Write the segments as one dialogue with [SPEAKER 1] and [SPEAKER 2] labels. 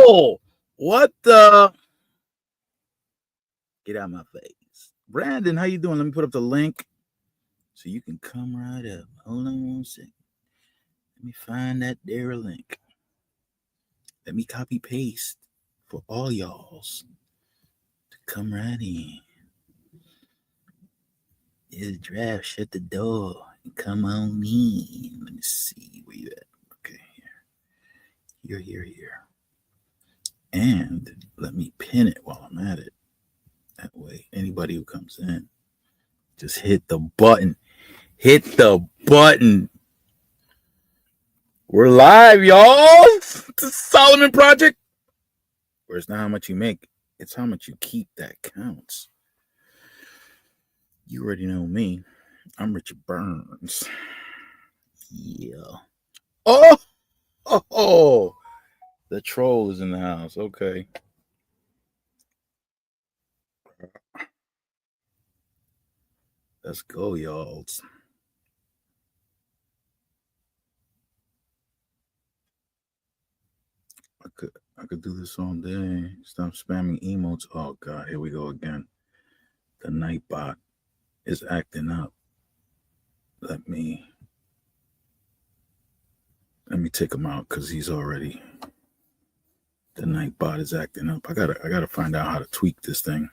[SPEAKER 1] Oh, what the? Get out of my face. Brandon, how you doing? Let me put up the link so you can come right up. Hold on 1 second. Let me find that there link. Let me copy paste for all y'alls to come right in. Is draft, shut the door and come on in. Let me see where you at. Okay, here. And let me pin it while I'm at it. That way, anybody who comes in, just hit the button. Hit the button. We're live, y'all. The Solomon Project. Where it's not how much you make, it's how much you keep that counts. You already know me. I'm Richard Burns. Yeah. Oh, the troll is in the house. Okay. Let's go, y'all. I could do this all day. Stop spamming emotes. Oh God, here we go again. The Nightbot is acting up. Let me take him out because he's already. The Nightbot is acting up. I gotta find out how to tweak this thing.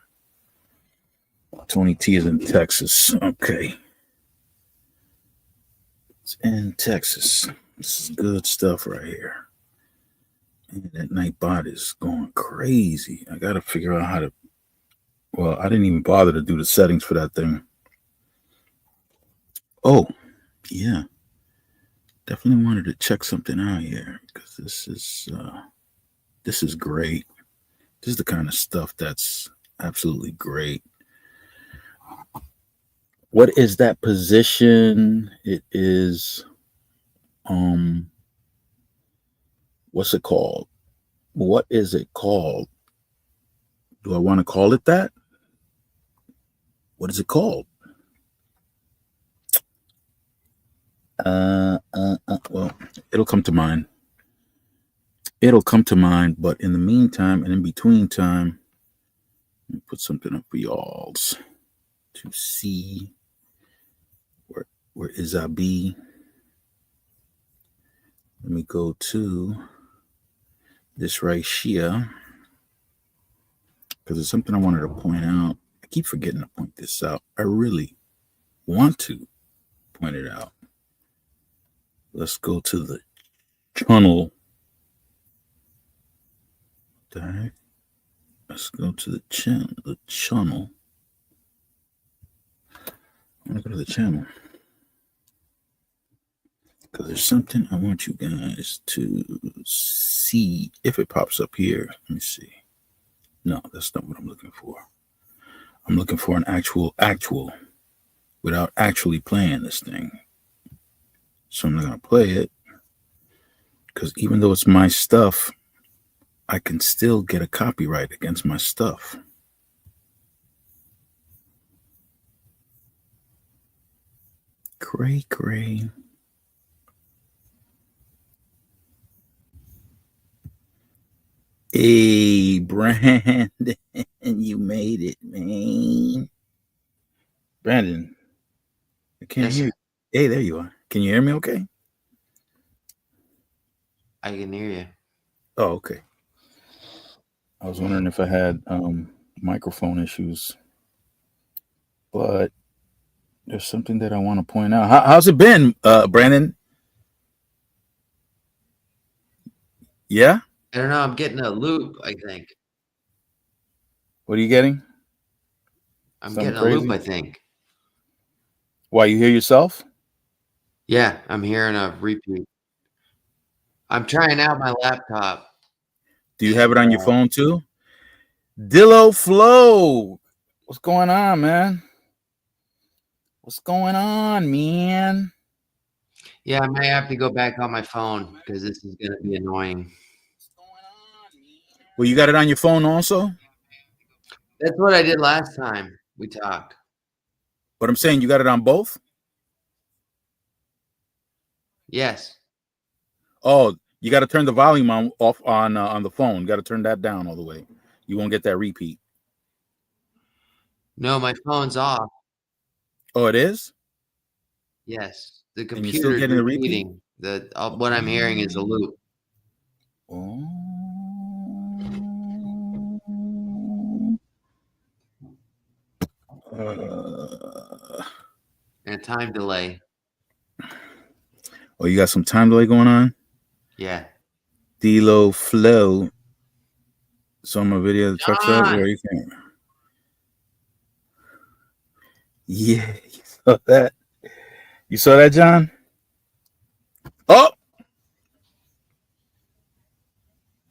[SPEAKER 1] Tony T is in Texas. Okay. It's in Texas. This is good stuff right here. And that Nightbot is going crazy. I gotta figure out how to. Well, I didn't even bother to do the settings for that thing. Oh, yeah. Definitely wanted to check something out here because this is great. This is the kind of stuff that's absolutely great. What is that position? It is what's it called? What is it called? Do I want to call it that? What is it called? Well, it'll come to mind. But in the meantime and in between time, let me put something up for y'all to see. Where is I be? Let me go to this right here because it's something I wanted to point out. I keep forgetting to point this out. I really want to point it out. Let's go to the channel. What the heck? Let's go to the channel. I'm gonna go to the channel because there's something I want you guys to see if it pops up here. Let me see. No, that's not what I'm looking for. I'm looking for an actual without actually playing this thing. So I'm not going to play it because even though it's my stuff, I can still get a copyright against my stuff. Cray. Hey, Brandon, you made it, man. Brandon, I can't hear you. Hey, there you are. Can you hear me okay?
[SPEAKER 2] I can hear you.
[SPEAKER 1] Oh, okay. I was wondering if I had microphone issues. But there's something that I want to point out. How's it been, Brandon? Yeah?
[SPEAKER 2] I don't know. I'm getting a loop, I think.
[SPEAKER 1] What are you getting?
[SPEAKER 2] I'm getting a loop, I think.
[SPEAKER 1] Why, you hear yourself?
[SPEAKER 2] Yeah, I'm hearing a repeat. I'm trying out my laptop.
[SPEAKER 1] Do you have it on your phone too? Dillo Flow. What's going on, man? What's going on, man?
[SPEAKER 2] Yeah, I might have to go back on my phone because this is going to be annoying.
[SPEAKER 1] Well, you got it on your phone also?
[SPEAKER 2] That's what I did last time we talked.
[SPEAKER 1] But I'm saying you got it on both?
[SPEAKER 2] Yes.
[SPEAKER 1] Oh, You got to turn the volume off on the phone. You got to turn that down all the way. You won't get that repeat.
[SPEAKER 2] No, my phone's off.
[SPEAKER 1] Oh, it is?
[SPEAKER 2] Yes, the
[SPEAKER 1] And you're still
[SPEAKER 2] computer's
[SPEAKER 1] getting the repeat?
[SPEAKER 2] repeating. What I'm hearing is a loop.
[SPEAKER 1] Oh.
[SPEAKER 2] And a time delay.
[SPEAKER 1] Oh, you got some time delay going on?
[SPEAKER 2] Yeah.
[SPEAKER 1] D-Lo Flow. Some video the truck's up
[SPEAKER 2] John!
[SPEAKER 1] where you can. Yeah, you saw that. You saw that, John? Oh,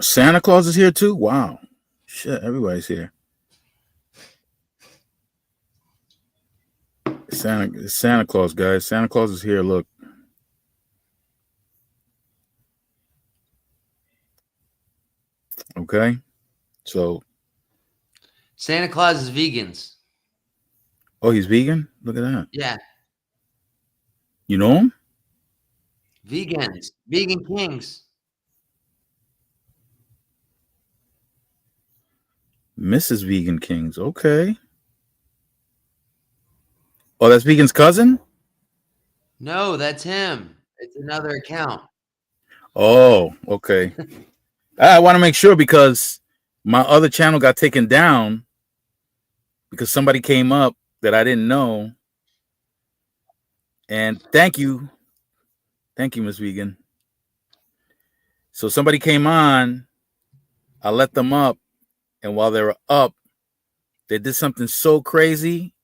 [SPEAKER 1] Santa Claus is here too. Wow, shit, everybody's here. Santa Claus, guys. Santa Claus is here. Look. Okay, so
[SPEAKER 2] Santa Claus is vegans.
[SPEAKER 1] oh, he's vegan. Look at that.
[SPEAKER 2] Yeah.
[SPEAKER 1] You know him?
[SPEAKER 2] Vegans. Vegan kings.
[SPEAKER 1] Mrs. Vegan Kings. Okay. Oh, that's Vegan's cousin?
[SPEAKER 2] No, that's him. It's another account.
[SPEAKER 1] Oh, okay. I want to make sure because my other channel got taken down because somebody came up that I didn't know. And thank you. Thank you, Miss Vegan. So somebody came on. I let them up. And while they were up, they did something so crazy,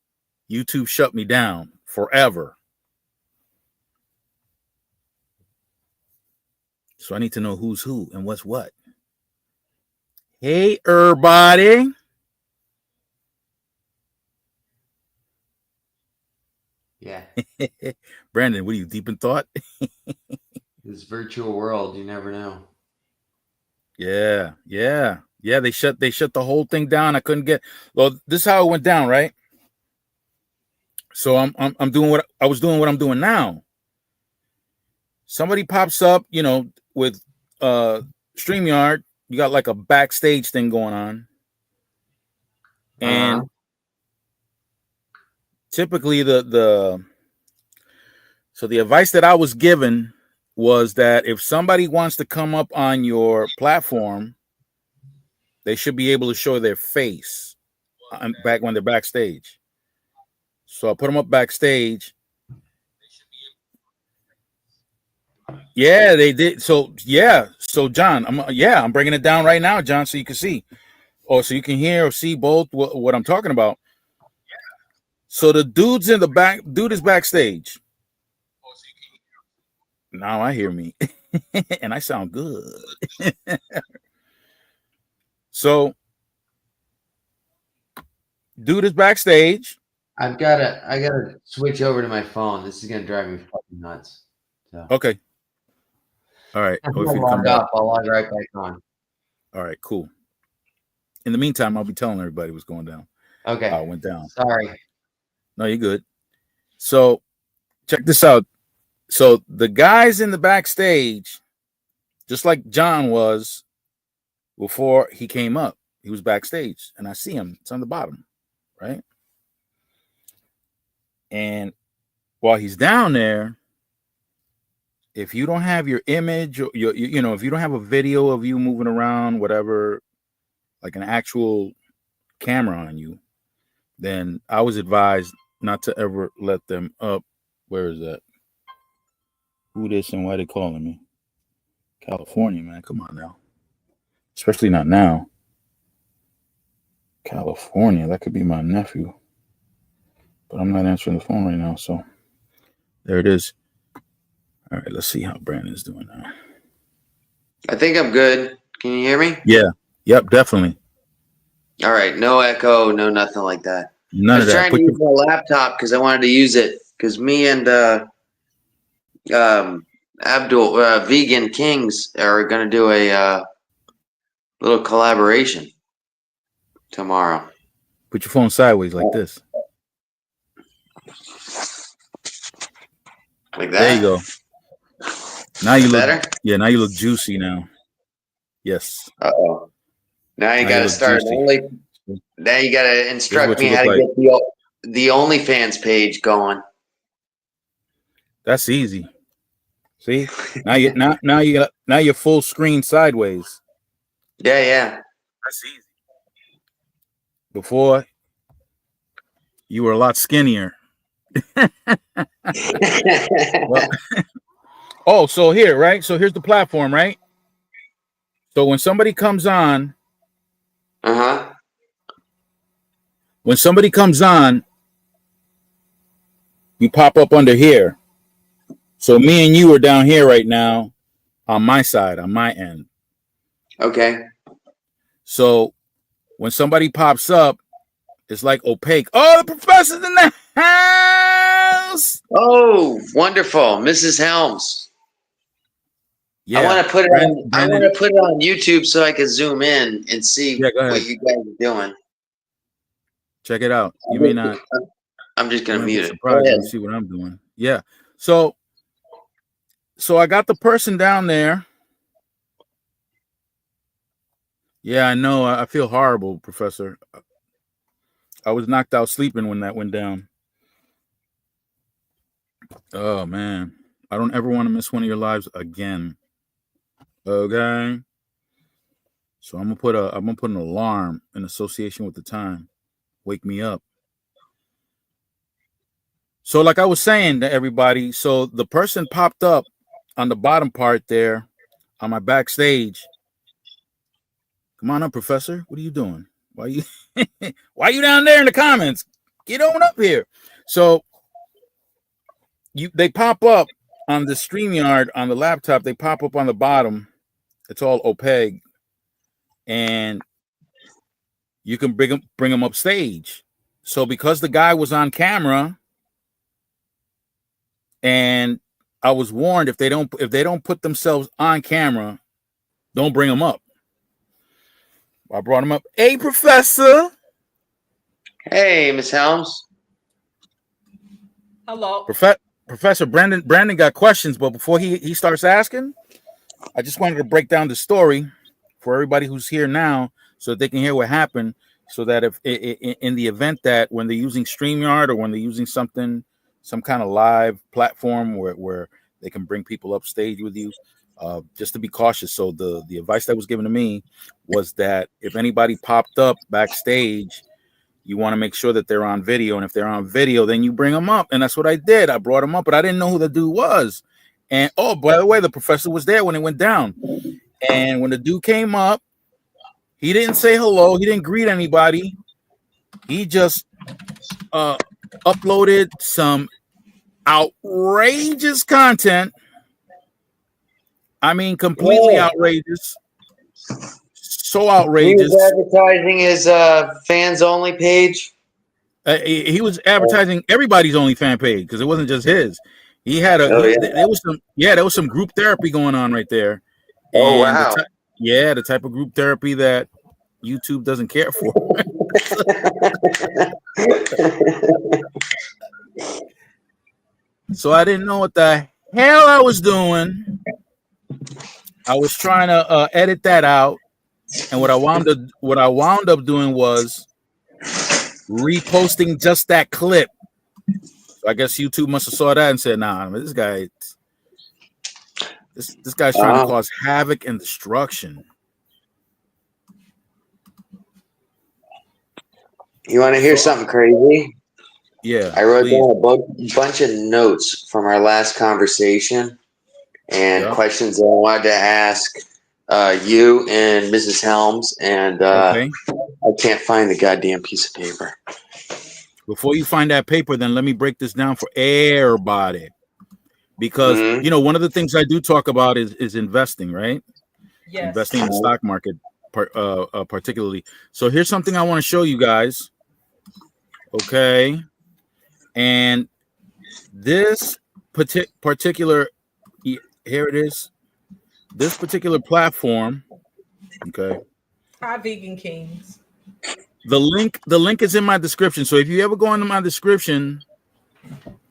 [SPEAKER 1] YouTube shut me down forever. So I need to know who's who and what's what. Hey, everybody.
[SPEAKER 2] Yeah.
[SPEAKER 1] Brandon, what are you, deep in thought?
[SPEAKER 2] This virtual world, you never know.
[SPEAKER 1] Yeah. They shut the whole thing down. I couldn't get. Well, this is how it went down, right? So I'm doing what I was doing. What I'm doing now. Somebody pops up, with StreamYard. You got like a backstage thing going on, and typically the advice that I was given was that if somebody wants to come up on your platform, they should be able to show their face back when they're backstage. So I put them up backstage. Yeah, they did. So John, I'm bringing it down right now, John, so you can see, or so you can hear or see both what I'm talking about. So the dude's in the back. Dude is backstage. Now I hear me, and I sound good. So, dude is backstage.
[SPEAKER 2] I gotta switch over to my phone. This is gonna drive me fucking nuts. So.
[SPEAKER 1] Okay. All right.
[SPEAKER 2] I'll log right back on.
[SPEAKER 1] All right. Cool. In the meantime, I'll be telling everybody what's going down.
[SPEAKER 2] Okay.
[SPEAKER 1] How it went down.
[SPEAKER 2] Sorry.
[SPEAKER 1] No, you're good. So, check this out. So the guys in the backstage, just like John was before he came up, he was backstage, and I see him. It's on the bottom, right? And while he's down there, if you don't have your image, or if you don't have a video of you moving around, whatever, like an actual camera on you, then I was advised not to ever let them up. Where is that? Who this and why they calling me? California, man. Come on now. Especially not now. California. That could be my nephew. But I'm not answering the phone right now. So there it is. All right. Let's see how Brandon's doing now.
[SPEAKER 2] I think I'm good. Can you hear me?
[SPEAKER 1] Yeah. Yep. Definitely.
[SPEAKER 2] All right. No echo. No nothing like that.
[SPEAKER 1] None of that.
[SPEAKER 2] I was trying to use my laptop because I wanted to use it because me and Abdul Vegan Kings are going to do a little collaboration tomorrow.
[SPEAKER 1] Put your phone sideways like this.
[SPEAKER 2] Like that?
[SPEAKER 1] There you go. Now
[SPEAKER 2] Is
[SPEAKER 1] you
[SPEAKER 2] it
[SPEAKER 1] look,
[SPEAKER 2] better?
[SPEAKER 1] yeah, now you look juicy now. Yes.
[SPEAKER 2] Uh-oh. Now you
[SPEAKER 1] Now you
[SPEAKER 2] got to
[SPEAKER 1] look
[SPEAKER 2] start
[SPEAKER 1] juicy.
[SPEAKER 2] Now you got to
[SPEAKER 1] This is
[SPEAKER 2] instruct
[SPEAKER 1] what
[SPEAKER 2] me
[SPEAKER 1] you look
[SPEAKER 2] how to
[SPEAKER 1] like.
[SPEAKER 2] get the OnlyFans page going.
[SPEAKER 1] That's easy. See? Now you're full screen sideways.
[SPEAKER 2] Yeah.
[SPEAKER 1] That's easy. Before you were a lot skinnier. Well, oh, so here, right? So here's the platform, right? So when somebody comes on,
[SPEAKER 2] Uh-huh.
[SPEAKER 1] you pop up under here. So me and you are down here right now on my side, on my end.
[SPEAKER 2] Okay.
[SPEAKER 1] So when somebody pops up, it's like opaque. Oh, the professor's in the house.
[SPEAKER 2] Oh, wonderful. Mrs. Helms.
[SPEAKER 1] Yeah.
[SPEAKER 2] I want to put it on I
[SPEAKER 1] Brandon,
[SPEAKER 2] want to put it on YouTube so I can zoom in and see
[SPEAKER 1] yeah, go
[SPEAKER 2] what
[SPEAKER 1] ahead.
[SPEAKER 2] you guys are doing.
[SPEAKER 1] Check it out. You may not.
[SPEAKER 2] I'm just
[SPEAKER 1] You
[SPEAKER 2] going to
[SPEAKER 1] might be
[SPEAKER 2] mute it. Go
[SPEAKER 1] surprised when
[SPEAKER 2] ahead.
[SPEAKER 1] you see what I'm doing. Yeah. So I got the person down there. Yeah, I know. I feel horrible, Professor. I was knocked out sleeping when that went down. Oh man, I don't ever want to miss one of your lives again. Okay. So I'm gonna put an alarm in association with the time. Wake me up. So like I was saying to everybody, so the person popped up on the bottom part there on my backstage. Come on up, Professor. What are you doing? Why are you why are you down there in the comments? Get on up here. So they pop up on the StreamYard on the laptop, they pop up on the bottom. It's all opaque. And you can bring them up stage. So because the guy was on camera, and I was warned if they don't put themselves on camera, don't bring them up. I brought him up. Hey, Professor.
[SPEAKER 2] Hey, Miss Helms.
[SPEAKER 3] Hello.
[SPEAKER 1] Professor Brandon got questions, but before he starts asking, I just wanted to break down the story for everybody who's here now so that they can hear what happened, so that if in the event that when they're using StreamYard or when they're using some kind of live platform where they can bring people up stage with you, just to be cautious. So the advice that was given to me was that if anybody popped up backstage, you want to make sure that they're on video. And if they're on video, then you bring them up. And that's what I did. I brought him up, but I didn't know who the dude was. And oh, by the way, the professor was there when it went down. And when the dude came up, he didn't say hello. He didn't greet anybody. He just uploaded some outrageous content. I mean, completely outrageous. So outrageous.
[SPEAKER 2] He was advertising his fans only page.
[SPEAKER 1] He was advertising everybody's OnlyFans page because it wasn't just his. He had there was some group therapy going on right there.
[SPEAKER 2] Oh, wow.
[SPEAKER 1] The type of group therapy that YouTube doesn't care for. So I didn't know what the hell I was doing. I was trying to edit that out, and what I wound up doing was reposting just that clip. So I guess YouTube must have saw that and said, "Nah, this guy's trying to cause havoc and destruction."
[SPEAKER 2] You want to hear something crazy?
[SPEAKER 1] Yeah,
[SPEAKER 2] I wrote down a bunch of notes from our last conversation and questions that I wanted to ask you and Mrs. Helms, and I can't find the goddamn piece of paper.
[SPEAKER 1] Before you find that paper, then let me break this down for everybody. Because, one of the things I do talk about is investing, right?
[SPEAKER 3] Yes.
[SPEAKER 1] Investing in the stock market, particularly. So here's something I want to show you guys. Okay. And this particular, here it is. This particular platform. Okay.
[SPEAKER 3] Hi, Vegan Kings.
[SPEAKER 1] The link is in my description. So if you ever go into my description,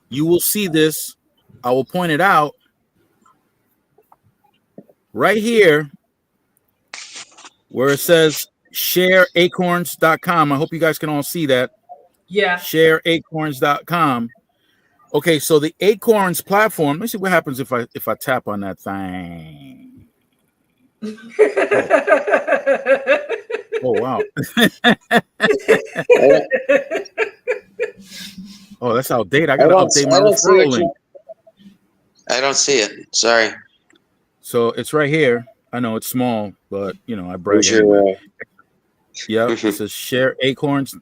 [SPEAKER 1] you will see this. I will point it out. right here where it says shareacorns.com. I hope you guys can all see that.
[SPEAKER 3] Yeah.
[SPEAKER 1] Shareacorns.com. Okay, so the Acorns platform. Let me see what happens if I tap on that thing. Oh wow. Oh, that's outdated. I gotta update my referral link.
[SPEAKER 2] I don't see it. Sorry.
[SPEAKER 1] So it's right here. I know it's small, but I brag anyway. Yeah, it says Share Acorns. I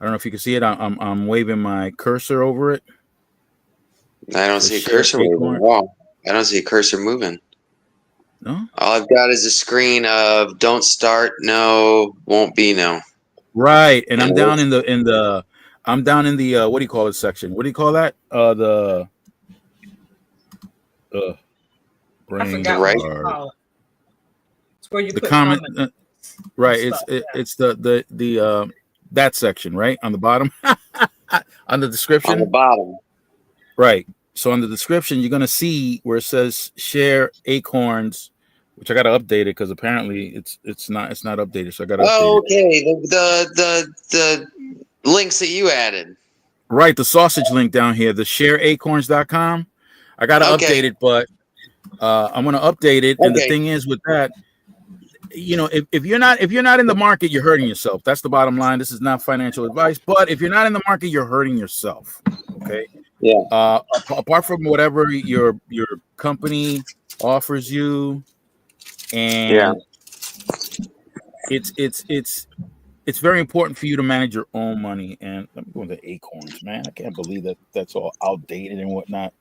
[SPEAKER 1] don't know if you can see it. I'm waving my cursor over it.
[SPEAKER 2] I don't see a cursor moving. Wow. I don't see a cursor moving.
[SPEAKER 1] No?
[SPEAKER 2] All I've got is a screen of don't start, no, won't be, no.
[SPEAKER 1] Right. And I'm down in the what do you call it section? What do you call that? The brain
[SPEAKER 2] right.
[SPEAKER 3] It's where you
[SPEAKER 1] the
[SPEAKER 3] put
[SPEAKER 1] comment. Right.
[SPEAKER 3] Stuff,
[SPEAKER 1] it's the that section, right? On the bottom. On the description.
[SPEAKER 2] On the bottom.
[SPEAKER 1] Right. So on the description, you're gonna see where it says Share Acorns, which I gotta update it because apparently it's not updated. So I gotta update
[SPEAKER 2] it. The links that you added.
[SPEAKER 1] Right, the sausage link down here, the shareacorns.com. I gotta update it, but I'm gonna update it. And the thing is with that, if you're not in the market, you're hurting yourself. That's the bottom line. This is not financial advice, but if you're not in the market, you're hurting yourself. Okay.
[SPEAKER 2] Yeah.
[SPEAKER 1] Apart from whatever your company offers you, and it's very important for you to manage your own money. And let me go into Acorns, man. I can't believe that's all outdated and whatnot.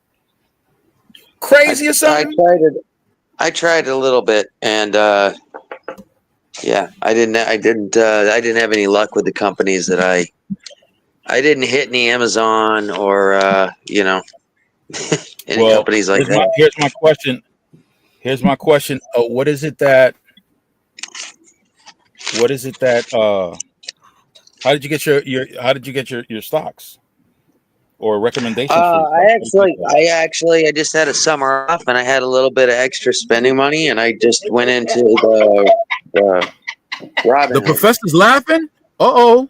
[SPEAKER 1] Crazy or something?
[SPEAKER 2] I tried a little bit, and I didn't have any luck with the companies that I didn't hit any Amazon or any companies like that.
[SPEAKER 1] Here's my question. What is it that how did you get your stocks or recommendations?
[SPEAKER 2] I just had a summer off and I had a little bit of extra spending money and I just went into the Robin.
[SPEAKER 1] The professor's laughing? Uh-oh.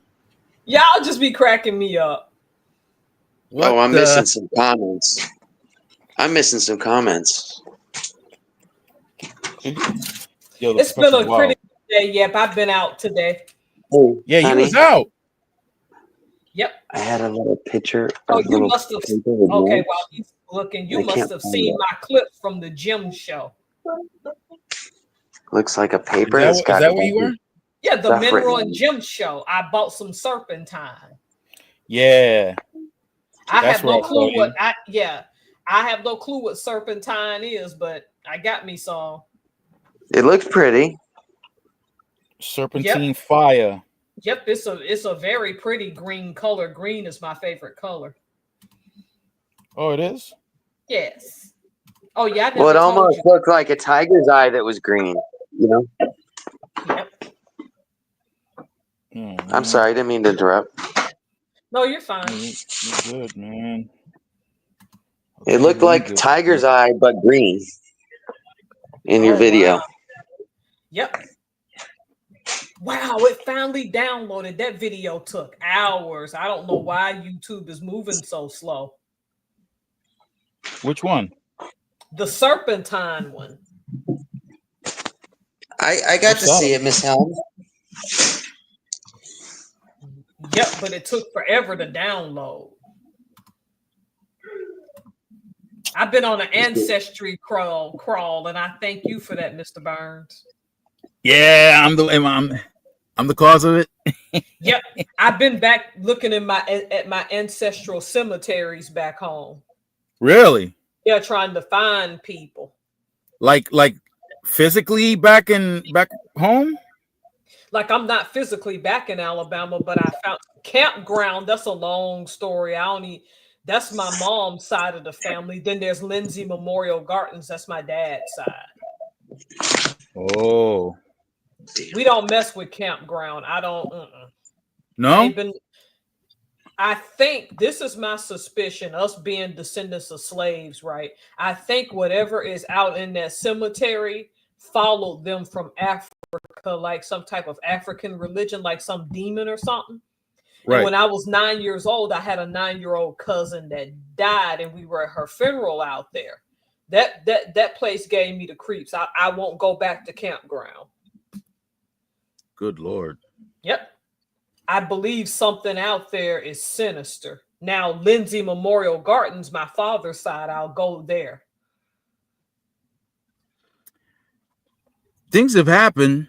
[SPEAKER 3] Y'all just be cracking me up.
[SPEAKER 2] I'm missing some comments.
[SPEAKER 1] Yo,
[SPEAKER 3] it's been a pretty good day. Yep, I've been out today.
[SPEAKER 2] Oh,
[SPEAKER 1] yeah,
[SPEAKER 2] honey,
[SPEAKER 1] you was out.
[SPEAKER 3] Yep.
[SPEAKER 2] I had a little picture.
[SPEAKER 3] You must have. Okay, while he's looking, you must have seen my clip from the gym show.
[SPEAKER 2] Looks like a paper.
[SPEAKER 1] Is that where you were?
[SPEAKER 3] Yeah, the Mineral and Gym show. I bought some Serpentine.
[SPEAKER 1] Yeah.
[SPEAKER 3] I have no clue what I have no clue what Serpentine is, but I got me some.
[SPEAKER 2] It looks pretty.
[SPEAKER 1] Serpentine fire.
[SPEAKER 3] Yep, it's a very pretty green color. Green is my favorite color.
[SPEAKER 1] Oh, it is?
[SPEAKER 3] Yes. Oh yeah.
[SPEAKER 2] Well, it almost looked like a tiger's eye that was green. Yep. I'm sorry, I didn't mean to interrupt.
[SPEAKER 3] No, you're fine.
[SPEAKER 1] You're good, man.
[SPEAKER 2] Okay, it looked like tiger's eye, but green in your video.
[SPEAKER 3] Wow. Yep. Wow, it finally downloaded. That video took hours. I don't know why YouTube is moving so slow.
[SPEAKER 1] Which one?
[SPEAKER 3] The Serpentine one.
[SPEAKER 2] I got to see it, Miss Helms.
[SPEAKER 3] Yep, but it took forever to download. I've been on an ancestry crawl, and I thank you for that, Mr. Burns.
[SPEAKER 1] Yeah, I'm the cause of it.
[SPEAKER 3] Yep, I've been back looking at my ancestral cemeteries back home.
[SPEAKER 1] Really?
[SPEAKER 3] Yeah, trying to find people.
[SPEAKER 1] Like physically back home?
[SPEAKER 3] Like I'm not physically back in Alabama, but I found campground. That's a long story. That's my mom's side of the family. Then there's Lindsay Memorial Gardens. That's my dad's side.
[SPEAKER 1] Oh.
[SPEAKER 3] We don't mess with campground. I don't.
[SPEAKER 1] No.
[SPEAKER 3] I think this is my suspicion, us being descendants of slaves, right? I think whatever is out in that cemetery followed them from Africa, like some type of African religion, like some demon or something. Right. And when I was 9 years old, I had a 9-year-old cousin that died, and we were at her funeral out there. That place gave me the creeps. I won't go back to campground.
[SPEAKER 1] Good Lord.
[SPEAKER 3] Yep. I believe something out there is sinister. Now, Lindsay Memorial Gardens, my father's side, I'll go there.
[SPEAKER 1] Things have happened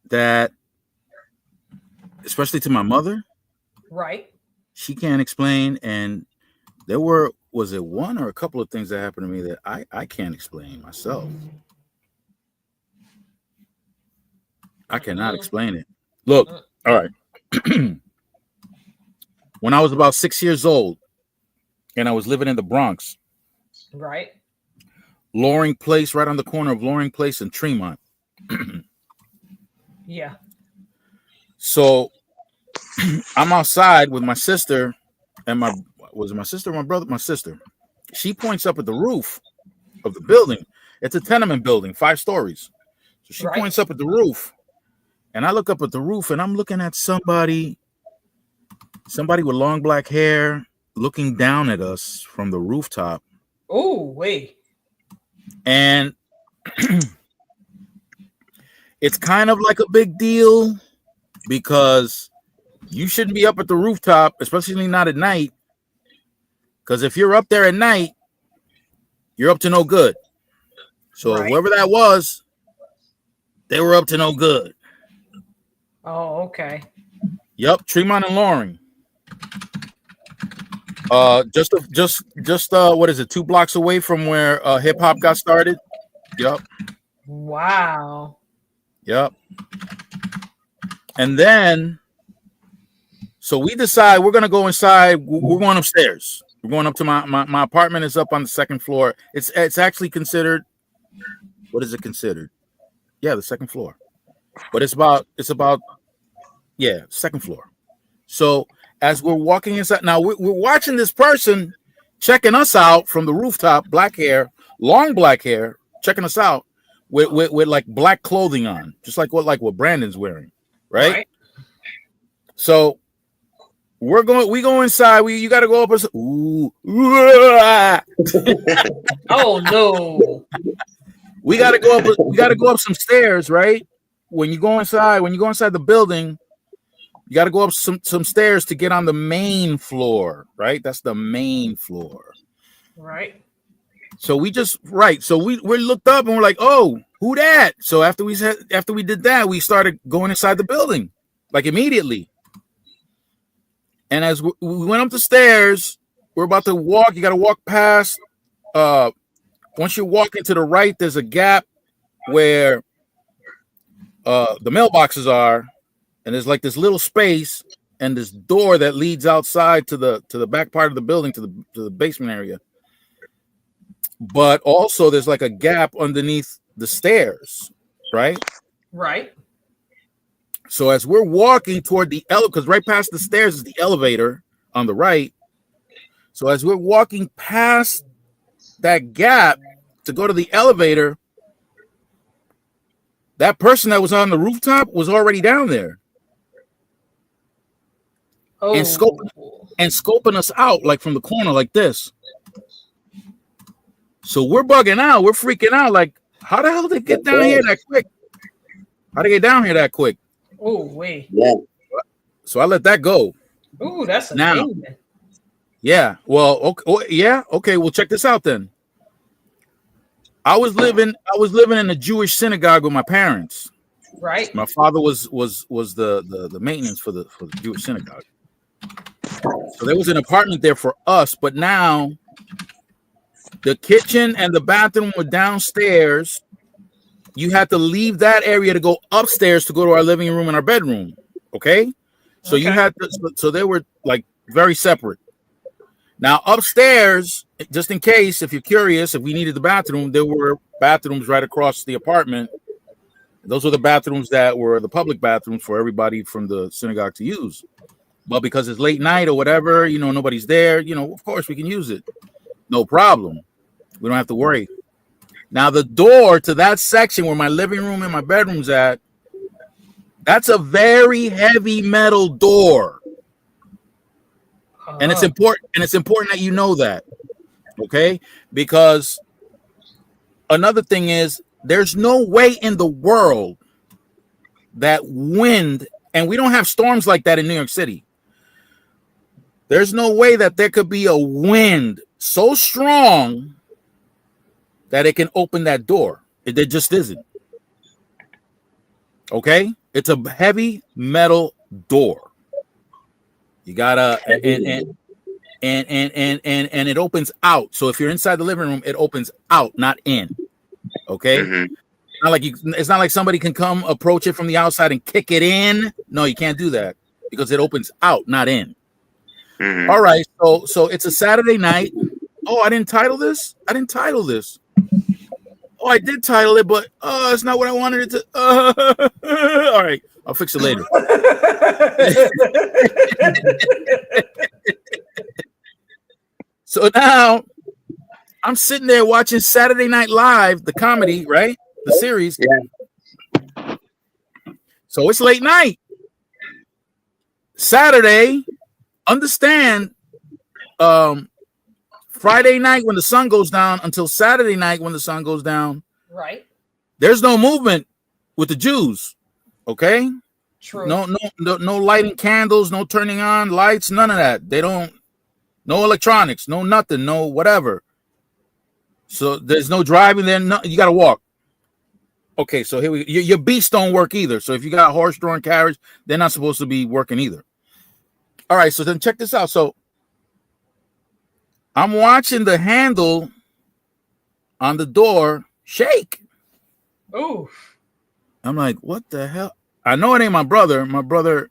[SPEAKER 1] that, especially to my mother,
[SPEAKER 3] right?
[SPEAKER 1] She can't explain. And there was it one or a couple of things that happened to me that I can't explain myself. I cannot explain it. Look, all right. When I was about 6 years old and I was living in the Bronx,
[SPEAKER 3] right?
[SPEAKER 1] Loring Place, right on the corner of Loring Place and Tremont.
[SPEAKER 3] Yeah.
[SPEAKER 1] So I'm outside with my sister and my sister or my brother? My sister. She points up at the roof of the building. It's a tenement building, 5 stories. So she points up at the roof. And I look up at the roof and I'm looking at somebody with long black hair looking down at us from the rooftop.
[SPEAKER 3] Oh, wait.
[SPEAKER 1] And it's kind of like a big deal because you shouldn't be up at the rooftop, especially not at night. Because if you're up there at night, you're up to no good. So whoever that was, they were up to no good.
[SPEAKER 3] Oh, okay.
[SPEAKER 1] Yep, Tremont and Loring. Just what is it? 2 blocks away from where hip hop got started. Yep.
[SPEAKER 3] Wow.
[SPEAKER 1] Yep. And then, so we decide we're gonna go inside. We're going upstairs. We're going up to my apartment is up on the 2nd floor. It's actually considered. What is it considered? Yeah, the 2nd floor. But it's about 2nd floor. So as we're walking inside, now we're watching this person checking us out from the rooftop, black hair, long black hair, checking us out with like black clothing on, just like what Brandon's wearing, right? So we go inside. You got to go up and
[SPEAKER 3] oh no.
[SPEAKER 1] We got to go up some stairs, right? When you go inside the building, you got to go up some stairs to get on the main floor, right? That's the main floor.
[SPEAKER 3] Right.
[SPEAKER 1] So we looked up and we're like, "Oh, who that?" So after we did that, we started going inside the building like immediately. And as we went up the stairs, we're about to walk. You got to walk past. Once you walk into the right, there's a gap where the mailboxes are, and there's like this little space and this door that leads outside to the back part of the building, to the basement area. But also there's like a gap underneath the stairs, right?
[SPEAKER 3] Right.
[SPEAKER 1] So as we're walking toward the elevator, because right past the stairs is the elevator on the right. So as we're walking past that gap to go to the elevator, that person that was on the rooftop was already down there.
[SPEAKER 3] Oh.
[SPEAKER 1] And scoping us out like from the corner like this. So we're bugging out. We're freaking out. Like, how the hell did they get down here that quick? How'd they get down here that quick?
[SPEAKER 3] Oh, wait.
[SPEAKER 2] Yeah.
[SPEAKER 1] So I let that go.
[SPEAKER 3] Ooh, that's a
[SPEAKER 1] now.
[SPEAKER 3] thing.
[SPEAKER 1] Yeah. Well, okay. Yeah. Okay. Well, check this out then. I was living in a Jewish synagogue with my parents.
[SPEAKER 3] Right.
[SPEAKER 1] My father was the maintenance for the Jewish synagogue. So there was an apartment there for us, but now the kitchen and the bathroom were downstairs. You had to leave that area to go upstairs to go to our living room and our bedroom. Okay. So you had to, so they were like very separate. Now upstairs, just in case, if you're curious, if we needed the bathroom, there were bathrooms right across the apartment. Those were the bathrooms that were the public bathrooms for everybody from the synagogue to use. But because it's late night or whatever, nobody's there, of course we can use it. No problem. We don't have to worry. Now, the door to that section where my living room and my bedroom's at, that's a very heavy metal door. And it's important. And it's important that you know that. Okay? Because another thing is, there's no way in the world that wind, and we don't have storms like that in New York City. There's no way that there could be a wind so strong that it can open that door. It just isn't. Okay? It's a heavy metal door. You gotta and it opens out. So if you're inside the living room, it opens out, not in. Okay. Mm-hmm. It's not like somebody can come approach it from the outside and kick it in. No, you can't do that because it opens out, not in. Mm-hmm. All right. So it's a Saturday night. Oh, I didn't title this. Oh, I did title it, but it's not what I wanted it to. All right, I'll fix it later. So now I'm sitting there watching Saturday Night Live, the comedy, right? The series. Yeah. So it's late night. Saturday, understand, Friday night when the sun goes down until Saturday night when the sun goes down.
[SPEAKER 3] Right.
[SPEAKER 1] There's no movement with the Jews. Okay.
[SPEAKER 3] True.
[SPEAKER 1] No lighting candles, no turning on lights, none of that. They don't. No electronics, no nothing, no whatever. So there's no driving there. No, you got to walk. Okay, so here we go. Your beasts don't work either. So if you got horse-drawn carriage, they're not supposed to be working either. All right, so then check this out. So I'm watching the handle on the door shake.
[SPEAKER 3] Ooh.
[SPEAKER 1] I'm like, what the hell? I know it ain't my brother. My brother's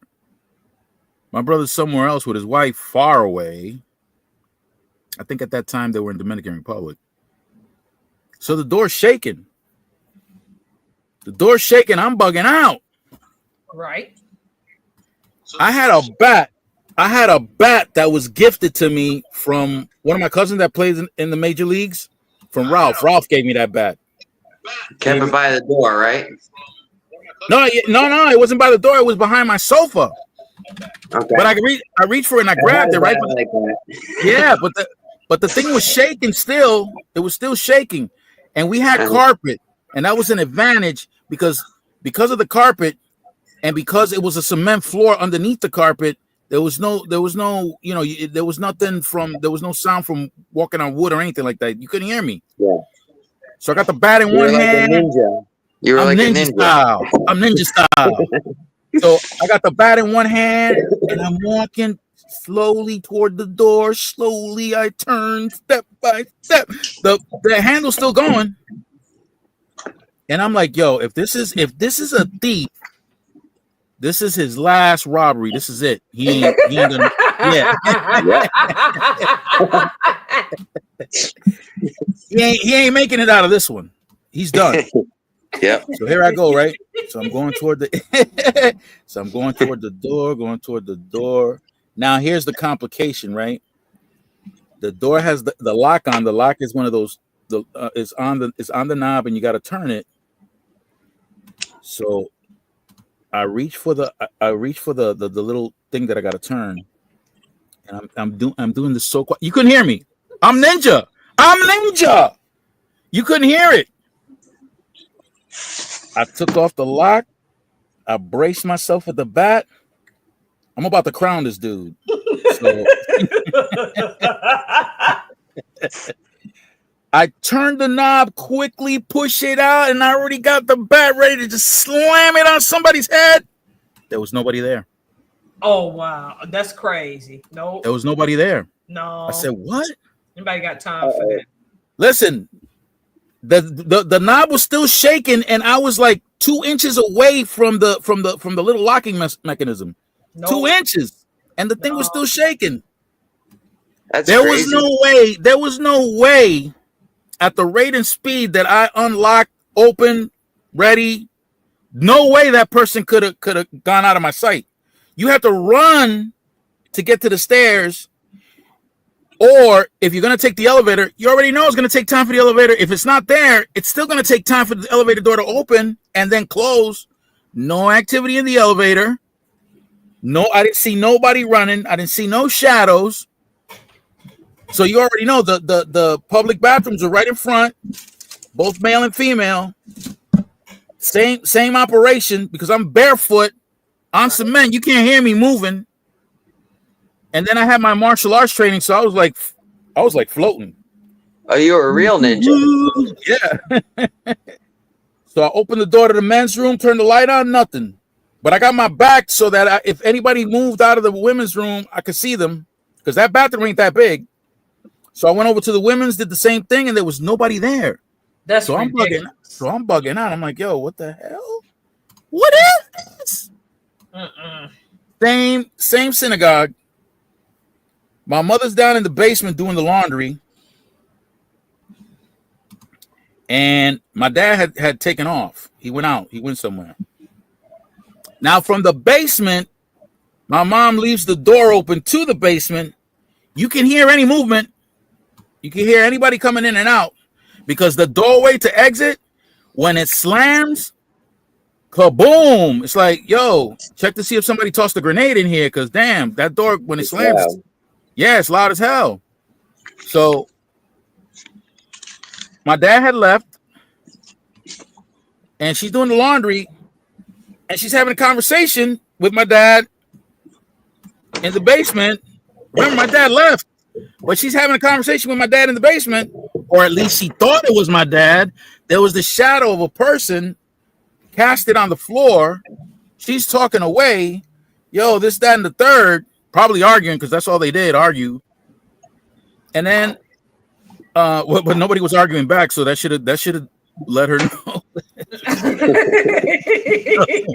[SPEAKER 1] somewhere else with his wife far away. I think at that time they were in Dominican Republic. So the door's shaking. I'm bugging out.
[SPEAKER 3] Right.
[SPEAKER 1] I had a bat that was gifted to me from one of my cousins that plays in the major leagues. From Ralph. Ralph gave me that bat.
[SPEAKER 2] Kept it by the door, right?
[SPEAKER 1] No, it wasn't by the door. It was behind my sofa.
[SPEAKER 2] Okay.
[SPEAKER 1] But I reached for it and I grabbed it, right? Yeah, but the thing was shaking still. It was still shaking. And we had carpet. And that was an advantage because of the carpet and because it was a cement floor underneath the carpet, there was no, there was no sound from walking on wood or anything like that. You couldn't hear me.
[SPEAKER 2] Yeah.
[SPEAKER 1] So I got the bat in one hand.
[SPEAKER 2] You were like a ninja.
[SPEAKER 1] Style. I'm ninja style. So I got the bat in one hand and I'm walking slowly toward the door. Slowly I turn step by step. The handle's still going. And I'm like, yo, if this is a thief, this is his last robbery. This is it. He ain't gonna, yeah. he ain't making it out of this one. He's done.
[SPEAKER 2] Yeah.
[SPEAKER 1] So here I go, right? So I'm going toward the door. Now here's the complication, right? The door has the lock on. The lock is one of those. It's on the knob, and you got to turn it. So I reach for the little thing that I got to turn, and I'm doing this so quiet. You couldn't hear me. I'm ninja. You couldn't hear it. I took off the lock. I braced myself with the bat. I'm about to crown this dude. So I turned the knob quickly, push it out, and I already got the bat ready to just slam it on somebody's head. There was nobody there.
[SPEAKER 3] Oh, wow. That's crazy. No.
[SPEAKER 1] There was nobody there.
[SPEAKER 3] No.
[SPEAKER 1] I said, what?
[SPEAKER 3] Anybody got time for that?
[SPEAKER 1] Listen, the knob was still shaking, and I was like 2 inches away from the little locking mechanism. No. 2 inches, and the thing was still shaking. There was no way at the rate and speed that I unlocked, open, ready. No way that person could have gone out of my sight. You have to run to get to the stairs. Or if you're going to take the elevator, you already know it's going to take time for the elevator. If it's not there, it's still going to take time for the elevator door to open and then close. No activity in the elevator. No, I didn't see nobody running. I didn't see no shadows. So you already know the public bathrooms are right in front, both male and female. Same operation, because I'm barefoot on cement. You can't hear me moving. And then I had my martial arts training, so I was like floating.
[SPEAKER 2] Oh, you were a real ninja.
[SPEAKER 1] Yeah. So I opened the door to the men's room, turned the light on, nothing. But I got my back so that if anybody moved out of the women's room, I could see them, because that bathroom ain't that big. So I went over to the women's, did the same thing, and there was nobody there.
[SPEAKER 3] That's
[SPEAKER 1] so
[SPEAKER 3] ridiculous.
[SPEAKER 1] I'm bugging out. I'm like, yo, what the hell? What is this? Same synagogue. My mother's down in the basement doing the laundry. And my dad had taken off. He went out. He went somewhere. Now, from the basement, my mom leaves the door open to the basement. You can hear any movement. You can hear anybody coming in and out, because the doorway to exit, when it slams, kaboom! It's like, yo, check to see if somebody tossed a grenade in here, because damn, that door, when it slams, yeah, it's loud as hell. So my dad had left, and she's doing the laundry, and she's having a conversation with my dad in the basement. Remember, my dad left, but she's having a conversation with my dad in the basement, or at least she thought it was my dad. There was the shadow of a person casted on the floor. She's talking away, yo, this, that, and the third, probably arguing, because that's all they did, argue. And then, but nobody was arguing back, so that should have let her know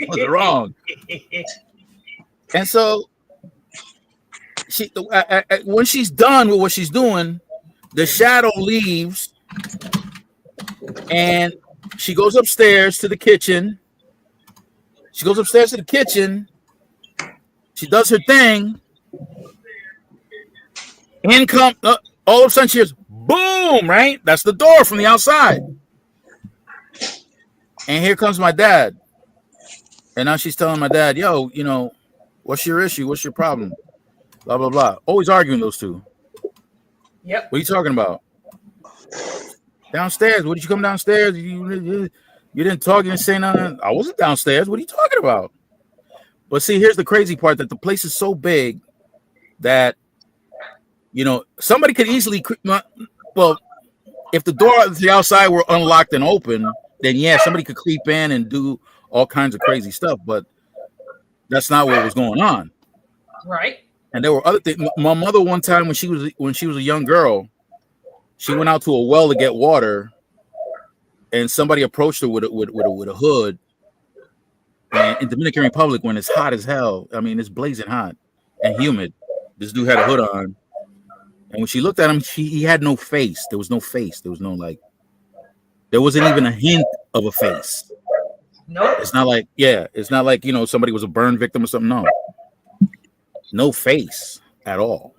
[SPEAKER 1] was wrong. And so she, when she's done with what she's doing, the shadow leaves, and she goes upstairs to the kitchen. She goes upstairs to the kitchen. She does her thing. In come, all of a sudden she hears boom, right? That's the door from the outside. And here comes my dad. And now she's telling my dad, yo, you know, what's your issue? What's your problem? Blah, blah, blah. Always arguing, those two.
[SPEAKER 3] Yep.
[SPEAKER 1] What are you talking about? Downstairs. What did you come downstairs? You didn't talk. You didn't say nothing. I wasn't downstairs. What are you talking about? But see, here's the crazy part, that the place is so big that, you know, somebody could easily, well, if the door to the outside were unlocked and open, then yeah, somebody could creep in and do all kinds of crazy stuff. But that's not what was going on.
[SPEAKER 3] Right.
[SPEAKER 1] And there were other things. My mother, one time when she was a young girl, she went out to a well to get water, and somebody approached her with a hood. And in Dominican Republic, when it's hot as hell, I mean, it's blazing hot and humid, this dude had a hood on. And when she looked at him, he had no face. There was no face. There was no, like, there wasn't even a hint of a face.
[SPEAKER 3] Nope.
[SPEAKER 1] It's not like, you know, somebody was a burn victim or something. No face at all.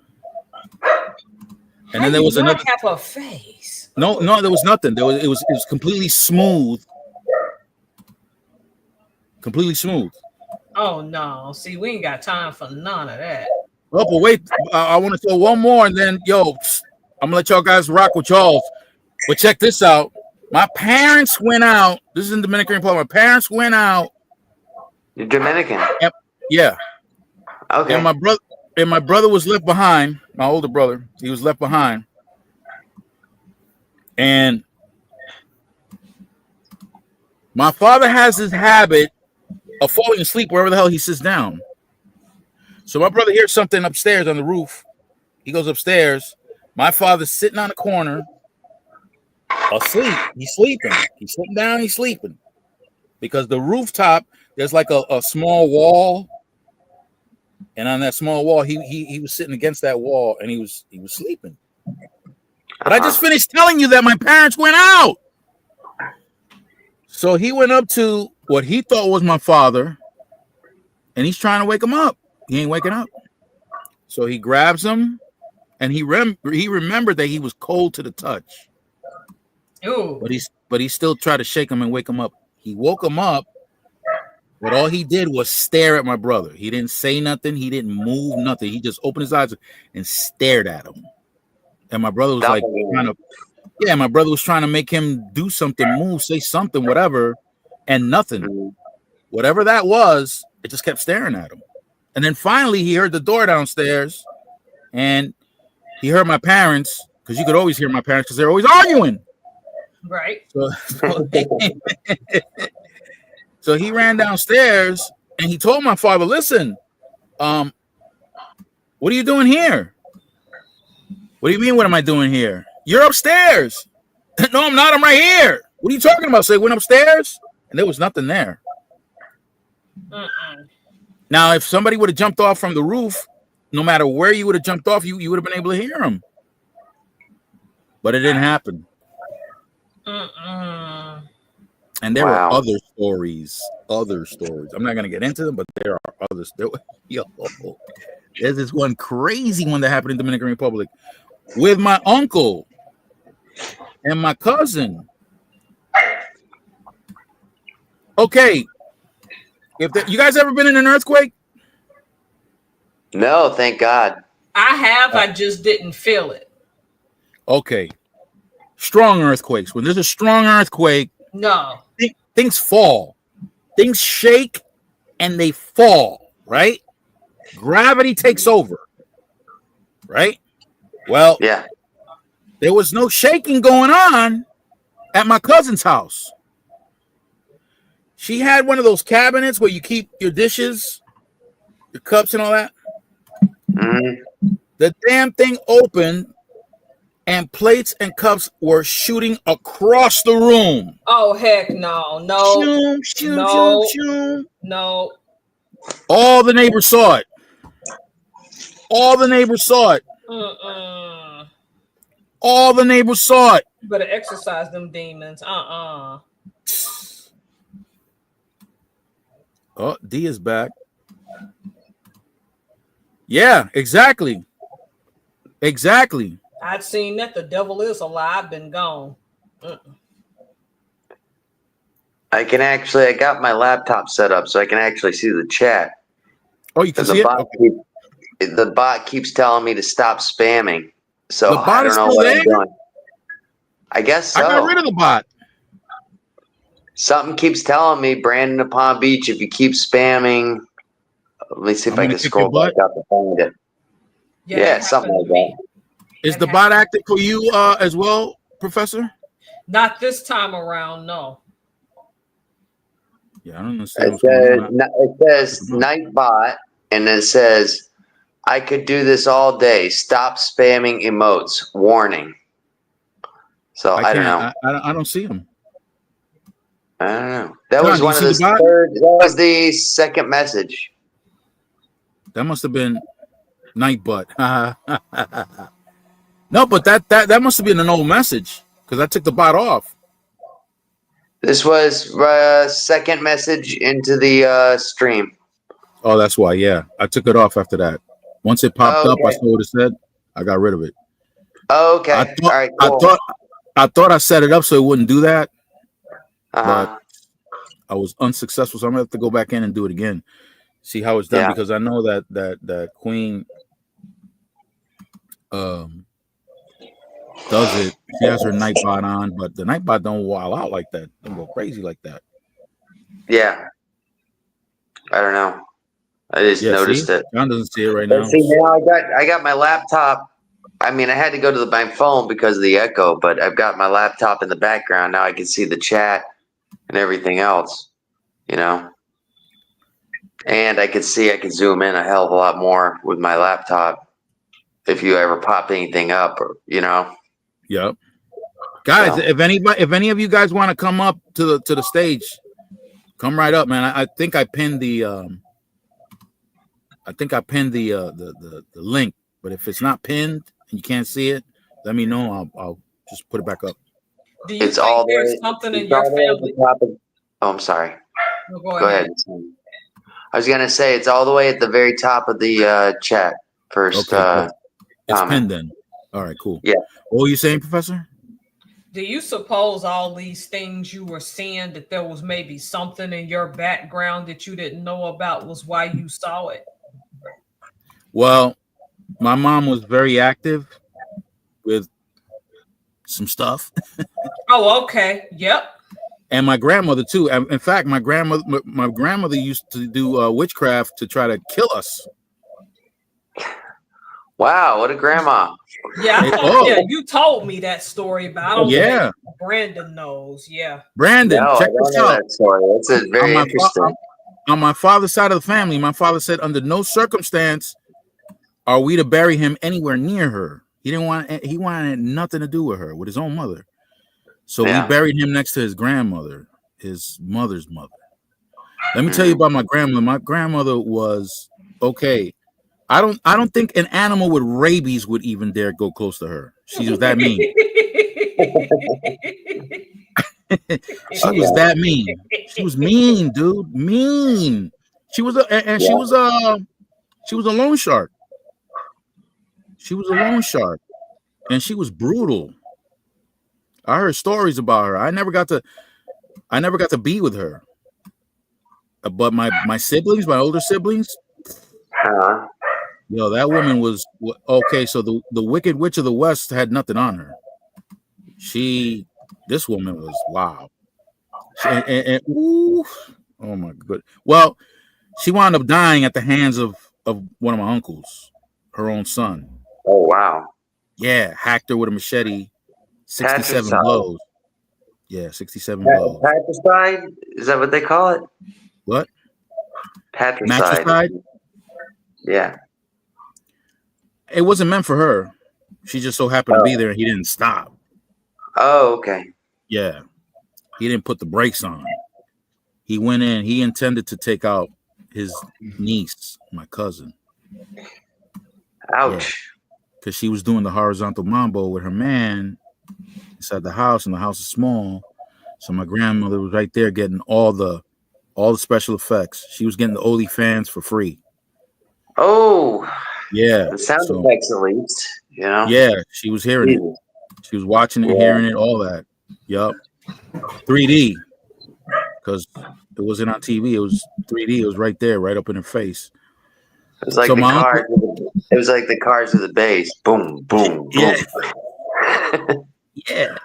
[SPEAKER 1] And then there was another.
[SPEAKER 3] Have a face.
[SPEAKER 1] No, there was nothing. It was completely smooth. Completely smooth.
[SPEAKER 3] Oh no! See, we ain't got time for none of that.
[SPEAKER 1] Oh, but wait, I want to throw one more, and then I'm gonna let y'all guys rock with y'all. But check this out. My parents went out. This is in Dominican Republic. My parents went out.
[SPEAKER 2] You're Dominican.
[SPEAKER 1] Yeah.
[SPEAKER 2] Okay.
[SPEAKER 1] And my brother was left behind. My older brother, he was left behind. And my father has this habit of falling asleep wherever the hell he sits down. So my brother hears something upstairs on the roof. He goes upstairs. My father's sitting on the corner, asleep. He's sleeping. He's sitting down. He's sleeping. Because the rooftop, there's like a small wall. And on that small wall, he was sitting against that wall, and he was sleeping. But I just finished telling you that my parents went out. So he went up to what he thought was my father, and he's trying to wake him up. He ain't waking up. So he grabs him, and he remembered that he was cold to the touch.
[SPEAKER 3] Ooh.
[SPEAKER 1] But he still tried to shake him and wake him up. He woke him up, but all he did was stare at my brother. He didn't say nothing. He didn't move nothing. He just opened his eyes and stared at him. And my brother was my brother was trying to make him do something, move, say something, whatever, and nothing. Whatever that was, it just kept staring at him. And then finally he heard the door downstairs, and he heard my parents, because you could always hear my parents because they're always arguing.
[SPEAKER 3] Right.
[SPEAKER 1] So he ran downstairs and he told my father, listen, what are you doing here? What do you mean, what am I doing here? You're upstairs. No, I'm not. I'm right here. What are you talking about? So he went upstairs and there was nothing there. Now, if somebody would have jumped off from the roof, no matter where you would have jumped off, you would have been able to hear him. But it didn't happen. And there are other stories. I'm not going to get into them, but there are others. There's this one crazy one that happened in Dominican Republic with my uncle and my cousin. Okay. You guys ever been in an earthquake?
[SPEAKER 2] No, thank God.
[SPEAKER 3] I have. I just didn't feel it.
[SPEAKER 1] Okay. Strong earthquakes. When there's a strong earthquake,
[SPEAKER 3] no,
[SPEAKER 1] things fall. Things shake and they fall, right? Gravity takes over, right? Well,
[SPEAKER 2] yeah.
[SPEAKER 1] There was no shaking going on at my cousin's house. She had one of those cabinets where you keep your dishes, your cups and all that.
[SPEAKER 2] Mm-hmm.
[SPEAKER 1] The damn thing opened and plates and cups were shooting across the room.
[SPEAKER 3] Oh, heck no. No. No.
[SPEAKER 1] All the neighbors saw it. All the neighbors saw it. All the neighbors saw it.
[SPEAKER 3] You better exercise them demons. Oh,
[SPEAKER 1] D is back. Yeah, exactly. Exactly.
[SPEAKER 3] I'd seen that. The devil is alive, been gone.
[SPEAKER 2] I got my laptop set up so I can actually see the chat.
[SPEAKER 1] Oh, you can see it?
[SPEAKER 2] The bot keeps telling me to stop spamming. So
[SPEAKER 1] the bot
[SPEAKER 2] I don't know what I'm doing. I guess so.
[SPEAKER 1] I got rid of the bot.
[SPEAKER 2] Something keeps telling me, Brandon of Palm Beach, if you keep spamming, let me see if I can scroll back up and find it. Yeah, something like that.
[SPEAKER 1] Is the bot active for you as well, Professor?
[SPEAKER 3] Not this time around, no.
[SPEAKER 1] Yeah, I don't understand.
[SPEAKER 2] It says Nightbot, and it says, I could do this all day. Stop spamming emotes. Warning. So I don't know.
[SPEAKER 1] I don't see them.
[SPEAKER 2] I don't know. That was one of the third. That was the second message.
[SPEAKER 1] That must have been Nightbot. No, but that must have been an old message because I took the bot off.
[SPEAKER 2] This was second message into the stream.
[SPEAKER 1] Oh, that's why. Yeah, I took it off after that. Once it popped up, I saw what it said. I got rid of it.
[SPEAKER 2] Oh, okay. All right. Cool.
[SPEAKER 1] I thought I set it up so it wouldn't do that, but I was unsuccessful. So I'm gonna have to go back in and do it again, see how it's done because I know that Queen does it. She has her Nightbot on, but the Nightbot don't wild out like that. Don't go crazy like that.
[SPEAKER 2] Yeah. I don't know. I just noticed it.
[SPEAKER 1] John doesn't see it right now.
[SPEAKER 2] See, now I got my laptop. I mean, I had to go to my phone because of the echo, but I've got my laptop in the background. Now I can see the chat and everything else, you know. And I can zoom in a hell of a lot more with my laptop if you ever pop anything up, or you know.
[SPEAKER 1] Yep. Guys, so, if any of you guys want to come up to the stage, come right up, man. I think I pinned the link, but if it's not pinned and you can't see it, let me know. I'll just put it back up.
[SPEAKER 3] Do you think there's something in your family?
[SPEAKER 2] I'm sorry.
[SPEAKER 3] No, go
[SPEAKER 2] ahead. I was gonna say it's all the way at the very top of the chat. first
[SPEAKER 1] Okay, it's
[SPEAKER 2] comment.
[SPEAKER 1] pinned then. All right, cool.
[SPEAKER 2] Yeah.
[SPEAKER 1] What were you saying, Professor?
[SPEAKER 3] Do you suppose all these things you were seeing, that there was maybe something in your background that you didn't know about, was why you saw it?
[SPEAKER 1] Well, my mom was very active with some stuff.
[SPEAKER 3] Oh, okay. Yep.
[SPEAKER 1] And my grandmother too. In fact, my grandmother used to do witchcraft to try to kill us.
[SPEAKER 2] Wow, what a grandma!
[SPEAKER 3] Yeah, yeah, you told me that story, but I don't think Brandon knows. Yeah,
[SPEAKER 1] Brandon,
[SPEAKER 2] no,
[SPEAKER 1] check
[SPEAKER 2] I don't
[SPEAKER 1] this
[SPEAKER 2] know
[SPEAKER 1] out.
[SPEAKER 2] that story. That's very interesting.
[SPEAKER 1] On my father's side of the family, my father said under no circumstance are we to bury him anywhere near her. He wanted nothing to do with her, with his own mother. So we buried him next to his grandmother, his mother's mother. Let me tell you about my grandmother. My grandmother was okay. I don't think an animal with rabies would even dare go close to her. She was that mean. She was that mean. She was mean, dude. Mean. She was a loan shark. She was a loan shark, and she was brutal. I heard stories about her. I never got to be with her. But my siblings, my older siblings, yo, that woman was okay. So the Wicked Witch of the West had nothing on her. This woman was wow. Oh my god. Well, she wound up dying at the hands of one of my uncles, her own son.
[SPEAKER 2] Oh wow.
[SPEAKER 1] Yeah, hacked her with a machete, 67 blows. Yeah, 67 blows.
[SPEAKER 2] Patricide? Is that what they call it?
[SPEAKER 1] What?
[SPEAKER 2] Patricide.
[SPEAKER 1] Matricide?
[SPEAKER 2] Yeah.
[SPEAKER 1] It wasn't meant for her. She just so happened to be there and he didn't stop.
[SPEAKER 2] Oh, okay.
[SPEAKER 1] Yeah. He didn't put the brakes on. He went in. He intended to take out his niece, my cousin.
[SPEAKER 2] Ouch.
[SPEAKER 1] Because she was doing the horizontal mambo with her man inside the house, and the house is small. So my grandmother was right there getting all the special effects. She was getting the OnlyFans for free.
[SPEAKER 2] Oh.
[SPEAKER 1] Yeah.
[SPEAKER 2] The sound effects at least, you know?
[SPEAKER 1] Yeah, she was hearing it. She was watching it, hearing it, all that. Yup. 3D. Because it wasn't on TV. It was 3D. It was right there, right up in her face.
[SPEAKER 2] It was like it was like the cars of the bass. Boom, boom, boom.
[SPEAKER 1] Yeah. Yeah.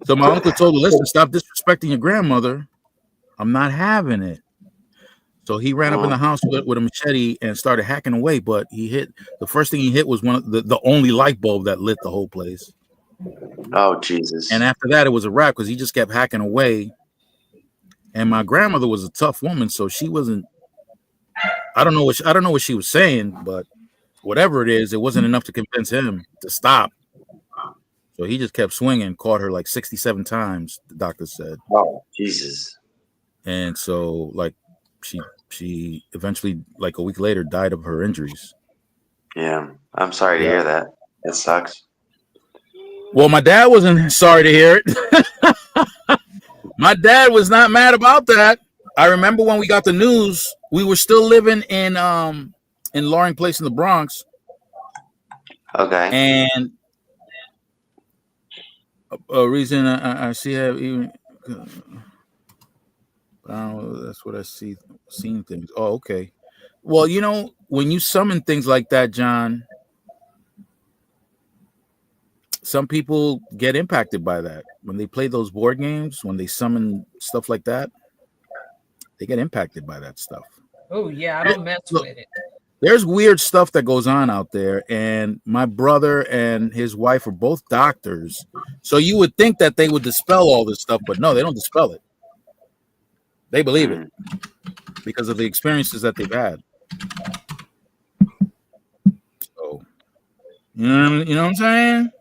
[SPEAKER 1] So my uncle told her, listen, stop disrespecting your grandmother. I'm not having it. So he ran up in the house with a machete and started hacking away. But the first thing he hit was one of the only light bulb that lit the whole place.
[SPEAKER 2] Oh, Jesus.
[SPEAKER 1] And after that, it was a wrap because he just kept hacking away. And my grandmother was a tough woman, so she wasn't. I don't know what she was saying, but whatever it is, it wasn't enough to convince him to stop. So he just kept swinging, caught her like 67 times. The doctor said.
[SPEAKER 2] Oh, Jesus.
[SPEAKER 1] And so, like, she eventually, like a week later, died of her injuries.
[SPEAKER 2] Yeah, I'm sorry to hear that. It sucks.
[SPEAKER 1] Well, my dad wasn't sorry to hear it. My dad was not mad about that. I remember when we got the news, we were still living in Loring Place in the Bronx. Okay. And a reason I see have even that's what I see seeing things. Oh, okay. Well, you know, when you summon things like that, John, some people get impacted by that. When they play those board games, when they summon stuff like that, they get impacted by that stuff.
[SPEAKER 3] Oh, yeah, I don't mess with it.
[SPEAKER 1] There's weird stuff that goes on out there, and my brother and his wife are both doctors. So you would think that they would dispel all this stuff, but no, they don't dispel it. They believe it because of the experiences that they've had. So, you know what I'm saying?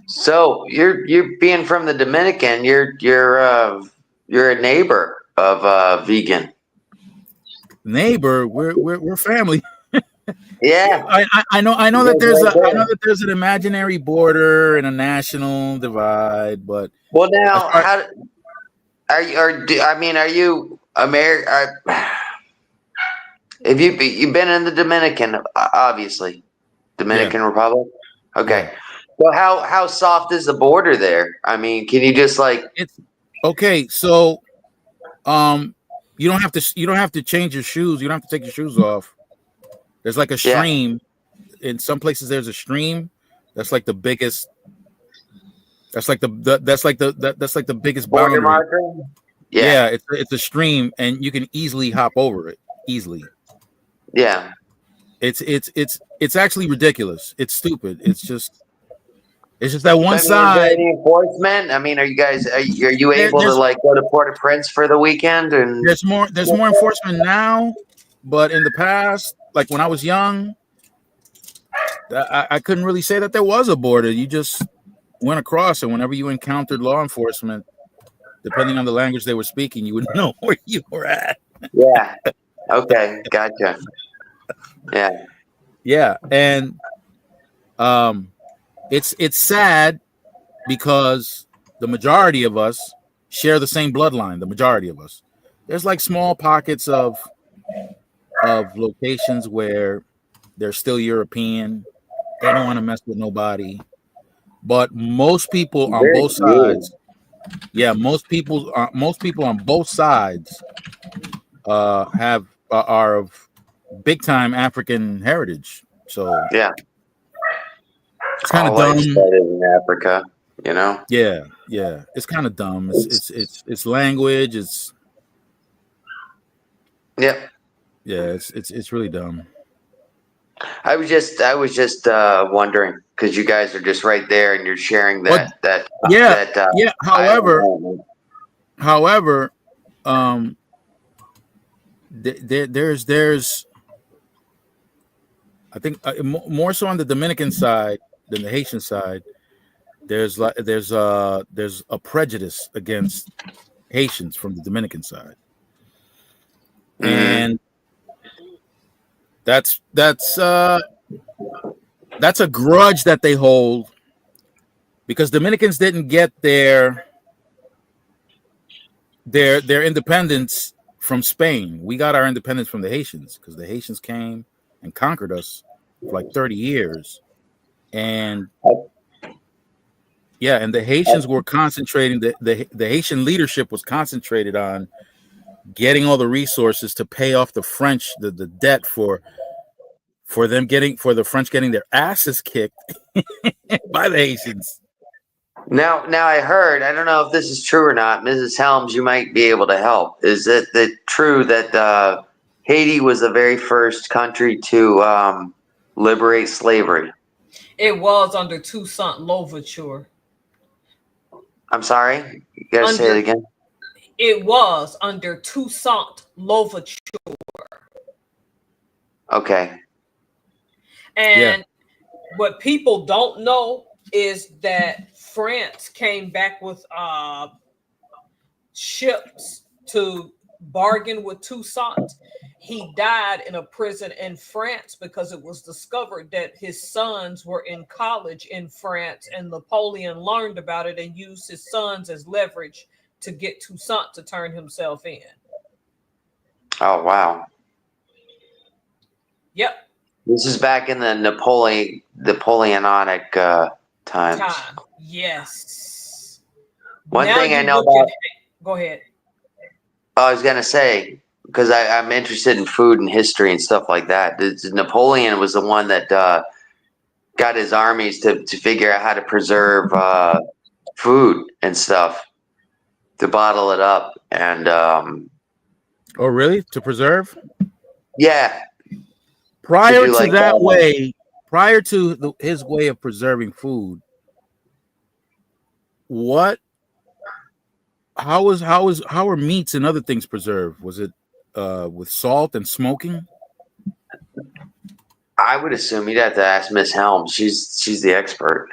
[SPEAKER 2] So you're being from the Dominican, you're a neighbor of vegan.
[SPEAKER 1] Neighbor, we're family.
[SPEAKER 2] Yeah,
[SPEAKER 1] I know that there's an imaginary border and a national divide, but
[SPEAKER 2] well, now are you American? If you've been in the Dominican, obviously, Dominican Republic. Okay.
[SPEAKER 1] Yeah.
[SPEAKER 2] So how soft is the border there? I mean, can you just like?
[SPEAKER 1] It's okay. So, you don't have to change your shoes. You don't have to take your shoes off. There's like a stream. In some places, there's a stream. That's like the biggest. That's like the biggest
[SPEAKER 2] Border
[SPEAKER 1] boundary.
[SPEAKER 2] marker?
[SPEAKER 1] Yeah, it's a stream, and you can easily hop over it easily.
[SPEAKER 2] Yeah.
[SPEAKER 1] It's actually ridiculous. It's stupid. It's just that one side.
[SPEAKER 2] Any enforcement? I mean, are you able to like go to Port-au-Prince for the weekend? And
[SPEAKER 1] there's more enforcement now, but in the past, like when I was young, I couldn't really say that there was a border. You just went across, and whenever you encountered law enforcement, depending on the language they were speaking, you would know where you were at.
[SPEAKER 2] Yeah. Okay. Gotcha. Yeah.
[SPEAKER 1] Yeah, and it's sad because the majority of us share the same bloodline. The majority of us. There's like small pockets of locations where they're still European. They don't want to mess with nobody. But most people on both sides, most people on both sides are of big time African heritage. So
[SPEAKER 2] yeah,
[SPEAKER 1] it's kind of dumb.
[SPEAKER 2] In Africa, you know.
[SPEAKER 1] Yeah, it's kind of dumb. It's language. It's it's really dumb.
[SPEAKER 2] I was just wondering because you guys are just right there and you're sharing that.
[SPEAKER 1] However, there's I think more so on the Dominican side than the Haitian side. There's a prejudice against Haitians from the Dominican side, and that's a grudge that they hold because Dominicans didn't get their independence from Spain. We got our independence from the Haitians because the Haitians came and conquered us for like 30 years. And the Haitians were concentrating, the Haitian leadership was concentrated on getting all the resources to pay off the French, the debt for the French getting their asses kicked by the Haitians.
[SPEAKER 2] Now I heard, I don't know if this is true or not, Mrs. Helms, you might be able to help. Is it true that Haiti was the very first country to liberate slavery?
[SPEAKER 3] It was under Toussaint Louverture.
[SPEAKER 2] I'm sorry? You gotta say it again.
[SPEAKER 3] It was under Toussaint Louverture.
[SPEAKER 2] Okay.
[SPEAKER 3] And what people don't know is that France came back with ships to bargain with Toussaint. He died in a prison in France because it was discovered that his sons were in college in France, and Napoleon learned about it and used his sons as leverage to get Toussaint to turn himself in.
[SPEAKER 2] Oh, wow.
[SPEAKER 3] Yep.
[SPEAKER 2] This is back in the Napoleonic times.
[SPEAKER 3] Yes.
[SPEAKER 2] One thing I know about.
[SPEAKER 3] Go ahead.
[SPEAKER 2] I was gonna say, because I'm interested in food and history and stuff like that. Napoleon was the one that got his armies to figure out how to preserve food and stuff, to bottle it up and.
[SPEAKER 1] Oh, really? To preserve?
[SPEAKER 2] Yeah.
[SPEAKER 1] Prior to his way of preserving food, how are meats and other things preserved? Was it with salt and smoking?
[SPEAKER 2] I would assume you'd have to ask Miss Helms. She's the expert.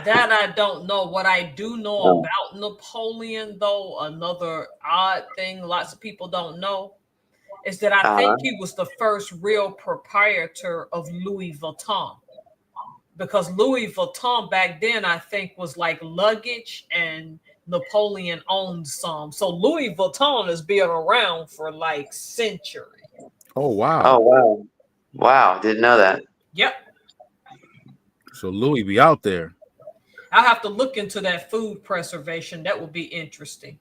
[SPEAKER 3] That I don't know. What I do know about Napoleon, though, another odd thing lots of people don't know, is that I think he was the first real proprietor of Louis Vuitton. Because Louis Vuitton back then, I think, was like luggage, and Napoleon owned some. So Louis Vuitton has been around for like centuries.
[SPEAKER 1] Oh wow!
[SPEAKER 2] Oh wow! Wow! Didn't know that.
[SPEAKER 3] Yep.
[SPEAKER 1] So Louis be out there.
[SPEAKER 3] I'll have to look into that food preservation. That would be interesting.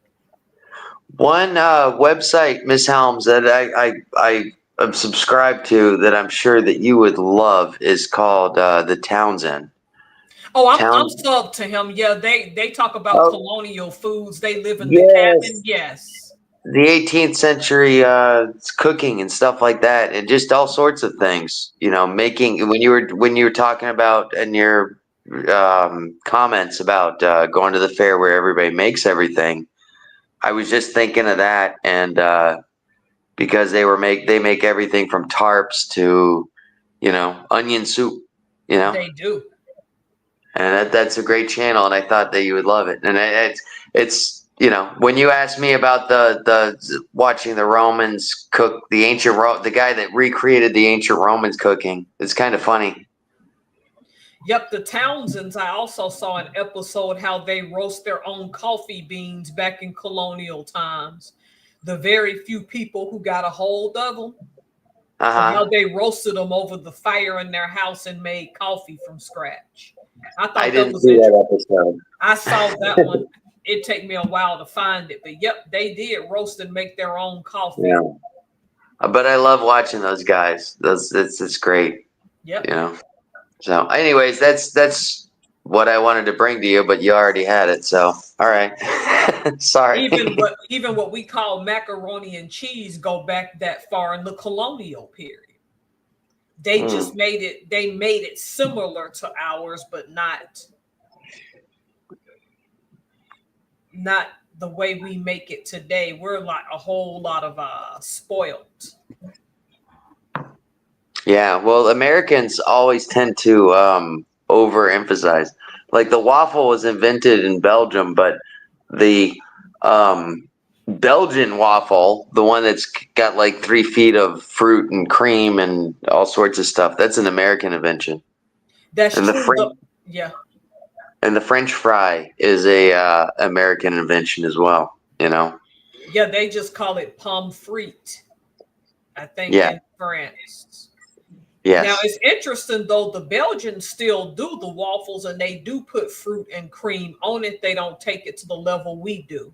[SPEAKER 2] One website, Miss Helms, that I am subscribed to that I'm sure that you would love is called the Townsend.
[SPEAKER 3] Oh, I'm subbed to him. Yeah, they talk about colonial foods. They live in the cabin. Yes.
[SPEAKER 2] The 18th century cooking and stuff like that, and just all sorts of things. You know, making when you were talking about in your comments about going to the fair where everybody makes everything. I was just thinking of that, and because they make everything from tarps to, onion soup.
[SPEAKER 3] They do.
[SPEAKER 2] And that's a great channel, and I thought that you would love it. And it's when you asked me about the watching the Romans cook the guy that recreated the ancient Romans cooking, it's kind of funny.
[SPEAKER 3] Yep, the Townsends. I also saw an episode how they roast their own coffee beans back in colonial times. The very few people who got a hold of them, how they roasted them over the fire in their house and made coffee from scratch. I didn't see that episode. I saw that one. It'd take me a while to find it, but yep, they did roast and make their own coffee.
[SPEAKER 2] Yeah. But I love watching those guys. It's great.
[SPEAKER 3] Yep.
[SPEAKER 2] So, anyways, that's what I wanted to bring to you, but you already had it. So, all right. Sorry.
[SPEAKER 3] Even what we call macaroni and cheese go back that far in the colonial period. They just made it similar to ours, but not the way we make it today. We're like a whole lot of spoiled.
[SPEAKER 2] Yeah, well, Americans always tend to overemphasize. Like the waffle was invented in Belgium, but the Belgian waffle, the one that's got like 3 feet of fruit and cream and all sorts of stuff, that's an American invention.
[SPEAKER 3] That's
[SPEAKER 2] and
[SPEAKER 3] true. Yeah.
[SPEAKER 2] And the French fry is a American invention as well.
[SPEAKER 3] Yeah, they just call it pomme frite, I think, in France.
[SPEAKER 2] Yes.
[SPEAKER 3] Now it's interesting though. The Belgians still do the waffles, and they do put fruit and cream on it. They don't take it to the level we do.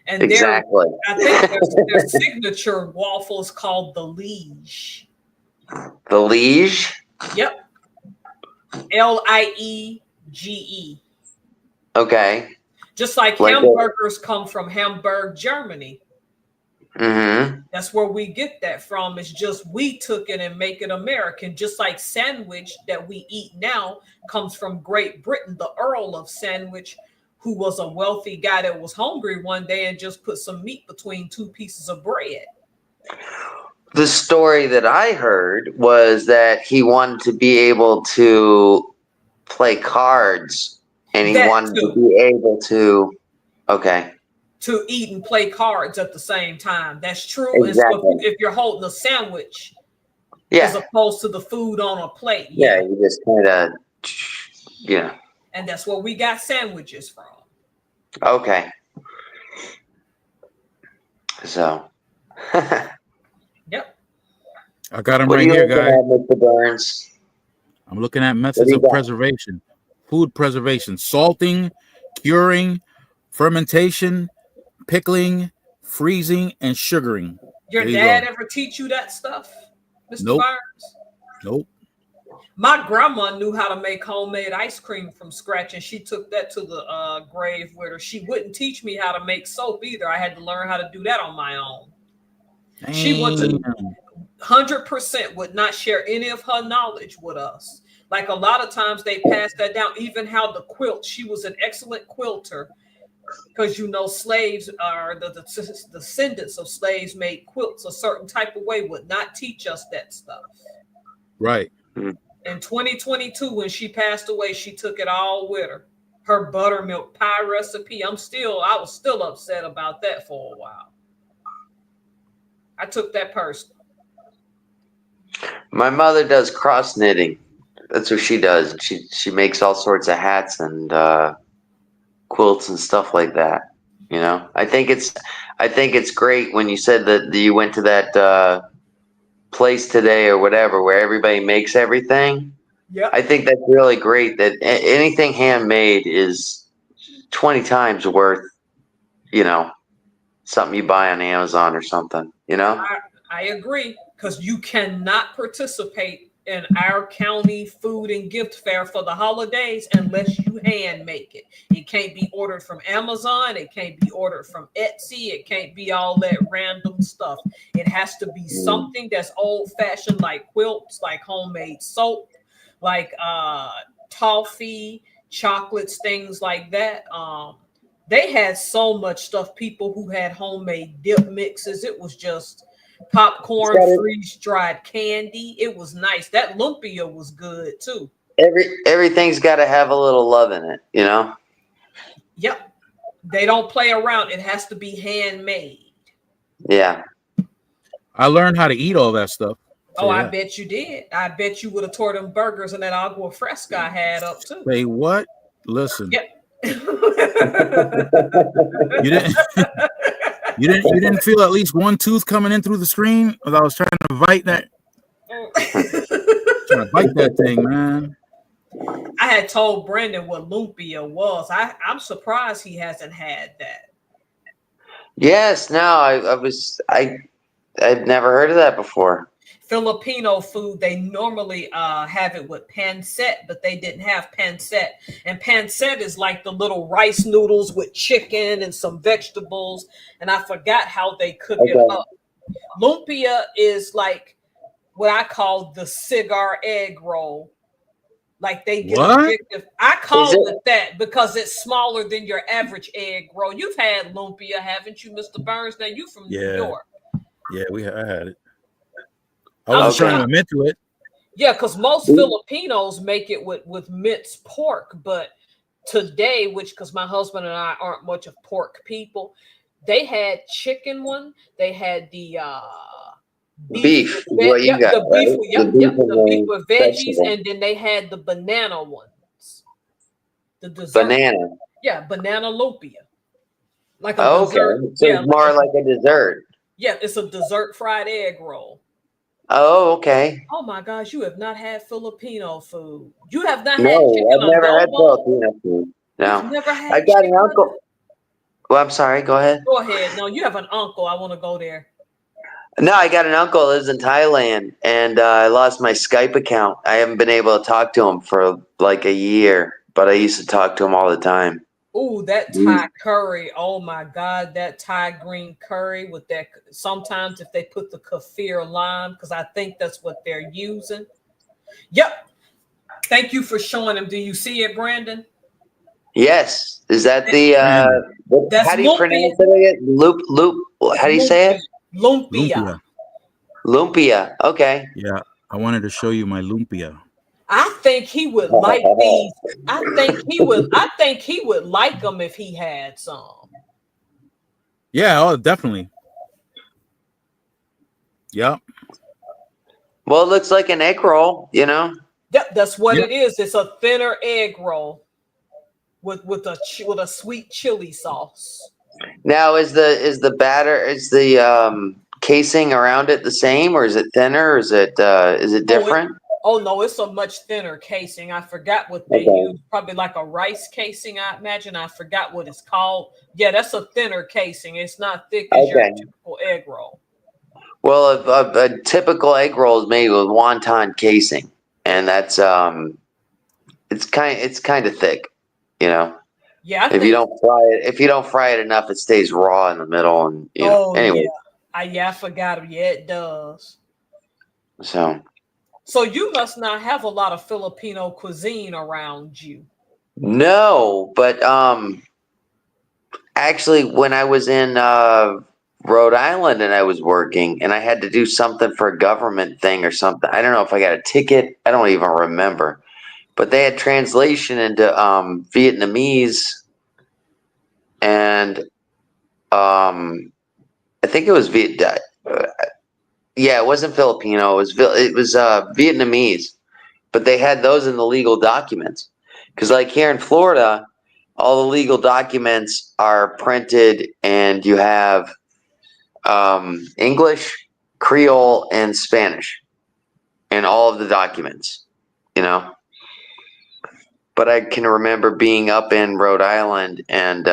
[SPEAKER 3] And
[SPEAKER 2] exactly.
[SPEAKER 3] I think their signature waffle is called the Liege.
[SPEAKER 2] The Liege.
[SPEAKER 3] Yep. Liege.
[SPEAKER 2] Okay.
[SPEAKER 3] Just like hamburgers come from Hamburg, Germany.
[SPEAKER 2] Mm-hmm.
[SPEAKER 3] That's where we get that from. It's just we took it and make it American. Just like sandwich that we eat now comes from Great Britain. The Earl of Sandwich, who was a wealthy guy that was hungry one day and just put some meat between 2 pieces of bread.
[SPEAKER 2] The story that I heard was that he wanted to be able to play cards, and he wanted to be able to,
[SPEAKER 3] to eat and play cards at the same time. That's true.
[SPEAKER 2] Exactly.
[SPEAKER 3] And so if you're holding a sandwich, as opposed to the food on a plate.
[SPEAKER 2] Yeah, you just kind of,
[SPEAKER 3] And that's where we got sandwiches from.
[SPEAKER 2] Okay. So.
[SPEAKER 3] Yep.
[SPEAKER 1] I got them right here, guys.
[SPEAKER 2] Mr. Burns?
[SPEAKER 1] I'm looking at methods of preservation. Food preservation: salting, curing, fermentation, pickling, freezing, and sugaring.
[SPEAKER 3] Your dad ever teach you that stuff, Mr. Burns?
[SPEAKER 1] Nope.
[SPEAKER 3] My grandma knew how to make homemade ice cream from scratch, and she took that to the grave with her. She wouldn't teach me how to make soap either. I had to learn how to do that on my own. Dang. She was 100% would not share any of her knowledge with us. Like a lot of times they pass that down, even how the quilt. She was an excellent quilter because, slaves are the descendants of slaves made quilts a certain type of way, would not teach us that stuff.
[SPEAKER 1] Right.
[SPEAKER 3] In 2022, when she passed away, she took it all with her. Her buttermilk pie recipe. I was still upset about that for a while. I took that personally.
[SPEAKER 2] My mother does cross knitting. That's what she does. She makes all sorts of hats and quilts and stuff like that. I think it's great when you said that you went to that place today or whatever, where everybody makes everything.
[SPEAKER 3] Yeah.
[SPEAKER 2] I think that's really great that anything handmade is 20 times worth, something you buy on Amazon or something,
[SPEAKER 3] I agree, because you cannot participate in our county food and gift fair for the holidays unless you hand make it. It can't be ordered from Amazon. It can't be ordered from Etsy. It can't be all that random stuff. It has to be something that's old fashioned, like quilts, like homemade soap, like toffee, chocolates, things like that. They had so much stuff. People who had homemade dip mixes. It was just popcorn, freeze dried candy. It was nice. That lumpia was good too.
[SPEAKER 2] Everything's got to have a little love in it,
[SPEAKER 3] Yep. They don't play around. It has to be handmade.
[SPEAKER 2] Yeah.
[SPEAKER 1] I learned how to eat all that stuff.
[SPEAKER 3] Oh, yeah. I bet you did. I bet you would have tore them burgers and that agua fresca I had up too.
[SPEAKER 1] Say what? Listen.
[SPEAKER 3] Yep.
[SPEAKER 1] You didn't feel at least one tooth coming in through the screen as I was trying to bite that. Trying to bite that thing, man.
[SPEAKER 3] I had told Brandon what lumpia was. I'm surprised he hasn't had that.
[SPEAKER 2] Yes, no, I've never heard of that before.
[SPEAKER 3] Filipino food, they normally have it with pancit, but they didn't have pancit. And pancit is like the little rice noodles with chicken and some vegetables. And I forgot how they cook it up. Lumpia is like what I call the cigar egg roll. Like they get addictive. I call it that because it's smaller than your average egg roll. You've had lumpia, haven't you, Mr. Burns? Now you from New York.
[SPEAKER 1] Yeah, I had it. I was trying to admit to it.
[SPEAKER 3] Yeah, because most Filipinos make it with minced pork, but today, because my husband and I aren't much of pork people, they had chicken one. They had the
[SPEAKER 2] beef. What you got?
[SPEAKER 3] The beef with veggies, and then they had the banana ones. The dessert.
[SPEAKER 2] Banana.
[SPEAKER 3] Yeah, banana lumpia. Like a dessert.
[SPEAKER 2] So it's more like a dessert.
[SPEAKER 3] Yeah, it's a dessert fried egg roll.
[SPEAKER 2] Oh, okay.
[SPEAKER 3] Oh my gosh, you have not had Filipino food. You have not
[SPEAKER 2] had
[SPEAKER 3] chicken
[SPEAKER 2] I've never had Filipino food. No.
[SPEAKER 3] You've never had
[SPEAKER 2] I got an uncle. Well, I'm sorry. Go ahead.
[SPEAKER 3] Go ahead. No, you have an uncle. I want to go there.
[SPEAKER 2] No, I got an uncle that lives in Thailand, and I lost my Skype account. I haven't been able to talk to him for like a year, but I used to talk to him all the time.
[SPEAKER 3] Ooh, that Thai curry. Oh my God, that Thai green curry with that. Sometimes if they put the kaffir lime, because I think that's what they're using. Yep. Thank you for showing them. Do you see it, Brandon?
[SPEAKER 2] Yes. Is that the, how do you pronounce it again? Loop. How do you say it?
[SPEAKER 3] Lumpia.
[SPEAKER 2] Lumpia. Okay.
[SPEAKER 1] Yeah. I wanted to show you my lumpia.
[SPEAKER 3] I think he would like these. I think he would like them if he had some.
[SPEAKER 1] Yeah, oh, definitely. Yep.
[SPEAKER 2] Well, it looks like an egg roll,
[SPEAKER 3] That's what it is. It's a thinner egg roll with a sweet chili sauce.
[SPEAKER 2] Now, is the batter, is the casing around it the same, or is it thinner, or is it different?
[SPEAKER 3] Oh no, it's a much thinner casing. I forgot what they use. Probably like a rice casing, I imagine. I forgot what it's called. Yeah, that's a thinner casing. It's not thick as your typical egg roll.
[SPEAKER 2] Well, a typical egg roll is made with wonton casing, and that's it's kind of thick,
[SPEAKER 3] Yeah.
[SPEAKER 2] If you don't fry it enough, it stays raw in the middle, and anyway.
[SPEAKER 3] Yeah, I forgot. Yeah, it does.
[SPEAKER 2] So
[SPEAKER 3] you must not have a lot of Filipino cuisine around you.
[SPEAKER 2] No, but actually, when I was in Rhode Island and I was working, and I had to do something for a government thing or something. I don't know if I got a ticket. I don't even remember. But they had translation into Vietnamese, and I think it was yeah, it wasn't Filipino. It was Vietnamese, but they had those in the legal documents. Because like here in Florida, all the legal documents are printed, and you have English Creole, and Spanish in all of the documents, you know. But I can remember being up in Rhode Island, and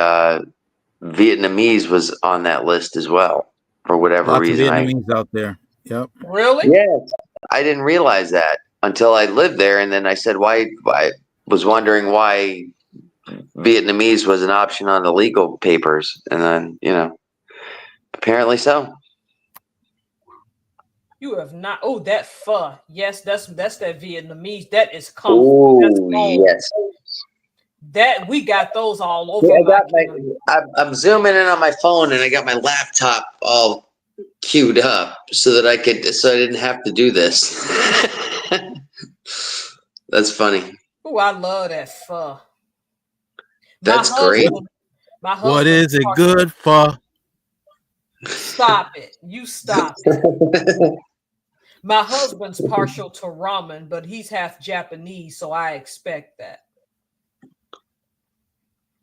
[SPEAKER 2] Vietnamese was on that list as well for whatever
[SPEAKER 1] Lots
[SPEAKER 2] reason.
[SPEAKER 1] of Vietnamese out there. Yep.
[SPEAKER 3] Really?
[SPEAKER 2] Yes, I didn't realize that until I lived there, and then I said, "Why?" I was wondering why Vietnamese was an option on the legal papers, and then apparently so.
[SPEAKER 3] You have not. Oh, that pho. Yes, that's that Vietnamese. That is
[SPEAKER 2] Oh
[SPEAKER 3] comfort.
[SPEAKER 2] yes,
[SPEAKER 3] that we got those all over.
[SPEAKER 2] I'm zooming in on my phone, and I got my laptop all queued up so that I didn't have to do this. That's funny.
[SPEAKER 3] Oh, I love that pho.
[SPEAKER 2] That's great.
[SPEAKER 1] What is it good for?
[SPEAKER 3] Stop it. You stop it. My husband's partial to ramen, but he's half Japanese, so I expect that.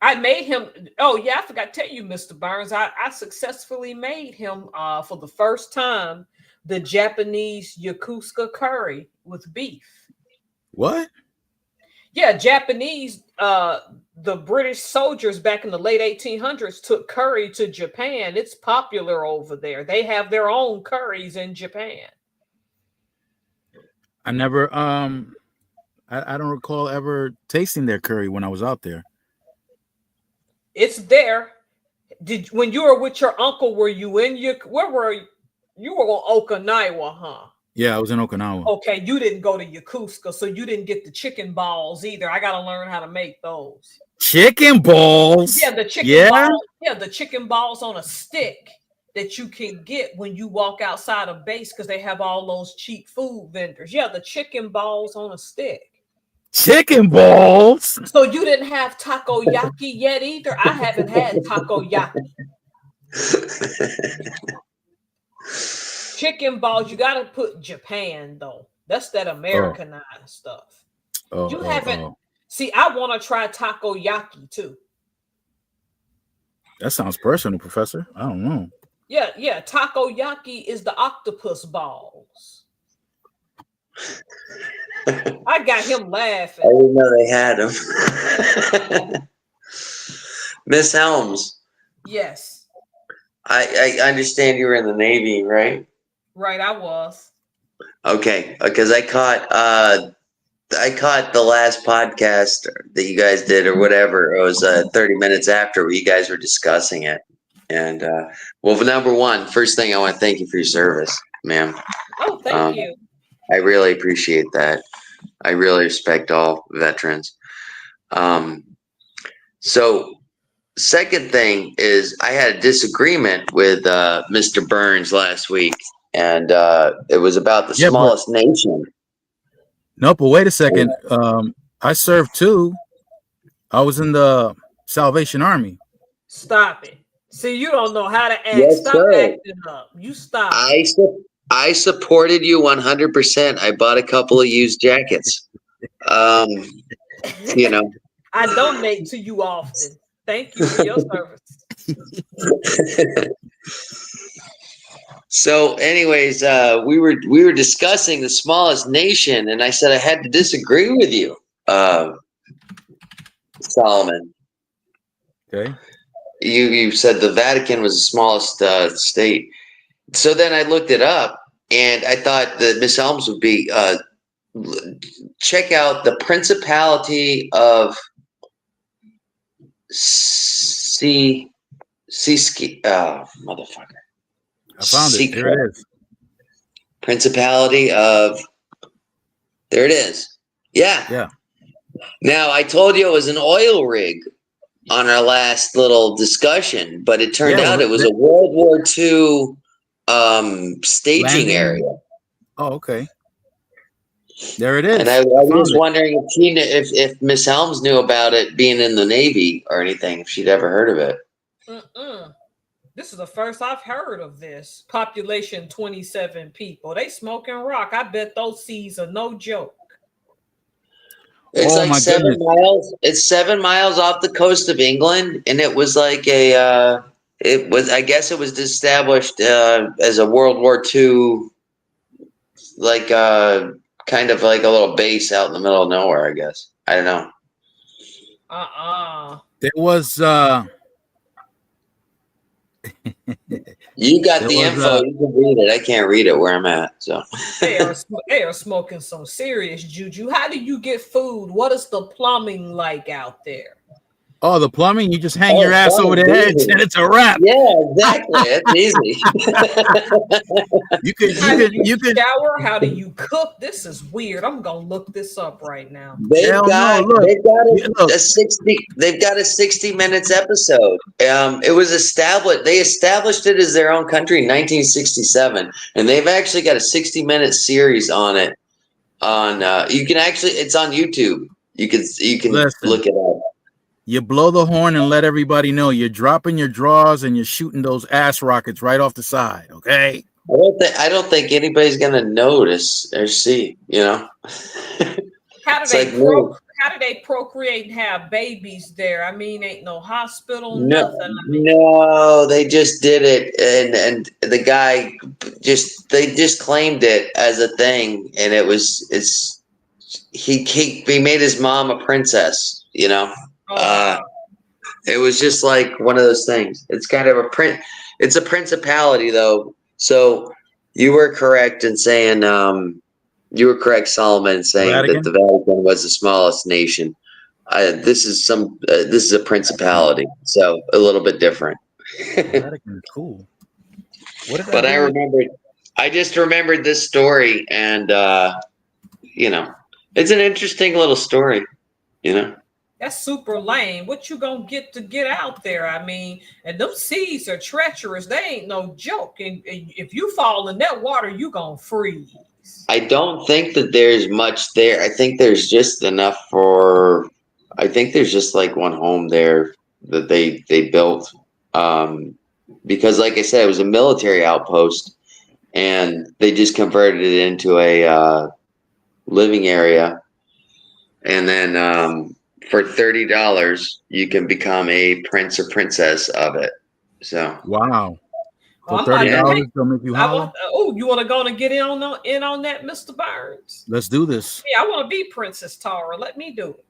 [SPEAKER 3] I made him. Oh, yeah, I forgot to tell you, Mr. Burns. I successfully made him for the first time the Japanese Yakuza curry with beef.
[SPEAKER 1] What?
[SPEAKER 3] Yeah, Japanese. The British soldiers back in the late 1800s took curry to Japan. It's popular over there. They have their own curries in Japan.
[SPEAKER 1] I never. I don't recall ever tasting their curry when I was out there.
[SPEAKER 3] It's there. When you were with your uncle, were you in where were you? You were on Okinawa, huh?
[SPEAKER 1] Yeah, I was in Okinawa.
[SPEAKER 3] Okay, you didn't go to Yokosuka, so you didn't get the chicken balls either. I gotta learn how to make those.
[SPEAKER 1] Chicken balls?
[SPEAKER 3] Yeah, the chicken balls. Yeah, the chicken balls on a stick that you can get when you walk outside of base because they have all those cheap food vendors. Yeah, the chicken balls on a stick.
[SPEAKER 1] Chicken balls.
[SPEAKER 3] So you didn't have takoyaki yet either? I haven't had takoyaki. Chicken balls, you got to put Japan, though. That's that Americanized stuff. You haven't. See, I want to try takoyaki, too.
[SPEAKER 1] That sounds personal, Professor. I don't know.
[SPEAKER 3] Yeah. Takoyaki is the octopus balls. I got him laughing.
[SPEAKER 2] I didn't know they had them. Miss Helms.
[SPEAKER 3] Yes.
[SPEAKER 2] I understand you were in the Navy, right?
[SPEAKER 3] Right, I was.
[SPEAKER 2] Okay, because I caught the last podcast that you guys did or whatever. It was 30 minutes after where you guys were discussing it. And well, number one, first thing I want to thank you for your service, ma'am.
[SPEAKER 3] Oh, thank you.
[SPEAKER 2] I really appreciate that. I really respect all veterans. So second thing is I had a disagreement with Mr. Burns last week, and it was about the smallest nation.
[SPEAKER 1] No, but wait a second. I served too. I was in the Salvation Army.
[SPEAKER 3] Stop it. See, you don't know how to act.
[SPEAKER 2] Yes,
[SPEAKER 3] stop
[SPEAKER 2] sir.
[SPEAKER 3] acting up. You stop.
[SPEAKER 2] I supported you 100%. I bought a couple of used jackets. You know.
[SPEAKER 3] I donate to you often. Thank you for your service.
[SPEAKER 2] So, anyways, we were discussing the smallest nation, and I said I had to disagree with you, Solomon.
[SPEAKER 1] Okay.
[SPEAKER 2] You said the Vatican was the smallest state. So then I looked it up, and I thought that Miss Helms would be check out the Principality of motherfucker.
[SPEAKER 1] I found it. There it is.
[SPEAKER 2] Principality of. There it is. Yeah.
[SPEAKER 1] Yeah.
[SPEAKER 2] Now I told you it was an oil rig on our last little discussion, but it turned out it was a World War II staging area.
[SPEAKER 1] Oh, okay. There it is.
[SPEAKER 2] And I was wondering if Miss Helms knew about it being in the Navy or anything, if she'd ever heard of it.
[SPEAKER 3] This is the first I've heard of this. Population 27 people. They smoking rock. I bet those seas are no joke.
[SPEAKER 2] It's like 7 miles. It's 7 miles off the coast of England, and it was like a It was, I guess, it was established as a World War II, like kind of like a little base out in the middle of nowhere. I guess, I don't know.
[SPEAKER 1] There was.
[SPEAKER 2] You got the info. You can read it. I can't read it where I'm at. So
[SPEAKER 3] they are smoking some serious juju. How do you get food? What is the plumbing like out there?
[SPEAKER 1] Oh, the plumbing, you just hang your ass over the edge and it's a wrap.
[SPEAKER 2] Yeah, exactly. It's easy.
[SPEAKER 1] you can
[SPEAKER 3] shower. How do you cook? This is weird. I'm gonna look this up right now.
[SPEAKER 2] They've got a 60. They've got a 60 minutes episode. It was established. They established it as their own country in 1967, and they've actually got a 60-minute series on it. You can actually, it's on YouTube. You can look it up.
[SPEAKER 1] You blow the horn and let everybody know you're dropping your drawers and you're shooting those ass rockets right off the side. Okay.
[SPEAKER 2] I don't think anybody's gonna notice or see. You know.
[SPEAKER 3] How do they procreate and have babies there? I mean, ain't no hospital, nothing.
[SPEAKER 2] No, they just did it, and the guy they just claimed it as a thing, and he made his mom a princess. You know. It was just like one of those things. It's kind of it's a principality though. So you were correct in saying, Solomon, saying that the Vatican was the smallest nation. This is a principality. So a little bit different.
[SPEAKER 1] Vatican is cool.
[SPEAKER 2] But I just remembered this story, and it's an interesting little story,
[SPEAKER 3] That's super lame. What you gonna get out there? I mean, and them seas are treacherous. They ain't no joke. And if you fall in that water, you gonna freeze.
[SPEAKER 2] I don't think that there's much there. I think there's just enough I think there's just like one home there that they built. Because like I said, it was a military outpost, and they just converted it into a living area. And then for $30, you can become a prince or princess of it. So
[SPEAKER 1] wow, for $30, they'll make you holler.
[SPEAKER 3] You want to go and get in on that, Mr. Burns?
[SPEAKER 1] Let's do this.
[SPEAKER 3] Yeah, I want to be Princess Tara. Let me do it.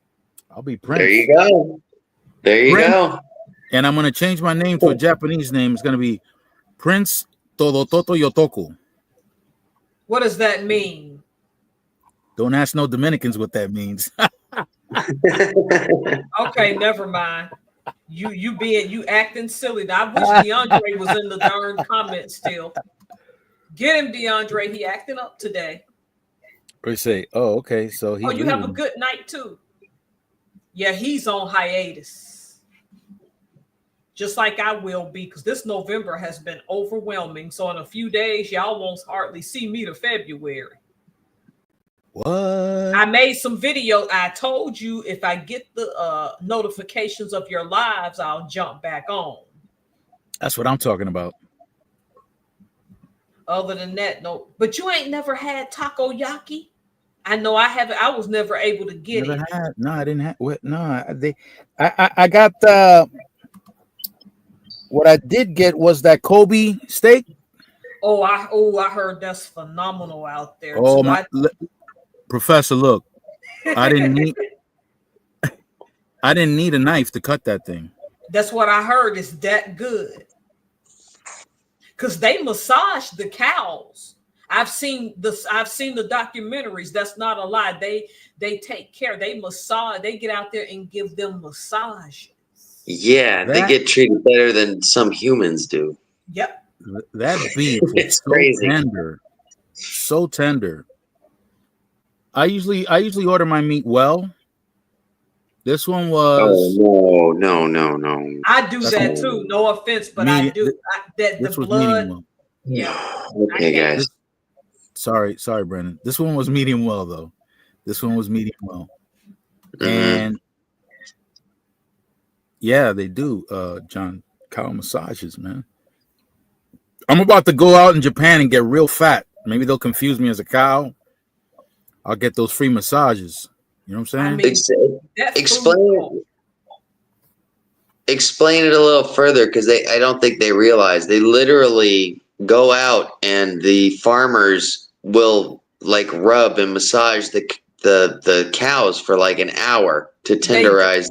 [SPEAKER 1] I'll be Prince.
[SPEAKER 2] There you go. There you go.
[SPEAKER 1] And I'm gonna change my name to a Japanese name. It's gonna be Prince Todototo Yotoku.
[SPEAKER 3] What does that mean?
[SPEAKER 1] Don't ask no Dominicans what that means.
[SPEAKER 3] Okay, never mind. You acting silly. I wish DeAndre was in the darn comments still. Get him, DeAndre. He acting up today.
[SPEAKER 1] They say, oh, okay. So
[SPEAKER 3] you have a good night too. Yeah, he's on hiatus. Just like I will be, because this November has been overwhelming. So in a few days, y'all won't hardly see me to February.
[SPEAKER 1] What?
[SPEAKER 3] I made some video. I told you if I get the notifications of your lives, I'll jump back on.
[SPEAKER 1] That's what I'm talking about.
[SPEAKER 3] Other than that, no. But you ain't never had takoyaki? I know I haven't. I was never able to get it.
[SPEAKER 1] No, I didn't have. No, I got what I did get was that Kobe steak.
[SPEAKER 3] I heard that's phenomenal out there.
[SPEAKER 1] Oh my. Professor, look, I didn't need a knife to cut that thing.
[SPEAKER 3] That's what I heard. It's that good. Because they massage the cows. I've seen the documentaries. That's not a lie. They take care. They massage. They get out there and give them massages.
[SPEAKER 2] Yeah, they get treated better than some humans do.
[SPEAKER 3] Yep.
[SPEAKER 1] That beef is so
[SPEAKER 2] crazy.
[SPEAKER 1] Tender. So tender. I usually order my meat well. This one was
[SPEAKER 2] no.
[SPEAKER 3] I do that too. No offense, but I do.
[SPEAKER 1] This was medium well.
[SPEAKER 3] Yeah.
[SPEAKER 2] Okay, guys.
[SPEAKER 1] Sorry, Brandon. This one was medium well though. This one was medium well. Mm-hmm. And yeah, they do, John, cow massages, man. I'm about to go out in Japan and get real fat. Maybe they'll confuse me as a cow. I'll get those free massages. You know what I'm saying?
[SPEAKER 2] Explain explain it a little further because I don't think they realize they literally go out and the farmers will like rub and massage the cows for like an hour to tenderize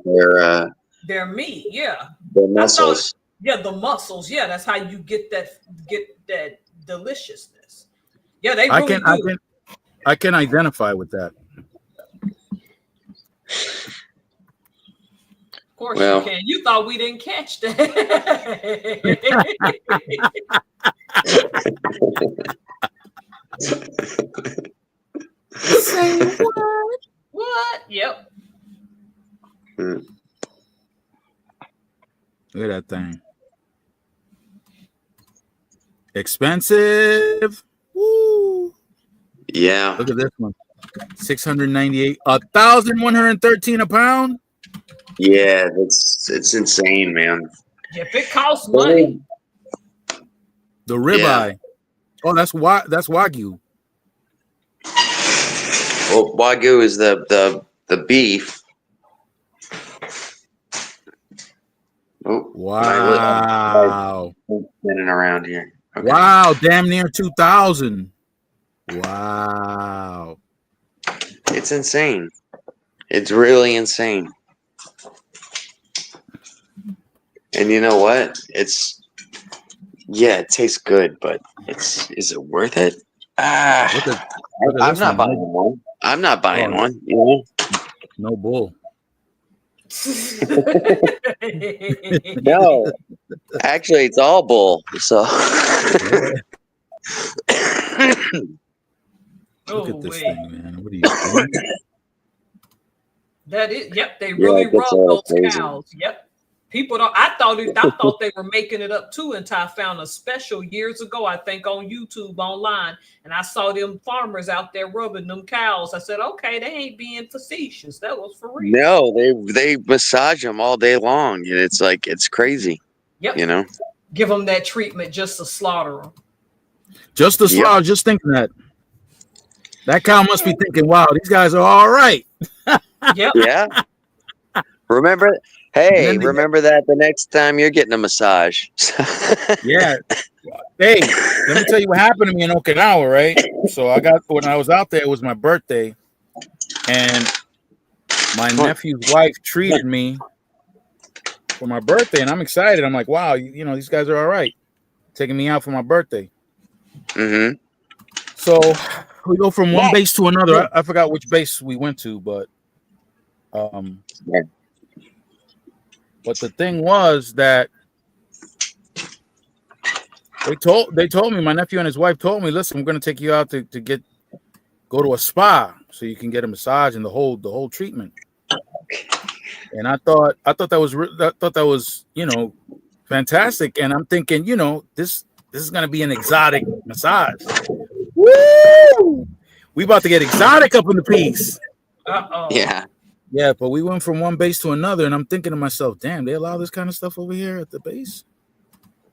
[SPEAKER 3] their meat. Yeah,
[SPEAKER 2] their muscles.
[SPEAKER 3] The muscles. Yeah, that's how you get that deliciousness. Yeah, they
[SPEAKER 1] I
[SPEAKER 3] really do.
[SPEAKER 1] I can identify with that.
[SPEAKER 3] Of course you can. You thought we didn't catch that. Say what? What? Yep.
[SPEAKER 1] Look at that thing. Expensive. Woo.
[SPEAKER 2] Yeah.
[SPEAKER 1] Look at this one. 698, 1,113 a pound.
[SPEAKER 2] Yeah, it's insane, man.
[SPEAKER 3] If it costs money.
[SPEAKER 1] The ribeye. Yeah. Oh, that's Wagyu.
[SPEAKER 2] Well, Wagyu is the beef. Oh,
[SPEAKER 1] wow.
[SPEAKER 2] Spinning around here.
[SPEAKER 1] Okay. Wow, damn near 2,000. Wow.
[SPEAKER 2] It's insane. It's really insane. And you know what? It tastes good, but is it worth it? I'm not buying one. I'm not buying one. You know?
[SPEAKER 1] No bull.
[SPEAKER 2] No, actually, it's all bull. So.
[SPEAKER 1] Look at this thing, man. What are you doing?
[SPEAKER 3] That is, yep. They really rub those cows. Yep. People don't. I thought they were making it up too until I found a special years ago. I think on YouTube online, and I saw them farmers out there rubbing them cows. I said, okay, they ain't being facetious. That was for real.
[SPEAKER 2] No, they massage them all day long, and it's like it's crazy.
[SPEAKER 3] Yep.
[SPEAKER 2] You know,
[SPEAKER 3] give them that treatment just to slaughter them.
[SPEAKER 1] Just to slaughter. Yep. Just thinking that cow must be thinking, wow, these guys are all right.
[SPEAKER 3] Yep.
[SPEAKER 2] Yeah. Remember that the next time you're getting a massage.
[SPEAKER 1] Yeah. Hey, let me tell you what happened to me in Okinawa, right? So when I was out there, it was my birthday, and my nephew's wife treated me for my birthday, and I'm excited. I'm like, wow, these guys are all right, taking me out for my birthday.
[SPEAKER 2] Mm-hmm.
[SPEAKER 1] So we go from one base to another. I forgot which base we went to, but but the thing was that they told me, my nephew and his wife told me, listen, we're going to take you out to go to a spa so you can get a massage and the whole treatment. And I thought that was fantastic. And I'm thinking, this is going to be an exotic massage. Woo! We about to get exotic up in the piece.
[SPEAKER 3] Uh-oh.
[SPEAKER 2] Yeah.
[SPEAKER 1] Yeah, but we went from one base to another, and I'm thinking to myself, damn, they allow this kind of stuff over here at the base?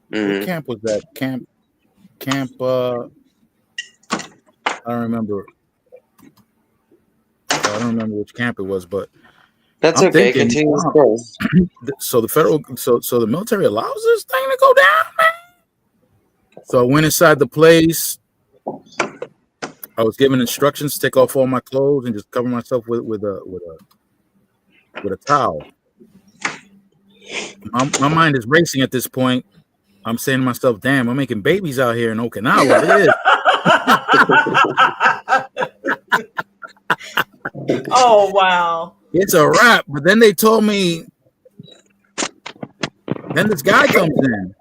[SPEAKER 2] Mm-hmm.
[SPEAKER 1] What camp was that? Camp, I don't remember. I don't remember which camp it was, but
[SPEAKER 2] that's okay. Continue. Wow.
[SPEAKER 1] So the military allows this thing to go down, man. So I went inside the place. I was given instructions to take off all my clothes and just cover myself with a towel. My mind is racing at this point. I'm saying to myself, damn, I'm making babies out here in Okinawa.
[SPEAKER 3] Oh, wow.
[SPEAKER 1] It's a wrap. But then they told me, then this guy comes in.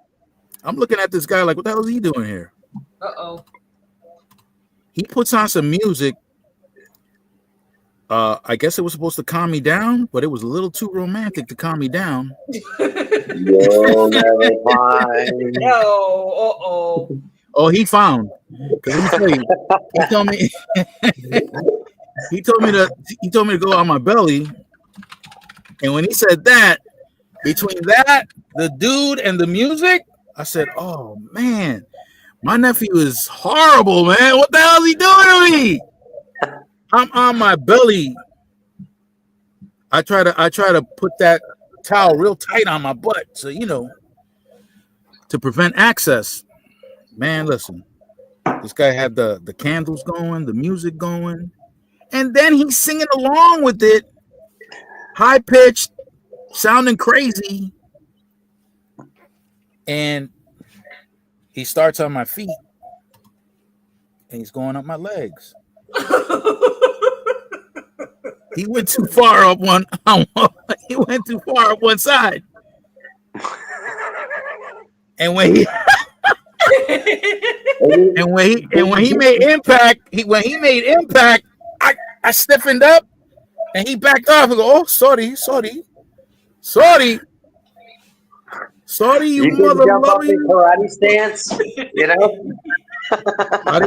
[SPEAKER 1] I'm looking at this guy like, what the hell is he doing here?
[SPEAKER 3] Uh-oh.
[SPEAKER 1] He puts on some music. I guess it was supposed to calm me down, but it was a little too romantic to calm me down.
[SPEAKER 2] Yo, never mind.
[SPEAKER 1] Oh, he found. Let me tell you, he told me to go on my belly, and when he said that, between that, the dude, and the music, I said, "Oh man, my nephew is horrible, man. What the hell is he doing to me?" I'm on my belly. I try to put that towel real tight on my butt, so to prevent access. Man, listen, this guy had the candles going, the music going, and then he's singing along with it, high pitched, sounding crazy, and he starts on my feet, and he's going up my legs. He went too far up one. He went too far up one side, and when he when he made impact, I stiffened up, and he backed off and go, "Oh, sorry, you mother loving
[SPEAKER 2] karate stance."
[SPEAKER 1] I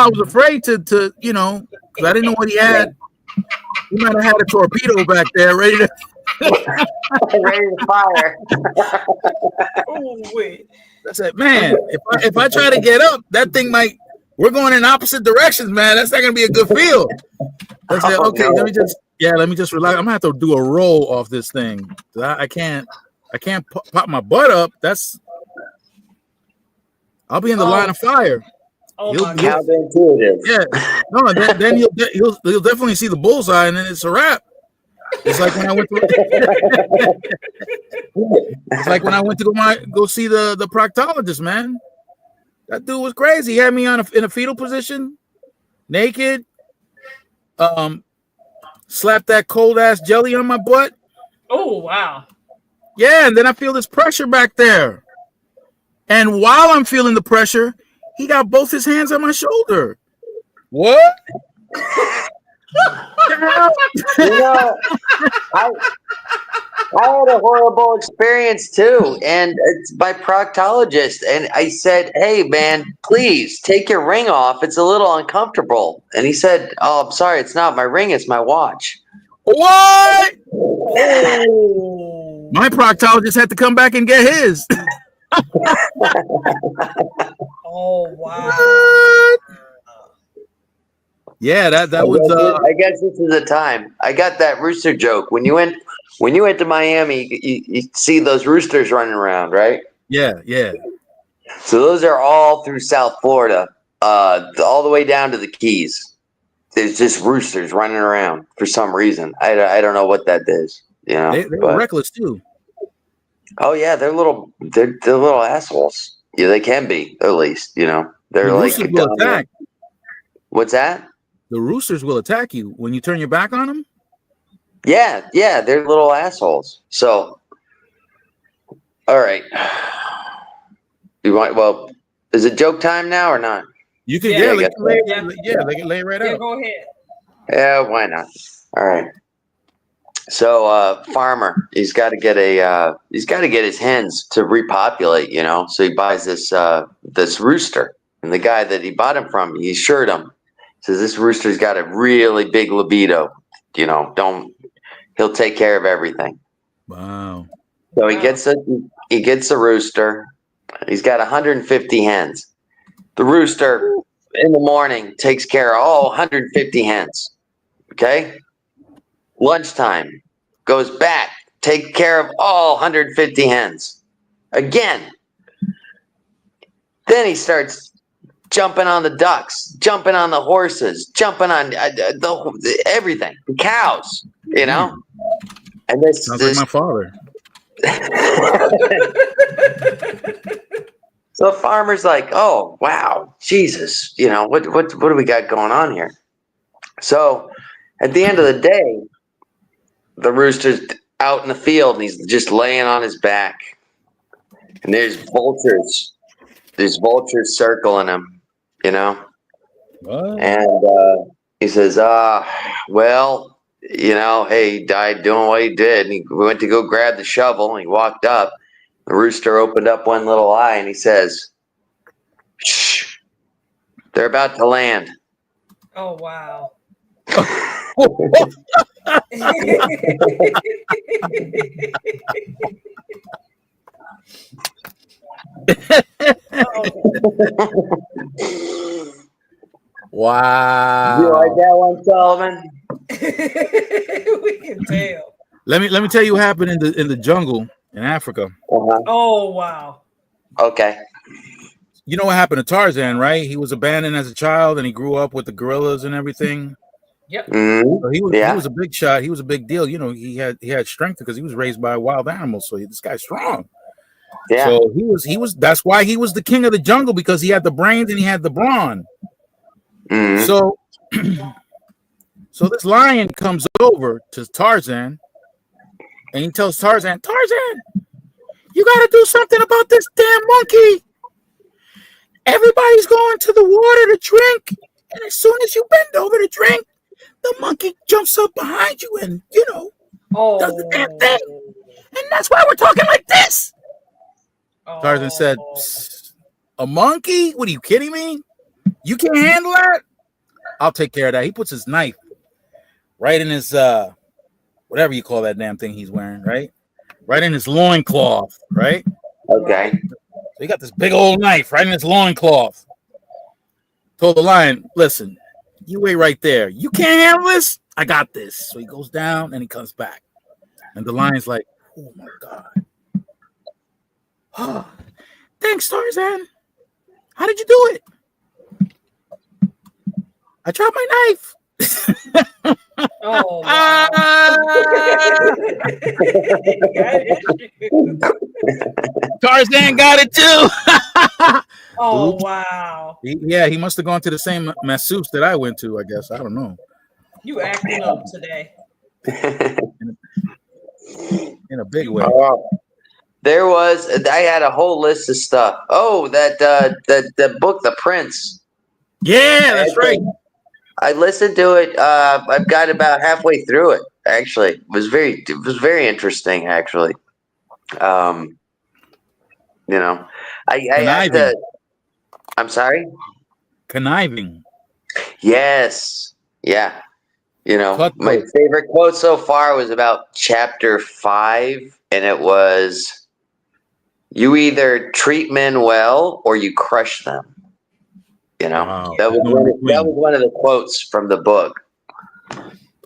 [SPEAKER 1] was afraid to because I didn't know what he had. He might have had a torpedo back there ready to
[SPEAKER 2] fire.
[SPEAKER 3] Oh wait.
[SPEAKER 1] I said, man, if I try to get up, that thing might. We're going in opposite directions, man. That's not gonna be a good feel. I said, okay, let me just relax. I'm gonna have to do a roll off this thing. I can't pop my butt up. I'll be in the line of fire.
[SPEAKER 3] Oh my
[SPEAKER 2] God. Counterintuitive.
[SPEAKER 1] Yeah. No, then he'll definitely see the bullseye, and then it's a wrap. It's like when I went to go see the proctologist, man. That dude was crazy. He had me in a fetal position, naked. Slapped that cold ass jelly on my butt.
[SPEAKER 3] Oh wow.
[SPEAKER 1] Yeah, and then I feel this pressure back there. And while I'm feeling the pressure, he got both his hands on my shoulder. What?
[SPEAKER 2] I had a horrible experience too, and it's my proctologist. And I said, "Hey, man, please take your ring off. It's a little uncomfortable." And he said, "Oh, I'm sorry, it's not my ring; it's my watch."
[SPEAKER 1] What? Oh. My proctologist had to come back and get his.
[SPEAKER 3] Oh wow.
[SPEAKER 1] What? Yeah, that was.
[SPEAKER 2] I guess this is the time. I got that rooster joke. When you went to Miami, you see those roosters running around, right?
[SPEAKER 1] Yeah.
[SPEAKER 2] So those are all through South Florida, all the way down to the Keys. There's just roosters running around for some reason. I don't know what that is.
[SPEAKER 1] They're reckless too.
[SPEAKER 2] Oh yeah, they're little assholes. Yeah, they can be, at least. They're
[SPEAKER 1] the
[SPEAKER 2] like.
[SPEAKER 1] Will attack.
[SPEAKER 2] What's that?
[SPEAKER 1] The roosters will attack you when you turn your back on them.
[SPEAKER 2] Yeah, they're little assholes. So, all right. Well, is it joke time now or not?
[SPEAKER 1] You can, they can lay right out.
[SPEAKER 3] Yeah, go ahead.
[SPEAKER 2] Yeah, why not? All right. So, farmer, he's got to get his hens to repopulate, So he buys this rooster, and the guy that he bought him from, he assured him, says this rooster's got a really big libido, he'll take care of everything.
[SPEAKER 1] Wow.
[SPEAKER 2] So he gets a rooster. He's got 150 hens. The rooster in the morning takes care of all 150 hens. Okay? Lunchtime, goes back, take care of all 150 hens. Again. Then he starts jumping on the ducks, jumping on the horses, jumping on everything, the cows, And this
[SPEAKER 1] sounds like my father.
[SPEAKER 2] So the farmer's like, "Oh wow, Jesus, what do we got going on here?" So at the end of the day, the rooster's out in the field and he's just laying on his back, and there's vultures circling him.
[SPEAKER 1] What?
[SPEAKER 2] And he says, well, hey, he died doing what he did. And he went to go grab the shovel, and he walked up. The rooster opened up one little eye, and he says, "Shh, they're about to land."
[SPEAKER 3] Oh, wow.
[SPEAKER 1] Wow.
[SPEAKER 2] You like that one, Solomon?
[SPEAKER 3] We can tell.
[SPEAKER 1] Let me tell you what happened in the jungle in Africa.
[SPEAKER 2] Uh-huh.
[SPEAKER 3] Oh wow.
[SPEAKER 2] Okay.
[SPEAKER 1] You know what happened to Tarzan, right? He was abandoned as a child, and he grew up with the gorillas and everything.
[SPEAKER 3] Yep.
[SPEAKER 2] Mm-hmm.
[SPEAKER 1] So he was a big shot. He was a big deal. You know, he had strength because he was raised by wild animals. So this guy's strong.
[SPEAKER 2] Yeah.
[SPEAKER 1] So he was. That's why he was the king of the jungle, because he had the brains and he had the brawn.
[SPEAKER 2] Mm-hmm.
[SPEAKER 1] So, so this lion comes over to Tarzan, and he tells Tarzan, you got to do something about this damn monkey. Everybody's going to the water to drink, and as soon as you bend over to drink, the monkey jumps up behind you and, does the damn thing. And that's why we're talking like this. Tarzan said, a monkey? What are you kidding me? You can't handle that? I'll take care of that. He puts his knife right in his, whatever you call that damn thing he's wearing, right? Right in his loincloth, right?
[SPEAKER 2] Okay.
[SPEAKER 1] So he got this big old knife right in his loincloth. Told the lion, listen, you wait right there. You can't handle this? I got this. So he goes down and he comes back. And the lion's like, oh my God. Oh, thanks, Tarzan. How did you do it? I dropped my knife.
[SPEAKER 3] Oh, wow.
[SPEAKER 1] Tarzan got it too.
[SPEAKER 3] Oh,
[SPEAKER 1] Oops.
[SPEAKER 3] wow.
[SPEAKER 1] He must have gone to the same masseuse that I went to, I guess. I don't know.
[SPEAKER 3] You acting up today.
[SPEAKER 1] In a big way.
[SPEAKER 2] I had a whole list of stuff. Oh, that book, The Prince.
[SPEAKER 1] Yeah, that's right.
[SPEAKER 2] I listened to it. I've got about halfway through it. Actually, it was very interesting. Actually, I have to. I'm sorry.
[SPEAKER 1] Conniving.
[SPEAKER 2] Yes. Yeah.
[SPEAKER 1] Cutthroat.
[SPEAKER 2] My favorite quote so far was about chapter 5, and it was, "You either treat men well or you crush them."
[SPEAKER 1] Wow.
[SPEAKER 2] That was one of the quotes from the book.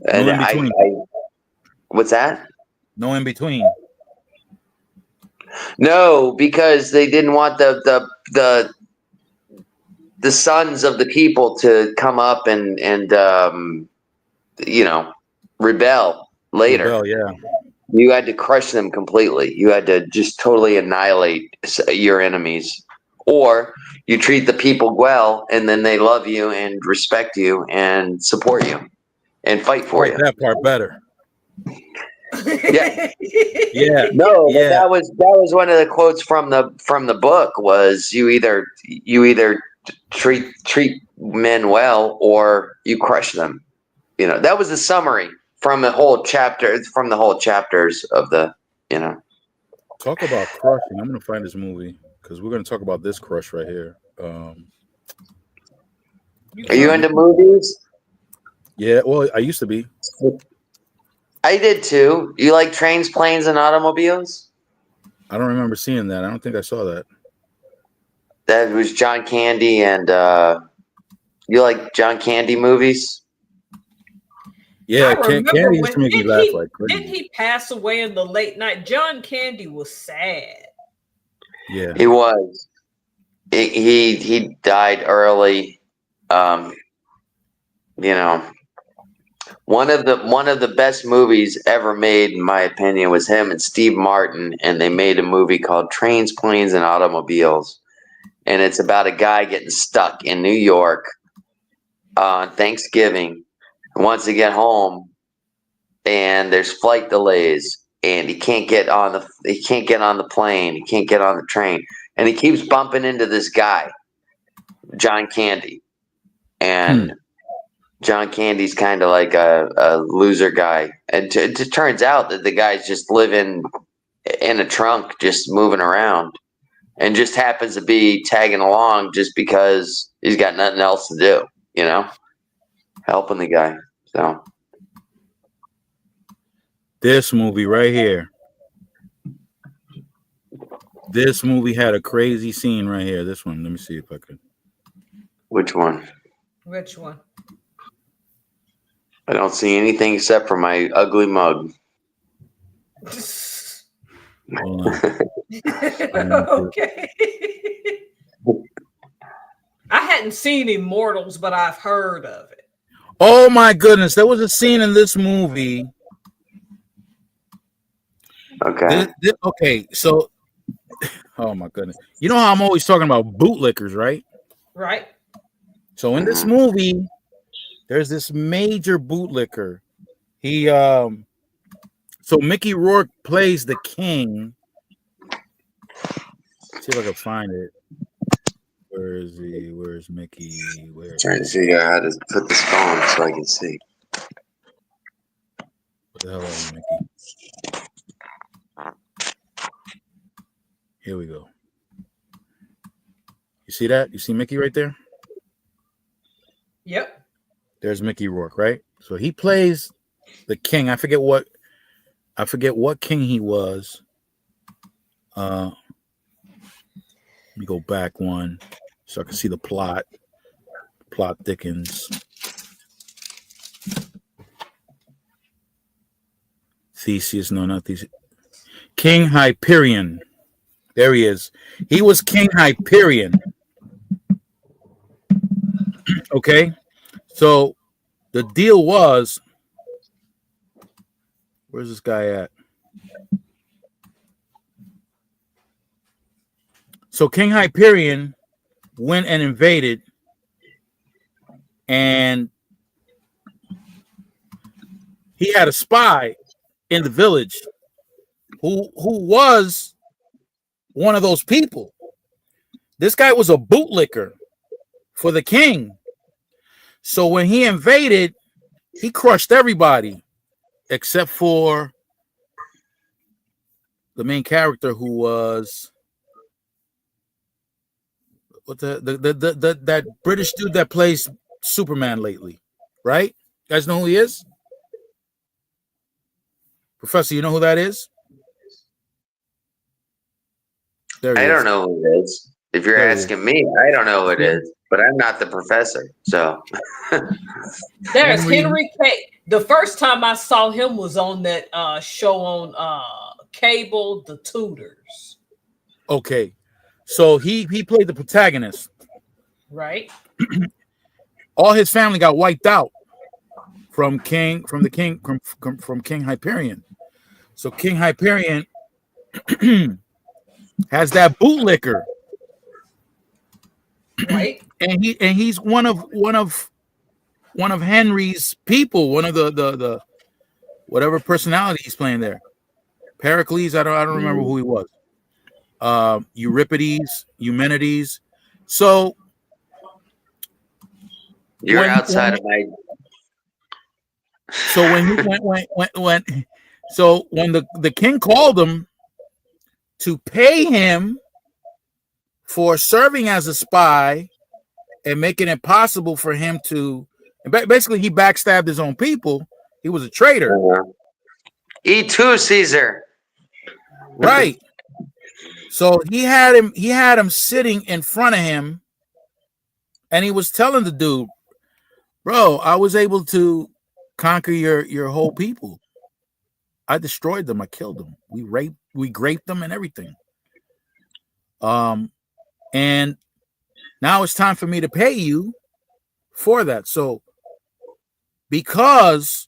[SPEAKER 2] And
[SPEAKER 1] no in between.
[SPEAKER 2] What's that?
[SPEAKER 1] No in between.
[SPEAKER 2] No, because they didn't want the sons of the people to come up and rebel later.
[SPEAKER 1] Rebel, yeah.
[SPEAKER 2] You had to crush them completely. You had to just totally annihilate your enemies. Or you treat the people well, and then they love you and respect you and support you and fight for you.
[SPEAKER 1] That part better.
[SPEAKER 2] Yeah.
[SPEAKER 1] Yeah.
[SPEAKER 2] No, but that was one of the quotes from the book was you either treat men well or you crush them. That was the summary from the whole chapters of the.
[SPEAKER 1] Talk about crushing. I'm gonna find this movie because we're gonna talk about this crush right here.
[SPEAKER 2] Are you into movies?
[SPEAKER 1] Yeah, well, I used to be.
[SPEAKER 2] I did too. You like trains, planes, and automobiles?
[SPEAKER 1] I don't remember seeing that. I don't think I saw that.
[SPEAKER 2] That was John Candy, and you like John Candy movies?
[SPEAKER 1] Yeah, Candy used to make me laugh like crazy.
[SPEAKER 3] Didn't he pass away in the late night? John Candy was sad.
[SPEAKER 1] Yeah,
[SPEAKER 2] he was. He died early. One of the best movies ever made, in my opinion, was him and Steve Martin, and they made a movie called Trains, Planes, and Automobiles, and it's about a guy getting stuck in New York on Thanksgiving. Wants to get home, and there's flight delays, and he can't get on the plane, he can't get on the train, and he keeps bumping into this guy, John Candy, and John Candy's kind of like a loser guy, and it turns out that the guy's just living in a trunk, just moving around, and just happens to be tagging along just because he's got nothing else to do, helping the guy. So
[SPEAKER 1] this movie right here. This movie had a crazy scene right here. This one. Let me see if I can.
[SPEAKER 2] Which one?
[SPEAKER 3] Which one?
[SPEAKER 2] I don't see anything except for my ugly mug.
[SPEAKER 3] Okay. I hadn't seen Immortals, but I've heard of it.
[SPEAKER 1] Oh my goodness, there was a scene in this movie.
[SPEAKER 2] Okay.
[SPEAKER 1] Okay, so oh my goodness. You know how I'm always talking about bootlickers, right?
[SPEAKER 3] Right.
[SPEAKER 1] So in this movie, there's this major bootlicker. He so Mickey Rourke plays the king. Let's see if I can find it. Where is he? Where's Mickey?
[SPEAKER 2] Trying to figure out how to put this phone so I can see.
[SPEAKER 1] What the hell is Mickey? Here we go. You see that? You see Mickey right there?
[SPEAKER 3] Yep.
[SPEAKER 1] There's Mickey Rourke, right? So he plays the king. I forget what king he was. Let me go back one so I can see the plot. Plot thickens. Theseus, no, not Theseus. King Hyperion. There he is. He was King Hyperion. Okay. So the deal was, where's this guy at? So King Hyperion went and invaded, and he had a spy in the village who was one of those people. This guy was a bootlicker for the king. So when he invaded, he crushed everybody except for the main character, who was that British dude that plays Superman lately, right? You guys know who he is? Professor, you know who that is?
[SPEAKER 2] I don't know who it is. If you're asking me, I don't know who it is, but I'm not the professor. So
[SPEAKER 3] there's Henry K. The first time I saw him was on that show on cable, The Tudors.
[SPEAKER 1] Okay. So he played the protagonist.
[SPEAKER 3] Right.
[SPEAKER 1] All his family got wiped out from King Hyperion. So King Hyperion has that bootlicker.
[SPEAKER 3] Right.
[SPEAKER 1] And he's one of Henry's people, one of the whatever personality he's playing there. Pericles, I don't remember who he was. Eumenides. So
[SPEAKER 2] you're outside of my.
[SPEAKER 1] So when the king called him to pay him for serving as a spy and making it possible for him to, basically he backstabbed his own people. He was a traitor.
[SPEAKER 2] Eat too, Caesar.
[SPEAKER 1] Right. So he had him sitting in front of him, and he was telling the dude, bro, I was able to conquer your whole people. I destroyed them. I killed them. We raped them and everything. And now it's time for me to pay you for that. So because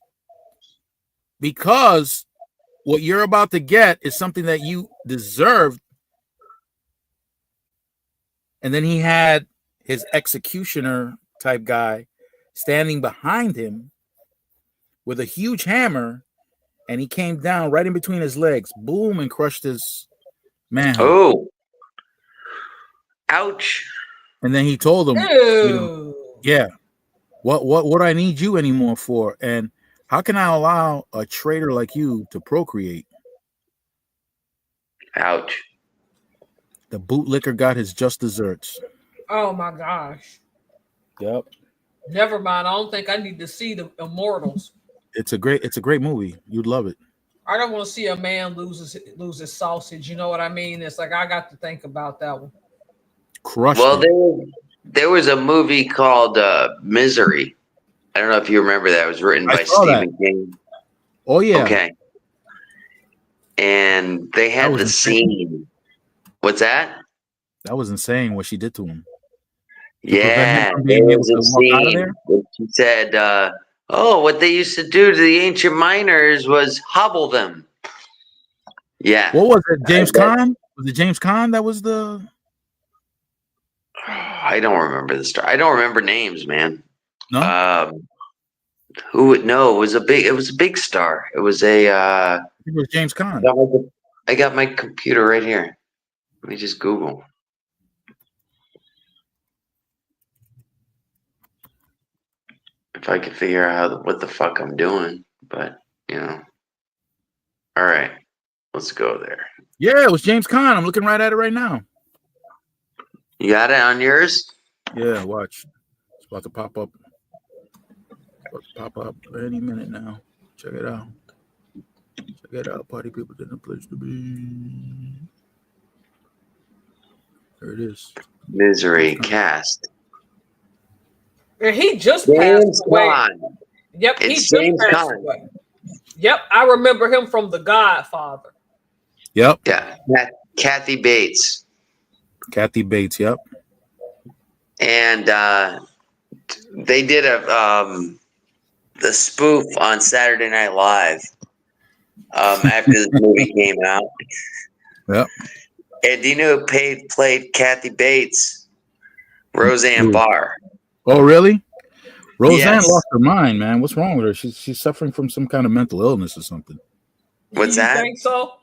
[SPEAKER 1] what you're about to get is something that you deserved. And then he had his executioner type guy standing behind him with a huge hammer, and he came down right in between his legs, boom, and crushed his manhood.
[SPEAKER 2] Oh, ouch!
[SPEAKER 1] And then he told him, yeah, what I need you anymore for, and how can I allow a traitor like you to procreate?
[SPEAKER 2] Ouch!
[SPEAKER 1] The bootlicker got his just desserts.
[SPEAKER 3] Oh my gosh!
[SPEAKER 1] Yep.
[SPEAKER 3] Never mind. I don't think I need to see the Immortals.
[SPEAKER 1] It's a great movie. You'd love it.
[SPEAKER 3] I don't want to see a man lose his sausage. You know what I mean? It's like I got to think about that one.
[SPEAKER 2] There was a movie called Misery. I don't know if you remember that. It was written by Stephen King.
[SPEAKER 1] Oh yeah.
[SPEAKER 2] Okay. and they had the scene. What's that?
[SPEAKER 1] That was insane what she did to him.
[SPEAKER 2] Yeah, there was a scene. She said, "Oh, what they used to do to the ancient miners was hobble them." Yeah.
[SPEAKER 1] What was it? James Caan? Was it James Caan that was the?
[SPEAKER 2] I don't remember the star. I don't remember names, man.
[SPEAKER 1] No.
[SPEAKER 2] Who would know? It was a big star. It was a.
[SPEAKER 1] It was James Caan.
[SPEAKER 2] I got my computer right here. Let me just Google. If I could figure out what the fuck I'm doing, but you know. All right, let's go there.
[SPEAKER 1] Yeah, it was James Caan. I'm looking right at it right now.
[SPEAKER 2] You got it on yours?
[SPEAKER 1] Yeah, watch. It's about to pop up. Any minute now. Check it out. Check it out. Party people in a place to be. There it is.
[SPEAKER 2] Misery cast.
[SPEAKER 3] And he just
[SPEAKER 2] James
[SPEAKER 3] passed away.
[SPEAKER 2] Caan.
[SPEAKER 3] Yep,
[SPEAKER 2] it's
[SPEAKER 3] he just
[SPEAKER 2] James
[SPEAKER 3] passed
[SPEAKER 2] Caan.
[SPEAKER 3] away. Yep, I remember him from The Godfather.
[SPEAKER 1] Yep.
[SPEAKER 2] Yeah, Kathy Bates.
[SPEAKER 1] Kathy Bates. Yep.
[SPEAKER 2] And they did the spoof on Saturday Night Live after the movie came out.
[SPEAKER 1] Yep.
[SPEAKER 2] And do you know who played Kathy Bates? Roseanne Barr.
[SPEAKER 1] Oh, really? Roseanne
[SPEAKER 2] Yes.
[SPEAKER 1] lost her mind, man. What's wrong with her? She's suffering from some kind of mental illness or something.
[SPEAKER 2] What's
[SPEAKER 3] You
[SPEAKER 2] that?
[SPEAKER 3] think so?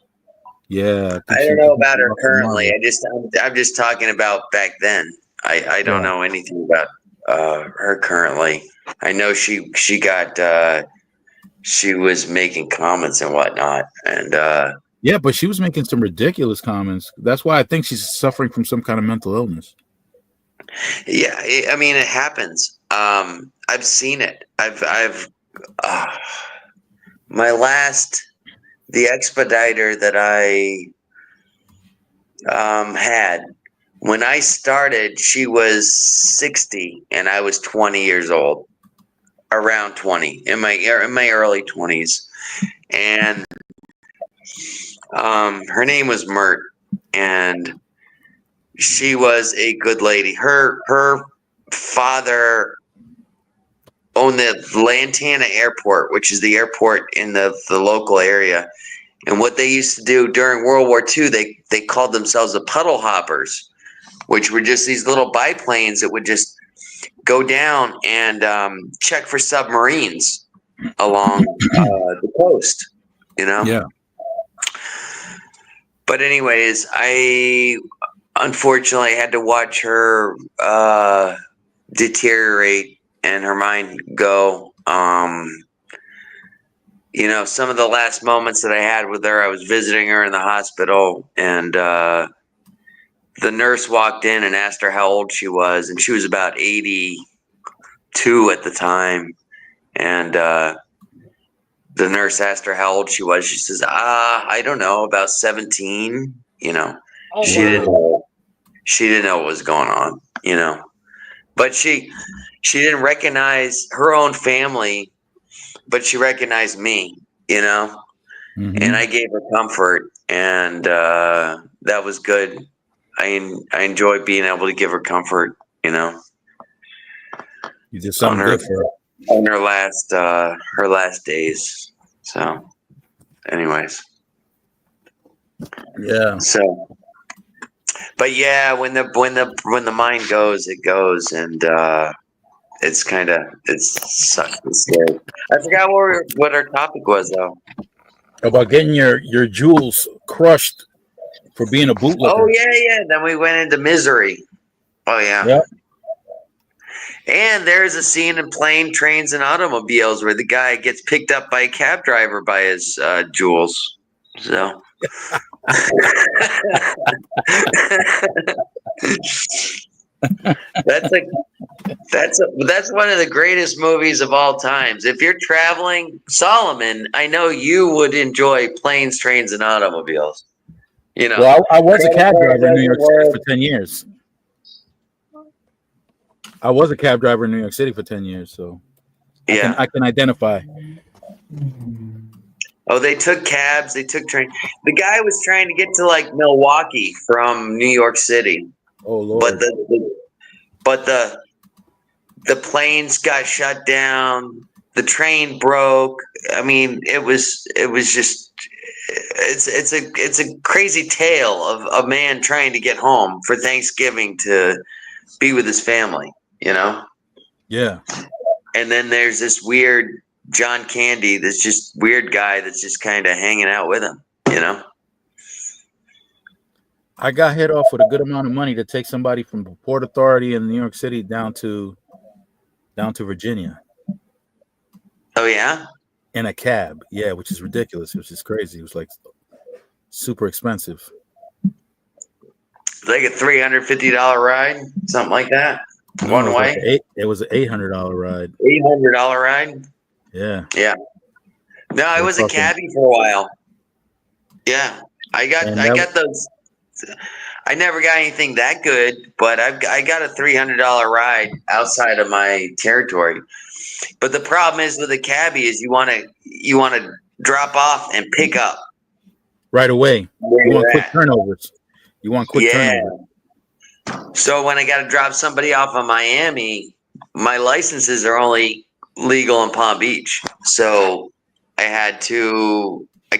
[SPEAKER 1] Yeah.
[SPEAKER 2] I don't know about her currently. I'm just talking about back then. I don't know anything about her currently. I know she was making comments and whatnot, and
[SPEAKER 1] yeah, but she was making some ridiculous comments. That's why I think she's suffering from some kind of mental illness.
[SPEAKER 2] yeah, I mean it happens. I've seen it. I've the expediter that I had when I started, she was 60 and I was 20 years old, around 20 in my early 20s, and her name was Mert, and she was a good lady. Her father owned the Lantana Airport, which is the airport in the local area. And what they used to do during World War II, they called themselves the puddle hoppers, which were just these little biplanes that would just go down and check for submarines along the coast, you know?
[SPEAKER 1] Yeah.
[SPEAKER 2] But anyways, I unfortunately had to watch her deteriorate and her mind go. You know, some of the last moments that I had with her, I was visiting her in the hospital, and the nurse walked in and asked her how old she was, and she was about 82 at the time. And the nurse asked her how old she was. She says, I don't know, about 17, you know.
[SPEAKER 3] Oh,
[SPEAKER 2] She didn't know what was going on, you know. But she didn't recognize her own family, but she recognized me, you know.
[SPEAKER 1] Mm-hmm.
[SPEAKER 2] And I gave her comfort, and that was good. I enjoyed being able to give her comfort, you know.
[SPEAKER 1] You did something good for her.
[SPEAKER 2] On her last days. So, anyways.
[SPEAKER 1] Yeah.
[SPEAKER 2] So, but yeah, when the mind goes, it goes, and it sucks. It's scary. I forgot what our topic was though.
[SPEAKER 1] About getting your jewels crushed for being a bootlegger.
[SPEAKER 2] Oh yeah. Then we went into Misery. Oh yeah.
[SPEAKER 1] Yep.
[SPEAKER 2] And there's a scene in Plane, Trains, and Automobiles where the guy gets picked up by a cab driver by his jewels. So. That's one of the greatest movies of all times. If you're traveling, Solomon, I know you would enjoy Planes, Trains, and Automobiles. You know.
[SPEAKER 1] Well, I was a cab driver in New York City for 10 years. I was a cab driver in New York City for 10 years, so I can identify.
[SPEAKER 2] Oh, they took cabs. They took train. The guy was trying to get to like Milwaukee from New York City.
[SPEAKER 1] Oh Lord!
[SPEAKER 2] But the planes got shut down. The train broke. I mean, it was just it's a crazy tale of a man trying to get home for Thanksgiving to be with his family. You know?
[SPEAKER 1] Yeah.
[SPEAKER 2] And then there's this weird John Candy, this just weird guy that's just kind of hanging out with him, you know?
[SPEAKER 1] I got hit off with a good amount of money to take somebody from the Port Authority in New York City down to Virginia.
[SPEAKER 2] Oh, yeah?
[SPEAKER 1] In a cab. Yeah, which is ridiculous. Which is crazy. It was like super expensive.
[SPEAKER 2] Like a $350 ride, something like that.
[SPEAKER 1] No,
[SPEAKER 2] One way.
[SPEAKER 1] It was an $800 ride.
[SPEAKER 2] $800 ride.
[SPEAKER 1] Yeah.
[SPEAKER 2] Yeah. No, I was a cabbie for a while. Yeah, I got those. I never got anything that good, but I got a $300 ride outside of my territory. But the problem is with a cabbie is you want to drop off and pick up
[SPEAKER 1] right away. You want quick turnovers. Turnovers.
[SPEAKER 2] So when I got to drop somebody off in Miami, my licenses are only legal in Palm Beach. So I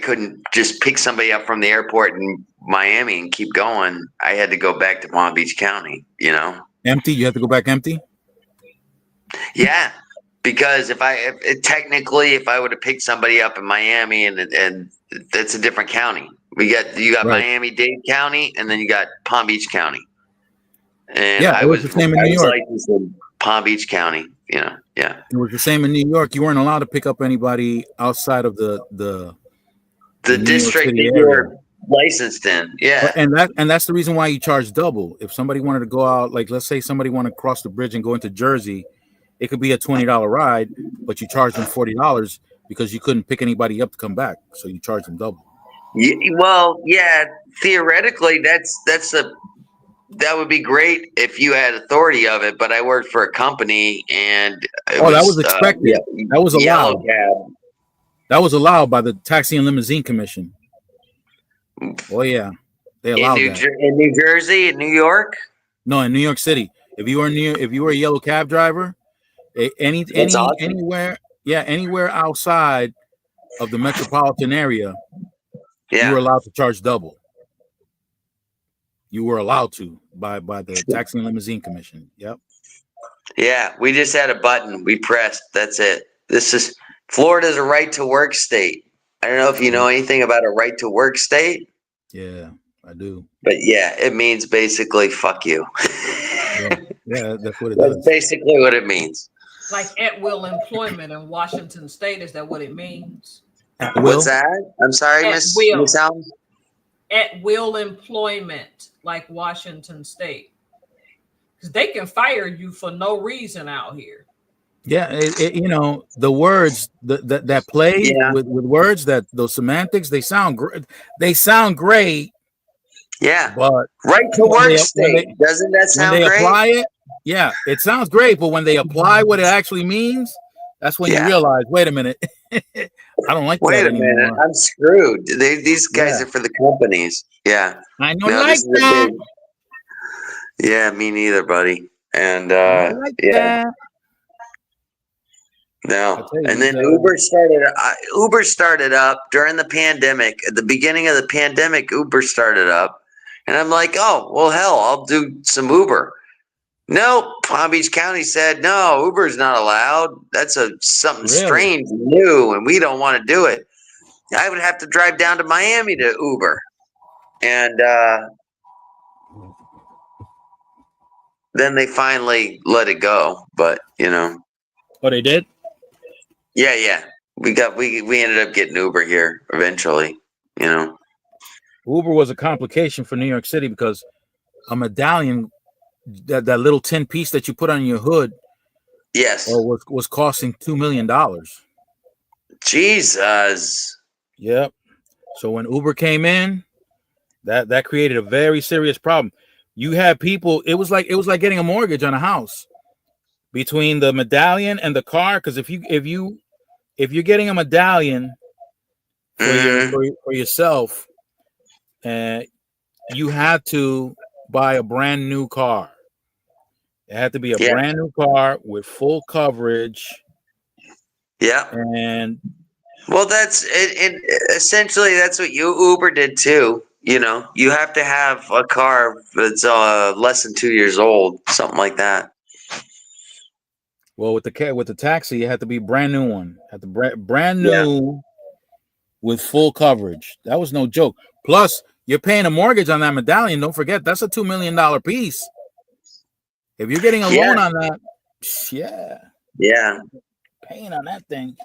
[SPEAKER 2] couldn't just pick somebody up from the airport in Miami and keep going. I had to go back to Palm Beach County, you know.
[SPEAKER 1] Empty? You have to go back empty?
[SPEAKER 2] Yeah. Because if I would have picked somebody up in Miami and that's a different county. You got right. Miami-Dade County and then you got Palm Beach County. And
[SPEAKER 1] yeah, it was the same in New York.
[SPEAKER 2] Licensed in Palm Beach County, you know. Yeah.
[SPEAKER 1] It was the same in New York. You weren't allowed to pick up anybody outside of the
[SPEAKER 2] district that you were licensed in. Yeah.
[SPEAKER 1] And that's the reason why you charge double. If somebody wanted to go out, like let's say somebody wanted to cross the bridge and go into Jersey, it could be a $20 ride, but you charge them $40 because you couldn't pick anybody up to come back. So you charge them double.
[SPEAKER 2] Yeah, well, yeah, theoretically that would be great if you had authority of it, but I worked for a company and
[SPEAKER 1] that was expected. That was allowed. That was allowed by the Taxi and Limousine Commission. Oh yeah, they allowed that.
[SPEAKER 2] In New Jersey, in New York?
[SPEAKER 1] No, in New York City. If you were a yellow cab driver, anywhere outside of the metropolitan area, you were allowed to charge double. You were allowed to by the Taxi and Limousine Commission. Yep.
[SPEAKER 2] Yeah, we just had a button we pressed. That's it. Florida's a right to work state. I don't know if you know anything about a right to work state.
[SPEAKER 1] Yeah, I do.
[SPEAKER 2] But yeah, it means basically fuck you.
[SPEAKER 1] yeah, that's what it
[SPEAKER 2] That's
[SPEAKER 1] does.
[SPEAKER 2] basically what it means.
[SPEAKER 3] Like at will employment in Washington State, is that what it means?
[SPEAKER 2] What's that? I'm sorry, Miss Helms.
[SPEAKER 3] At will employment, like Washington State, because they can fire you for no reason out here.
[SPEAKER 1] Yeah, the words that play with words, that those semantics, they sound great. They sound great.
[SPEAKER 2] Yeah,
[SPEAKER 1] but
[SPEAKER 2] right to work state, doesn't that sound great? When they apply
[SPEAKER 1] it, yeah, it sounds great. But when they apply what it actually means, that's when you realize, wait a minute, I don't like that anymore. Wait a minute,
[SPEAKER 2] I'm screwed. These guys are for the companies. Yeah,
[SPEAKER 1] I don't like that.
[SPEAKER 2] Yeah, me neither, buddy. And
[SPEAKER 1] like that.
[SPEAKER 2] No, and then Uber started up during the pandemic. At the beginning of the pandemic, Uber started up, and I'm like, oh well, hell, I'll do some Uber. No, Palm Beach County said no, Uber's not allowed. That's something strange and new, and we don't want to do it. I would have to drive down to Miami to Uber, and then they finally let it go. But
[SPEAKER 1] oh, they did.
[SPEAKER 2] Yeah. We ended up getting Uber here eventually, Uber
[SPEAKER 1] was a complication for New York City because a medallion, that little tin piece that you put on your hood, was costing $2 million.
[SPEAKER 2] Jesus.
[SPEAKER 1] Yep. So when Uber came in, that created a very serious problem. You had people, it was like getting a mortgage on a house between the medallion and the car, because if you're getting a medallion for yourself, and you had to buy a brand new car. It had to be a brand new car with full coverage.
[SPEAKER 2] Yeah.
[SPEAKER 1] And
[SPEAKER 2] well, that's it. Essentially, that's what Uber did too. You know, you have to have a car that's less than 2 years old, something like that.
[SPEAKER 1] Well, with the taxi, it had to be brand new one. Had to brand new with full coverage. That was no joke. Plus, you're paying a mortgage on that medallion. Don't forget, that's a $2 million piece. If you're getting a loan on that, paying on that thing.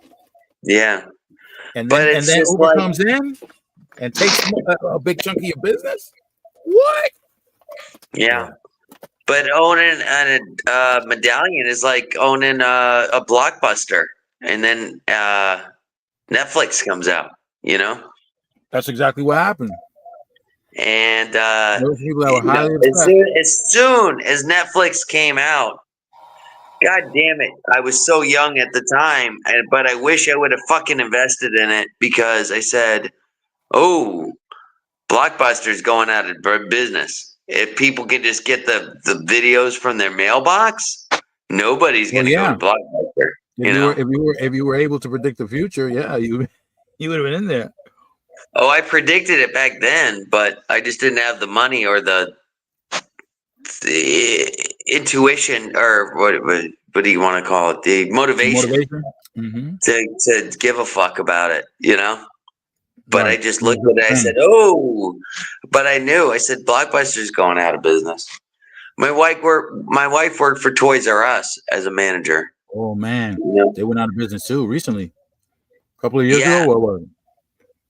[SPEAKER 2] Yeah.
[SPEAKER 1] And then Uber comes in and takes a big chunk of your business. What?
[SPEAKER 2] Yeah. But owning a medallion is like owning a Blockbuster, and then Netflix comes out. You know.
[SPEAKER 1] That's exactly what happened.
[SPEAKER 2] And
[SPEAKER 1] those people that were highly
[SPEAKER 2] as soon as Netflix came out, God damn it, I was so young at the time, but I wish I would have fucking invested in it, because I said, oh, Blockbuster's going out of business. If people can just get the videos from their mailbox, nobody's going to go to Blockbuster.
[SPEAKER 1] If you were able to predict the future, you would have been in there.
[SPEAKER 2] Oh, I predicted it back then, but I just didn't have the money or the intuition, or what do you want to call it? The motivation. To give a fuck about it, you know? But I just looked at it, I said, oh, but I knew, I said, Blockbuster's going out of business. My wife worked for Toys R Us as a manager.
[SPEAKER 1] Oh man, they went out of business too recently. A couple of years ago, what was it?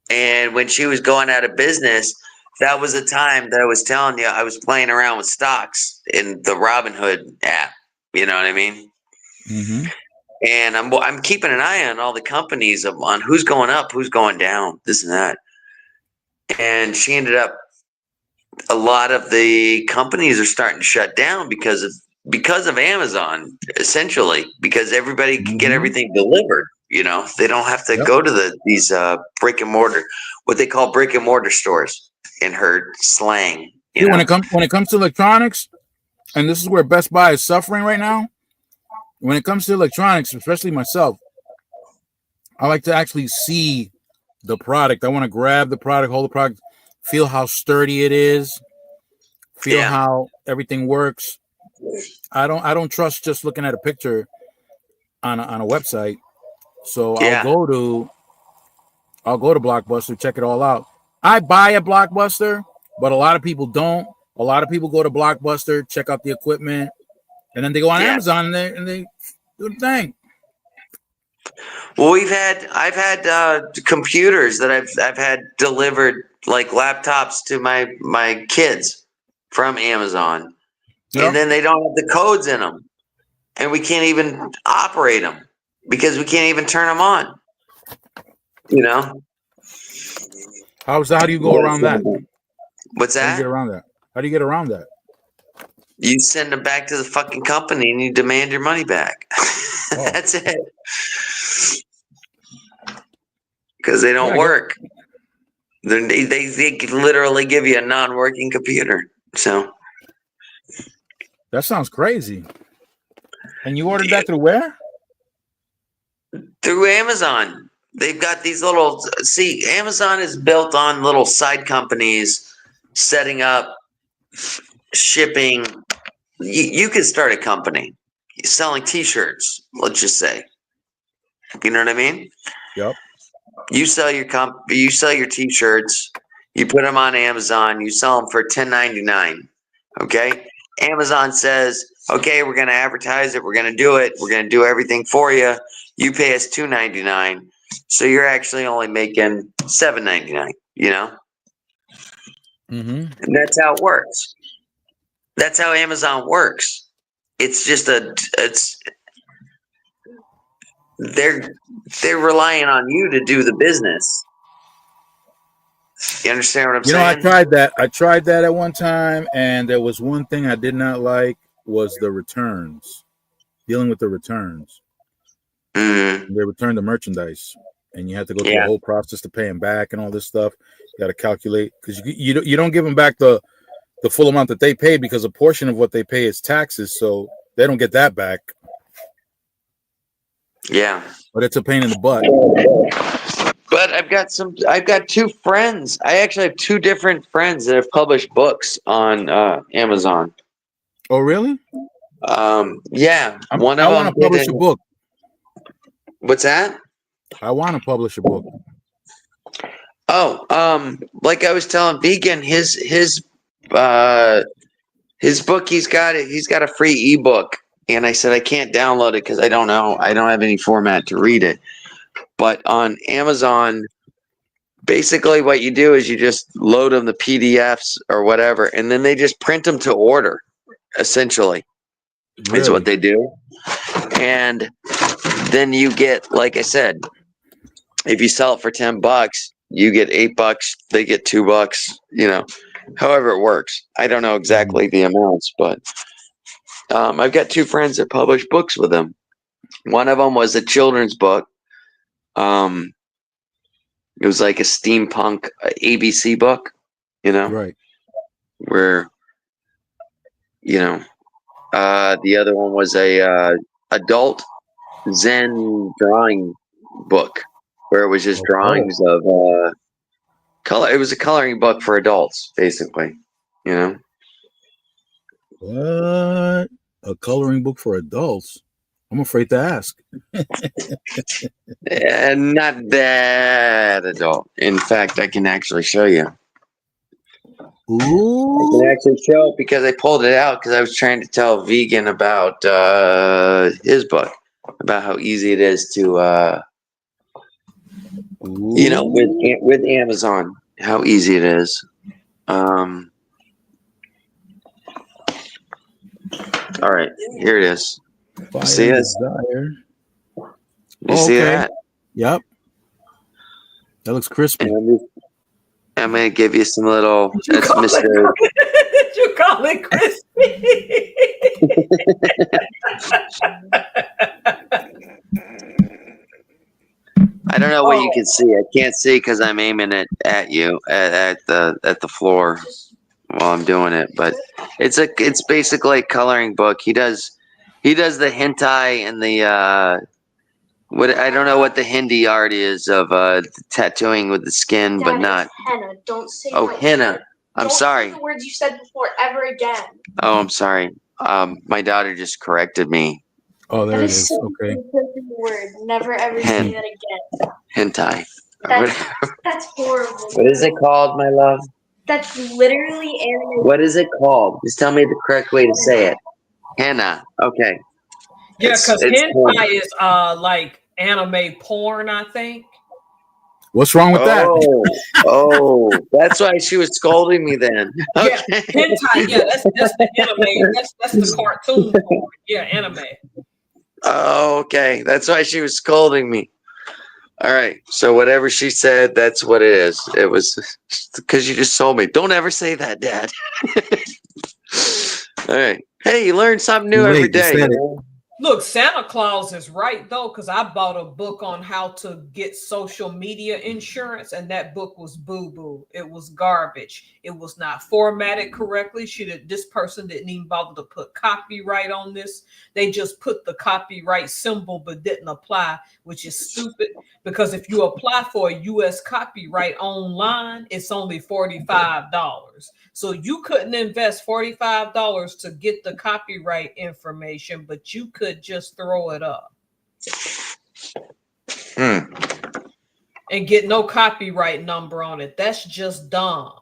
[SPEAKER 2] And when she was going out of business, that was the time that I was telling you I was playing around with stocks in the Robinhood app. You know what I mean?
[SPEAKER 1] Mm-hmm.
[SPEAKER 2] And I'm keeping an eye on all the companies on who's going up, who's going down, this and that. And she ended up, a lot of the companies are starting to shut down because of Amazon, essentially, because everybody can get everything delivered. You know, they don't have to go to these brick and mortar, what they call brick and mortar stores in her slang.
[SPEAKER 1] When it comes to electronics, and this is where Best Buy is suffering right now. When it comes to electronics, especially myself, I like to actually see the product. I want to grab the product, hold the product, feel how sturdy it is, feel how everything works. I don't trust just looking at a picture on a website. So I'll go to Blockbuster, check it all out. I buy at Blockbuster, but a lot of people don't. A lot of people go to Blockbuster, check out the equipment, and then they go on Amazon and they do the thing.
[SPEAKER 2] Well, I've had computers that I've had delivered, like laptops, to my kids from Amazon, and then they don't have the codes in them, and we can't even operate them because we can't even turn them on. You know?
[SPEAKER 1] How do you go around that?
[SPEAKER 2] What's that?
[SPEAKER 1] How do you get around that? How do you get around that?
[SPEAKER 2] You send them back to the fucking company and you demand your money back. That's it. Because they don't work. They literally give you a non-working computer. So
[SPEAKER 1] that sounds crazy. And you ordered that through where?
[SPEAKER 2] Through Amazon. They've got these little, Amazon is built on little side companies setting up, shipping. You could start a company selling t-shirts, let's just say. You know what I mean?
[SPEAKER 1] Yep.
[SPEAKER 2] You sell your t-shirts, you put them on Amazon, you sell them for $10.99. Okay? Amazon says, okay, we're going to advertise it, we're going to do it, we're going to do everything for you. You pay us $2.99. So you're actually only making $7.99, you know?
[SPEAKER 1] Mm-hmm.
[SPEAKER 2] And that's how it works. That's how Amazon works. It's just they're relying on you to do the business. You understand what I'm saying?
[SPEAKER 1] I tried that at one time, and there was one thing I did not like was the returns. Dealing with the returns.
[SPEAKER 2] Mm-hmm.
[SPEAKER 1] They returned the merchandise. and you have to go through a whole process to pay them back and all this stuff. You got to calculate because you don't give them back the full amount that they pay because a portion of what they pay is taxes, so they don't get that back.
[SPEAKER 2] Yeah,
[SPEAKER 1] but it's a pain in the butt.
[SPEAKER 2] But I've got two friends. I actually have two different friends that have published books on Amazon.
[SPEAKER 1] Oh, really?
[SPEAKER 2] Yeah.
[SPEAKER 1] I want to publish a book.
[SPEAKER 2] What's that?
[SPEAKER 1] I want to publish a book.
[SPEAKER 2] Oh, like I was telling Vegan, his book, he's got a free ebook, and I said I can't download it because I don't have any format to read it. But on Amazon, basically what you do is you just load them the PDFs or whatever, and then they just print them to order. Essentially, is what they do. And then you get, like I said, if you sell it for $10, you get $8. They get $2. However it works. I don't know exactly the amounts, but I've got two friends that publish books with them. One of them was a children's book. It was like a steampunk ABC book,
[SPEAKER 1] right?
[SPEAKER 2] Where, the other one was a adult Zen drawing book, where it was just drawings of color. It was a coloring book for adults, basically.
[SPEAKER 1] What? A coloring book for adults? I'm afraid to ask.
[SPEAKER 2] Not that adult. In fact, I can actually show you.
[SPEAKER 1] Ooh.
[SPEAKER 2] I can actually show it because I pulled it out because I was trying to tell Vegan about his book, about how easy it is to, with Amazon, how easy it is. All right, here it is. See it? You see that?
[SPEAKER 1] Yep. That looks crispy.
[SPEAKER 2] I'm going to give you some little. That's Mr.
[SPEAKER 3] You call it crispy.
[SPEAKER 2] I don't know what you can see. I can't see because I'm aiming it at you at the floor while I'm doing it. But it's basically a coloring book. He does the hentai and the what I don't know what the Hindi art is of tattooing with the skin,
[SPEAKER 4] Dad,
[SPEAKER 2] but not
[SPEAKER 4] henna. Don't say
[SPEAKER 2] henna. I'm sorry.
[SPEAKER 4] Don't say the words you said before ever again.
[SPEAKER 2] Oh, I'm sorry. My daughter just corrected me.
[SPEAKER 1] Oh, there it is. Okay.
[SPEAKER 4] Word. Never ever say that again.
[SPEAKER 2] Hentai.
[SPEAKER 4] That's horrible.
[SPEAKER 2] What is it called, my love?
[SPEAKER 4] That's literally anime.
[SPEAKER 2] What is it called? Just tell me the correct way to say it. Henna. Okay.
[SPEAKER 3] Yeah, because hentai is like anime porn, I think.
[SPEAKER 1] What's wrong with that?
[SPEAKER 2] Oh, that's why she was scolding me then.
[SPEAKER 3] Okay. Yeah, hentai. Yeah, that's the anime. That's the cartoon porn. Yeah, anime.
[SPEAKER 2] Oh, okay. That's why she was scolding me. All right. So whatever she said, that's what it is. It was because you just told me. Don't ever say that, Dad. All right. Hey, you learn something new every day.
[SPEAKER 3] Look, Santa Claus is right, though, because I bought a book on how to get social media insurance, and that book was boo-boo. It was garbage. It was not formatted correctly. This person didn't even bother to put copyright on this. They just put the copyright symbol but didn't apply, which is stupid, because if you apply for a U.S. copyright online, it's only $45. So you couldn't invest $45 to get the copyright information, but you could just throw it up and get no copyright number on it. That's just dumb.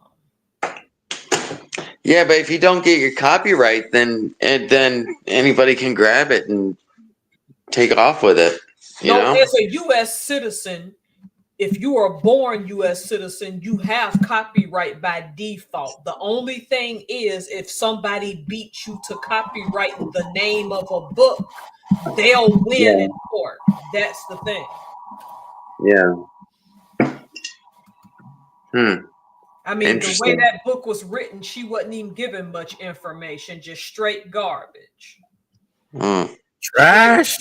[SPEAKER 2] Yeah, but if you don't get your copyright, then anybody can grab it and take off with it. You know?
[SPEAKER 3] As a U.S. citizen, if you are born U.S. citizen, you have copyright by default. The only thing is, if somebody beats you to copyright the name of a book, they'll win in court. That's the thing.
[SPEAKER 2] Yeah.
[SPEAKER 3] I mean, the way that book was written, she wasn't even given much information, just straight garbage.
[SPEAKER 1] Trash.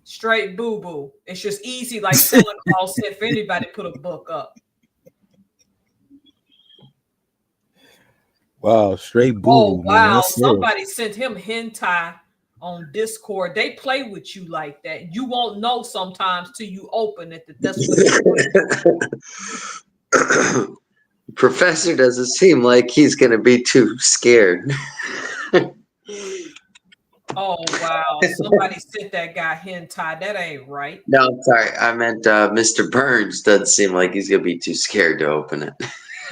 [SPEAKER 3] Straight boo boo. It's just easy, like Santa Claus said, for anybody to put a book up.
[SPEAKER 1] Wow, straight boo.
[SPEAKER 3] Oh wow!
[SPEAKER 1] Man,
[SPEAKER 3] Somebody sent him hentai on Discord. They play with you like that. You won't know sometimes till you open it that that's what.
[SPEAKER 2] Professor doesn't seem like he's gonna be too scared.
[SPEAKER 3] Oh wow! Somebody sent that guy hentai. That ain't right.
[SPEAKER 2] No, I'm sorry. I meant Mr. Burns doesn't seem like he's gonna be too scared to open it.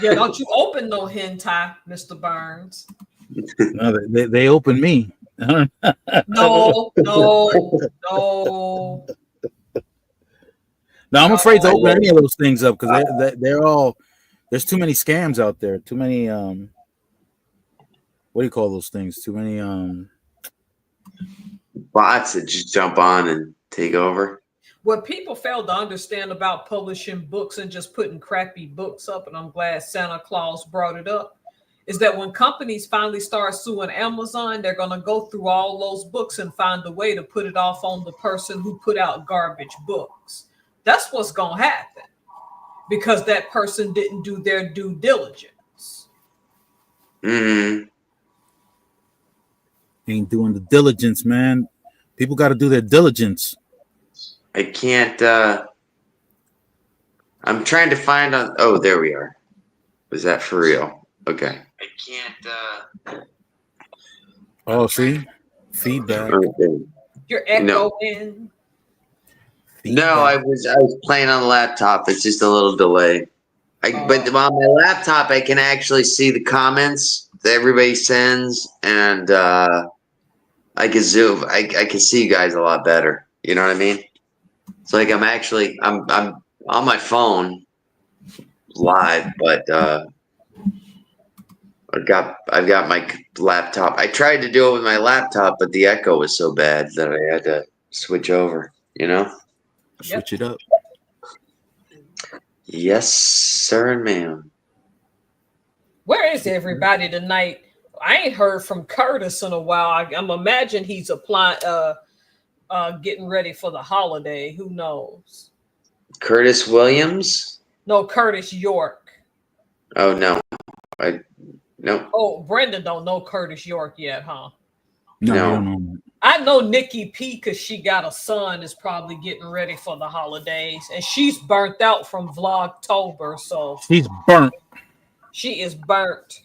[SPEAKER 3] Yeah, don't you open no hentai, Mr. Burns.
[SPEAKER 1] No, they open me.
[SPEAKER 3] No. No,
[SPEAKER 1] I'm afraid to open any of those things up because they're all. There's too many scams out there. Too many. What do you call those things? Too many.
[SPEAKER 2] Bots that just jump on and take over.
[SPEAKER 3] What people fail to understand about publishing books and just putting crappy books up, and I'm glad Santa Claus brought it up, is that when companies finally start suing Amazon, they're going to go through all those books and find a way to put it off on the person who put out garbage books. That's what's going to happen because that person didn't do their due diligence.
[SPEAKER 2] Mm-hmm.
[SPEAKER 1] Ain't doing the diligence, man. People got to do their diligence.
[SPEAKER 2] I can't. I'm trying to find on. Oh, there we are. Was that for real? Okay. I can't.
[SPEAKER 1] Oh, see, feedback.
[SPEAKER 2] Okay.
[SPEAKER 3] You're echoing.
[SPEAKER 2] No, I was playing on the laptop. It's just a little delay. But on my laptop, I can actually see the comments that everybody sends, and I can zoom. I can see you guys a lot better. You know what I mean? It's like I'm on my phone live, but I've got my laptop. I tried to do it with my laptop, but the echo was so bad that I had to switch over. You know?
[SPEAKER 1] Switch it up.
[SPEAKER 2] Yes, sir and ma'am.
[SPEAKER 3] Where is everybody tonight? I ain't heard from Curtis in a while. I'm imagine he's applying, getting ready for the holiday. Who knows?
[SPEAKER 2] Curtis Williams?
[SPEAKER 3] No, Curtis York.
[SPEAKER 2] Oh no, no.
[SPEAKER 3] Oh, Brenda don't know Curtis York yet, huh?
[SPEAKER 1] No.
[SPEAKER 3] I know Nikki P because she got a son is probably getting ready for the holidays, and she's burnt out from Vlogtober, so
[SPEAKER 1] she's burnt.
[SPEAKER 3] She is burnt.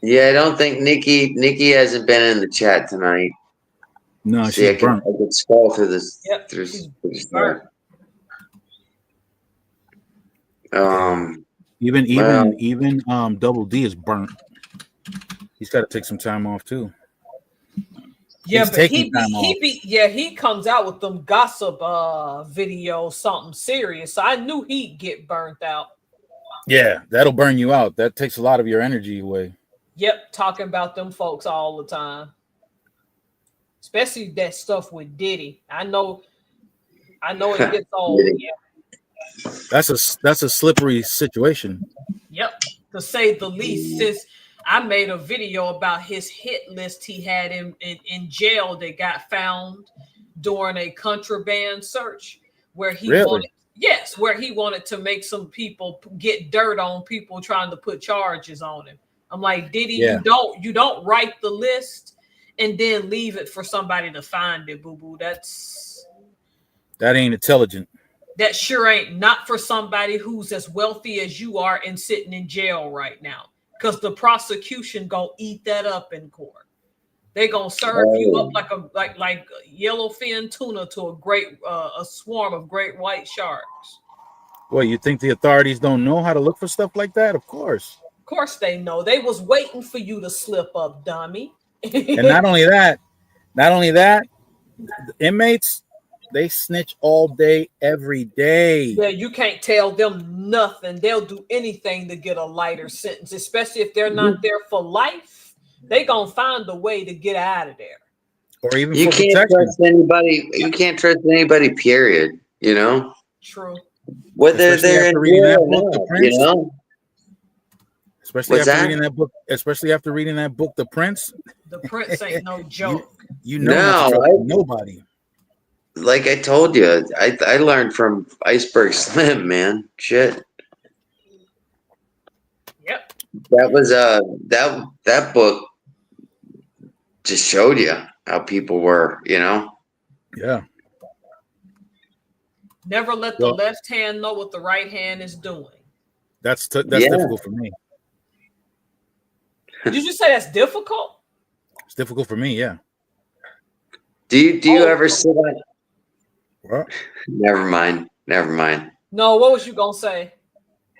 [SPEAKER 2] Yeah, I don't think Nikki hasn't been in the chat tonight.
[SPEAKER 1] No, she's burnt.
[SPEAKER 2] I could scroll through this.
[SPEAKER 3] Yep,
[SPEAKER 2] she's
[SPEAKER 3] burnt.
[SPEAKER 1] Even Double D is burnt. He's got to take some time off too.
[SPEAKER 3] Yeah, but he comes out with them gossip videos, something serious. So I knew he'd get burnt out.
[SPEAKER 1] Yeah, that'll burn you out. That takes a lot of your energy away.
[SPEAKER 3] Yep, talking about them folks all the time. Especially that stuff with Diddy. I know it gets old. Yeah.
[SPEAKER 1] That's a slippery situation.
[SPEAKER 3] Yep, to say the least. Since I made a video about his hit list he had in jail that got found during a contraband search where he wanted to make some people get dirt on people trying to put charges on him. I'm like, Diddy, you don't write the list and then leave it for somebody to find it, boo-boo. That
[SPEAKER 1] ain't intelligent.
[SPEAKER 3] That sure ain't not for somebody who's as wealthy as you are and sitting in jail right now. Because the prosecution gonna eat that up in court. They gonna serve you up like yellowfin tuna to a swarm of great white sharks.
[SPEAKER 1] Well, you think the authorities don't know how to look for stuff like that? Of course.
[SPEAKER 3] Of course they know. They was waiting for you to slip up, dummy.
[SPEAKER 1] And not only that, the inmates, they snitch all day, every day.
[SPEAKER 3] Yeah, you can't tell them nothing. They'll do anything to get a lighter sentence, especially if they're not there for life. They gonna find a way to get out of there.
[SPEAKER 1] Or even
[SPEAKER 2] you can't trust anybody. You can't trust anybody. Period. You know.
[SPEAKER 3] True.
[SPEAKER 2] Whether they're in jail or not, you know.
[SPEAKER 1] Especially after reading that book, The Prince.
[SPEAKER 3] The Prince ain't no joke.
[SPEAKER 1] You know not to trust nobody.
[SPEAKER 2] like I told you, I learned from Iceberg Slim, man. Shit.
[SPEAKER 3] Yep.
[SPEAKER 2] That was that book just showed you how people were, you know.
[SPEAKER 1] Yeah.
[SPEAKER 3] Never let the left hand know what the right hand is doing.
[SPEAKER 1] That's difficult for me.
[SPEAKER 3] Did you say that's difficult?
[SPEAKER 1] It's difficult for me, yeah.
[SPEAKER 2] Do you ever sit on?
[SPEAKER 1] What?
[SPEAKER 2] Never mind.
[SPEAKER 3] No, what was you gonna say?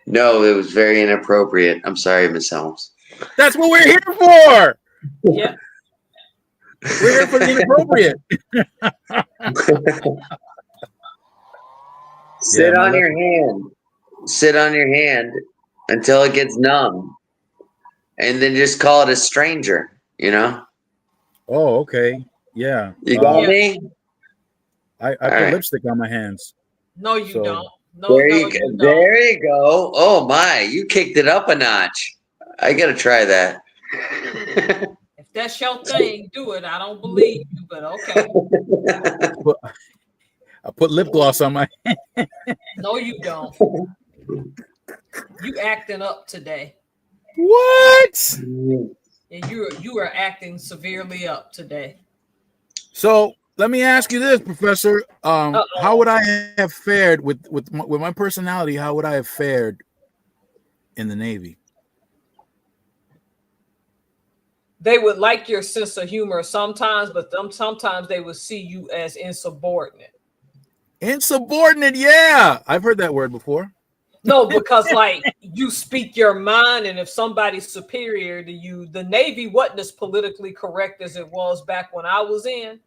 [SPEAKER 2] No, it was very inappropriate. I'm sorry, Miss Helms.
[SPEAKER 1] That's what we're here for.
[SPEAKER 3] Yeah.
[SPEAKER 1] We're here for the inappropriate.
[SPEAKER 2] Sit on your hand. Sit on your hand until it gets numb. And then just call it a stranger, you know?
[SPEAKER 1] Oh, okay. Yeah.
[SPEAKER 2] You got me?
[SPEAKER 1] I put lipstick on my hands.
[SPEAKER 3] No, you don't. No,
[SPEAKER 2] there you go. Oh my, you kicked it up a notch. I gotta try that.
[SPEAKER 3] If that's your thing, do it. I don't believe you, but okay.
[SPEAKER 1] I put lip gloss on my hand.
[SPEAKER 3] No, you don't. You acting up today.
[SPEAKER 1] What?
[SPEAKER 3] And you are acting severely up today.
[SPEAKER 1] So let me ask you this, Professor. How would I have fared with my personality? How would I have fared in the Navy?
[SPEAKER 3] They would like your sense of humor sometimes, but sometimes they would see you as insubordinate.
[SPEAKER 1] Insubordinate, yeah. I've heard that word before.
[SPEAKER 3] No, because like you speak your mind, and if somebody's superior to you, the Navy wasn't as politically correct as it was back when I was in.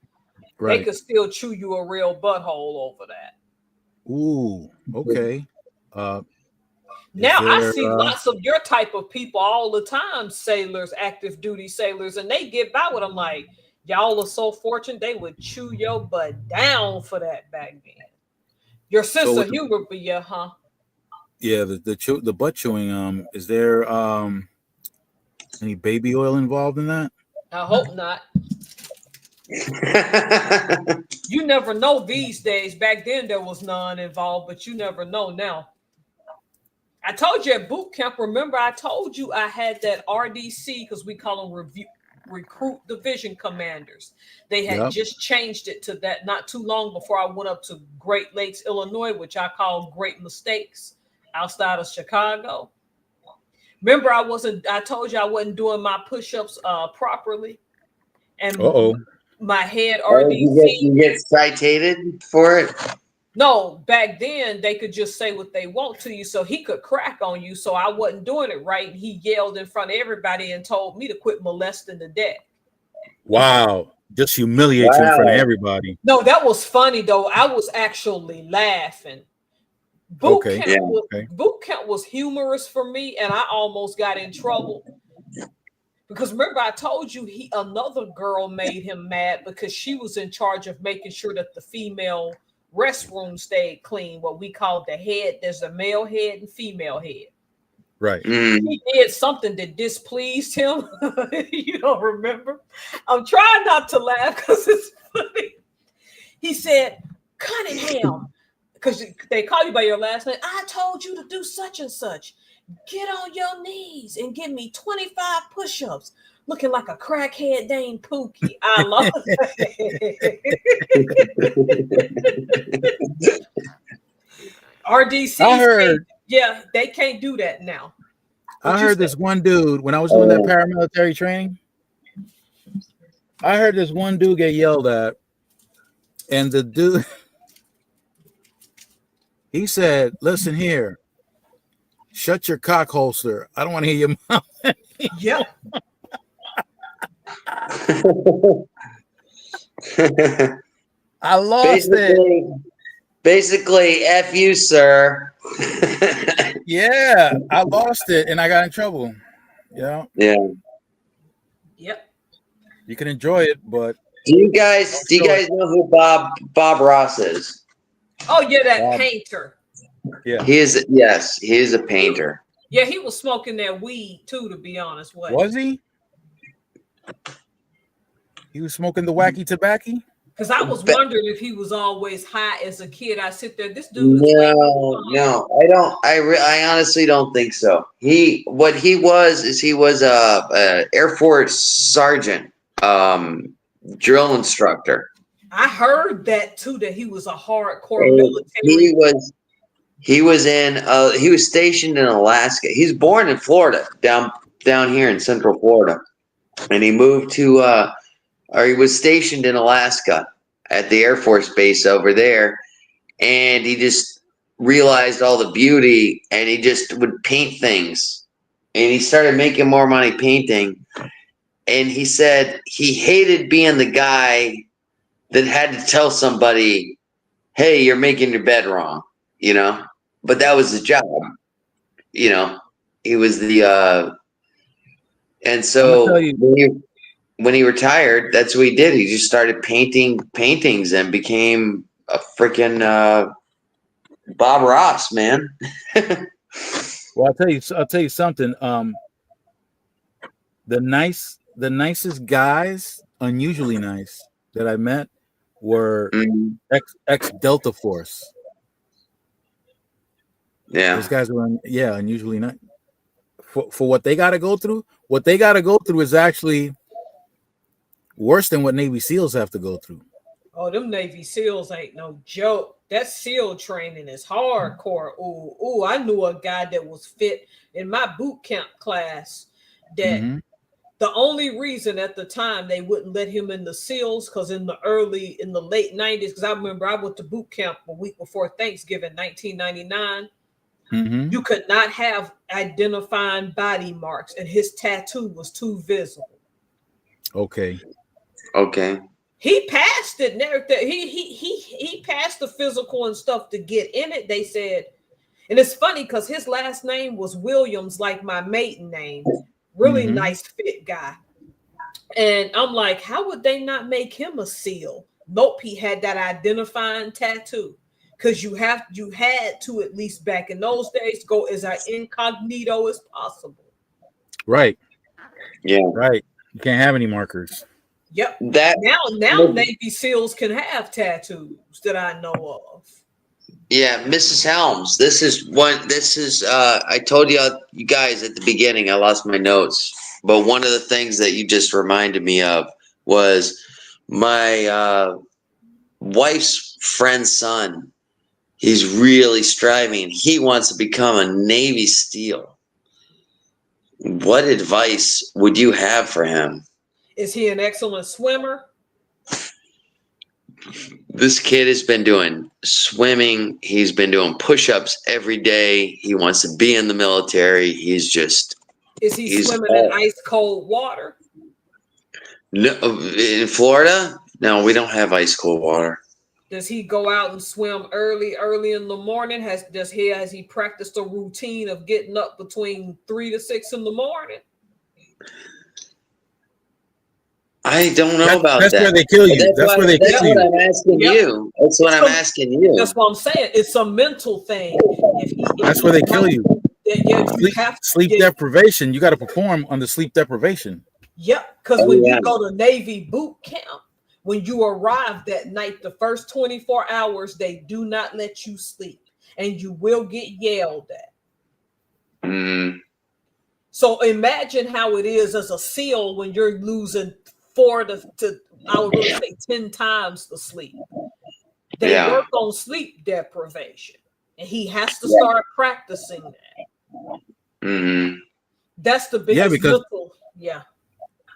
[SPEAKER 3] Right. They could still chew you a real butthole over that.
[SPEAKER 1] Ooh, okay.
[SPEAKER 3] Now I see lots of your type of people all the time, sailors, active duty sailors, and they get by with them like, y'all are so fortunate they would chew your butt down for that back then. Your sense of humor, but yeah, huh?
[SPEAKER 1] Yeah, the butt chewing. Is there any baby oil involved in that?
[SPEAKER 3] I hope not. You never know these days. Back then there was none involved, but you never know now. I told you at boot camp. Remember, I told you I had that RDC because we call them recruit division commanders. They had just changed it to that not too long before I went up to Great Lakes, Illinois, which I call Great Mistakes. Outside of Chicago. Remember, I told you I wasn't doing my push-ups properly. And my head RDC.
[SPEAKER 2] You get citated for it?
[SPEAKER 3] No, back then they could just say what they want to you, so he could crack on you. So I wasn't doing it right. And he yelled in front of everybody and told me to quit molesting the deck.
[SPEAKER 1] Wow. Just humiliate you in front of everybody.
[SPEAKER 3] No, that was funny though. I was actually laughing. Boot camp was humorous for me, and I almost got in trouble because remember I told you another girl made him mad because she was in charge of making sure that the female restroom stayed clean. What we call the head. There's a male head and female head.
[SPEAKER 1] Right.
[SPEAKER 3] He did something that displeased him. You don't remember? I'm trying not to laugh because it's funny. He said, Cunningham. Because they call you by your last name. I told you to do such and such. Get on your knees and give me 25 push-ups. Looking like a crackhead named Pookie. I love it. RDC. They can't do that now.
[SPEAKER 1] I heard this one dude when I was doing that paramilitary training. I heard this one dude get yelled at, and the dude. He said, "Listen here, shut your cock holster. I don't want to hear your mouth."
[SPEAKER 3] Yeah.
[SPEAKER 1] I lost it.
[SPEAKER 2] Basically, F you, sir.
[SPEAKER 1] Yeah, I lost it and I got in trouble. Yeah.
[SPEAKER 3] Yep.
[SPEAKER 1] You can enjoy it, but
[SPEAKER 2] do you guys know who Bob Ross is?
[SPEAKER 3] Oh yeah, that painter.
[SPEAKER 1] Yeah.
[SPEAKER 2] He is a painter.
[SPEAKER 3] Yeah, he was smoking that weed too, to be honest.
[SPEAKER 1] Was he? He was smoking the wacky tobacco?
[SPEAKER 3] Because I was wondering if he was always high as a kid. I sit there, this dude is
[SPEAKER 2] No, I don't. I honestly don't think so. He was a Air Force sergeant, drill instructor.
[SPEAKER 3] I heard that too, that he was a hardcore military.
[SPEAKER 2] He was stationed in Alaska. He's born in Florida, down here in Central Florida, and he moved to or he was stationed in Alaska at the Air Force base over there, and he just realized all the beauty, and he just would paint things, and he started making more money painting, and he said he hated being the guy that had to tell somebody, hey, you're making your bed wrong, you know, but that was his job, you know. He was the and so when he retired, that's what he did. He just started painting paintings and became a freaking Bob Ross, man.
[SPEAKER 1] Well, I'll tell you something. The nicest guys, unusually nice, that I met were ex Delta Force.
[SPEAKER 2] Yeah,
[SPEAKER 1] those guys were unusually nice for what they got to go through. What they got to go through is actually worse than what Navy SEALs have to go through.
[SPEAKER 3] Oh, them Navy SEALs ain't no joke. That SEAL training is hardcore. Ooh, I knew a guy that was fit in my boot camp class that the only reason at the time they wouldn't let him in the SEALs, because in the late 90s, because I remember I went to boot camp a week before Thanksgiving, 1999. You could not have identifying body marks, and his tattoo was too visible.
[SPEAKER 1] Okay.
[SPEAKER 3] He passed it and everything. He passed the physical and stuff to get in it, they said. And it's funny because his last name was Williams, like my maiden name. Really nice fit guy. And I'm like, how would they not make him a SEAL? Nope, he had that identifying tattoo. Because you had to, at least back in those days, go as incognito as possible.
[SPEAKER 1] Right.
[SPEAKER 2] Yeah.
[SPEAKER 1] Right. You can't have any markers.
[SPEAKER 3] Yep. Now Navy SEALs can have tattoos that I know of.
[SPEAKER 2] Yeah, Mrs. Helms. This is I told you guys at the beginning I lost my notes, but one of the things that you just reminded me of was my wife's friend's son. He's really striving. He wants to become a Navy SEAL. What advice would you have for him?
[SPEAKER 3] Is he an excellent swimmer?
[SPEAKER 2] This kid has been doing swimming. He's been doing push-ups every day. He wants to be in the military. Is he
[SPEAKER 3] swimming in ice cold water?
[SPEAKER 2] No, in Florida? No, we don't have ice cold water.
[SPEAKER 3] Does he go out and swim early in the morning? Has he practiced a routine of getting up between 3 to 6 in the morning?
[SPEAKER 2] I don't know about
[SPEAKER 1] that. That's where they kill you. That's where they kill you.
[SPEAKER 2] That's what I'm asking you. That's what I'm asking you.
[SPEAKER 3] That's what I'm saying. It's a mental thing.
[SPEAKER 1] That's where they kill you. Sleep deprivation. You got to perform under sleep deprivation.
[SPEAKER 3] Yep. Because when you go to Navy boot camp, when you arrive that night, the first 24 hours, they do not let you sleep, and you will get yelled at. So imagine how it is as a SEAL when you're losing 4 to I would really say 10 times the sleep. They work on sleep deprivation, and he has to start practicing that. That's the biggest mental.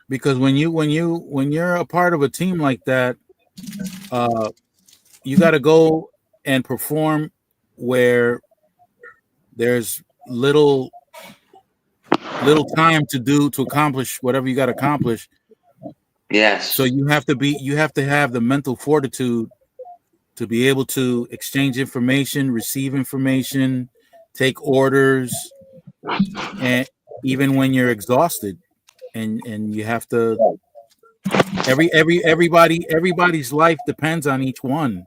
[SPEAKER 1] Because when you're a part of a team like that, you got to go and perform where there's little time to accomplish whatever you got to accomplish.
[SPEAKER 2] Yes.
[SPEAKER 1] So you have to have the mental fortitude to be able to exchange information, receive information, take orders, and even when you're exhausted. And you have to everybody's life depends on each one.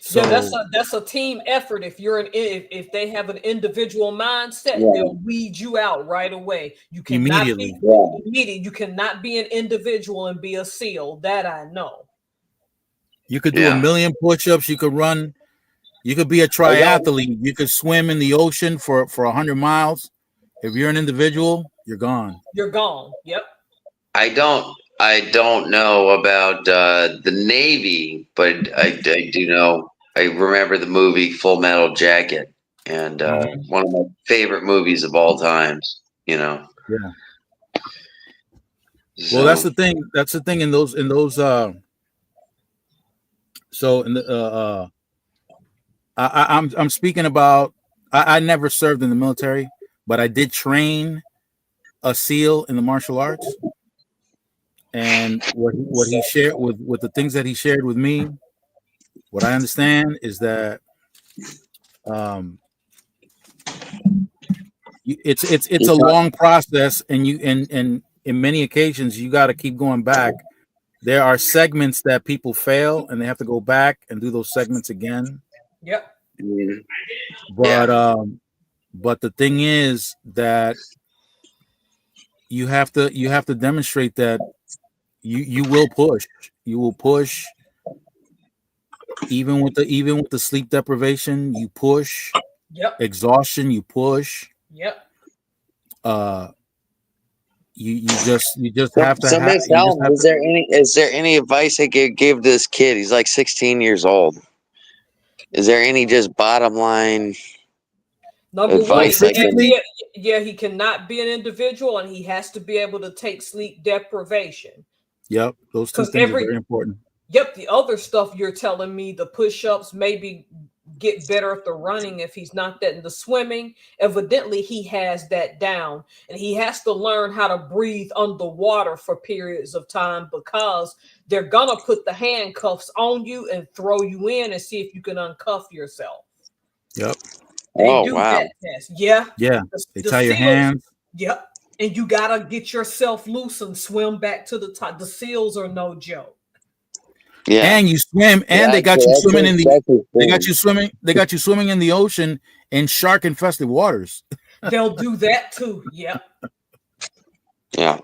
[SPEAKER 1] So
[SPEAKER 3] that's a team effort. If if they have an individual mindset, they'll weed you out right away. You cannot you cannot be an individual and be a SEAL. That I know.
[SPEAKER 1] You could do a million push-ups. You could run. You could be a triathlete. You could swim in the ocean for 100 miles. If you're an individual, you're gone.
[SPEAKER 3] You're gone. Yep.
[SPEAKER 2] I don't know about the Navy, but I do know. I remember the movie Full Metal Jacket, and one of my favorite movies of all times. You know.
[SPEAKER 1] Yeah.
[SPEAKER 2] So,
[SPEAKER 1] Well, that's the thing. That's the thing in those. So in the I'm speaking about. I never served in the military, but I did train a SEAL in the martial arts. And what he shared with the things that he shared with me, what I understand is that it's a long process, and in many occasions you got to keep going back. There are segments that people fail, and they have to go back and do those segments again.
[SPEAKER 3] Yep.
[SPEAKER 1] But the thing is that you have to demonstrate that you will push even with the sleep deprivation. You push.
[SPEAKER 3] Yep.
[SPEAKER 1] Exhaustion. You push.
[SPEAKER 3] Yep.
[SPEAKER 1] You just have to.
[SPEAKER 2] Is there any advice I could give this kid? He's like 16 years old. Is there any just bottom line advice?
[SPEAKER 3] He cannot be an individual, and he has to be able to take sleep deprivation.
[SPEAKER 1] Yep, those two things are very important.
[SPEAKER 3] Yep, the other stuff you're telling me, the push-ups, maybe get better at the running if he's not that in the swimming. Evidently, he has that down, and he has to learn how to breathe underwater for periods of time, because they're gonna put the handcuffs on you and throw you in and see if you can uncuff yourself.
[SPEAKER 1] Yep.
[SPEAKER 3] They do that test. Yeah.
[SPEAKER 1] Yeah. They tie your hands.
[SPEAKER 3] Yep. And you gotta get yourself loose and swim back to the top. The SEALs are no joke.
[SPEAKER 1] Yeah. And you swim, and they got you swimming in the. They got you swimming. They got you swimming in the ocean in shark-infested waters.
[SPEAKER 3] They'll do that too. Yep.
[SPEAKER 2] Yeah.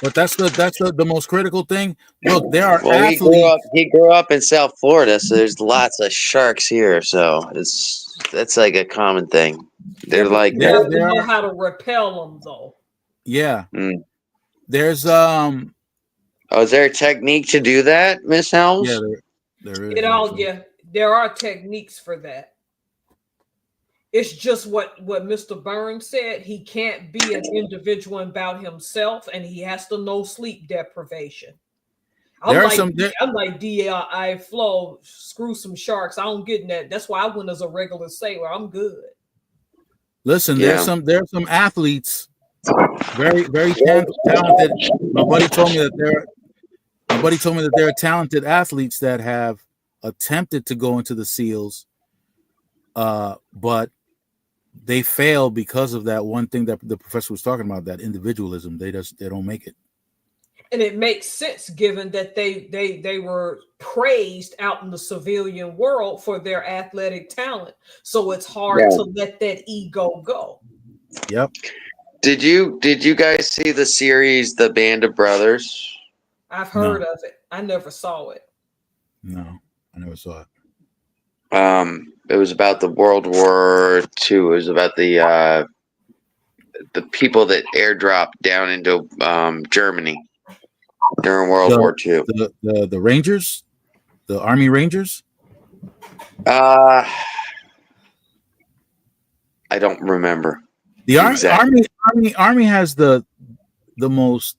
[SPEAKER 1] But that's the most critical thing. Look, there are athletes.
[SPEAKER 2] He grew up in South Florida, so there's lots of sharks here. So that's like a common thing. They're like
[SPEAKER 3] you have to know how to repel them, though.
[SPEAKER 1] Yeah. There's
[SPEAKER 2] Oh, is there a technique to do that, Miss Helms?
[SPEAKER 1] Yeah, there is.
[SPEAKER 3] There are techniques for that. It's just what Mr. Burns said. He can't be an individual about himself, and he has to know sleep deprivation. I'm like D.I. Flow, screw some sharks. I don't get in that. That's why I went as a regular sailor. I'm good.
[SPEAKER 1] Listen, there's some athletes, very, very talented. My buddy told me that there are talented athletes that have attempted to go into the SEALs, but they fail because of that one thing that the professor was talking about, that individualism. They don't make it.
[SPEAKER 3] And it makes sense given that they were praised out in the civilian world for their athletic talent. So it's hard to let that ego go.
[SPEAKER 1] Yep.
[SPEAKER 2] Did you guys see the series The Band of Brothers?
[SPEAKER 3] I've heard of it. I never saw it.
[SPEAKER 1] No, I never saw it.
[SPEAKER 2] It was about the World War II. It was about the people that airdropped down into Germany during World War II.
[SPEAKER 1] The Rangers, the Army Rangers.
[SPEAKER 2] I don't remember.
[SPEAKER 1] The Army has the most.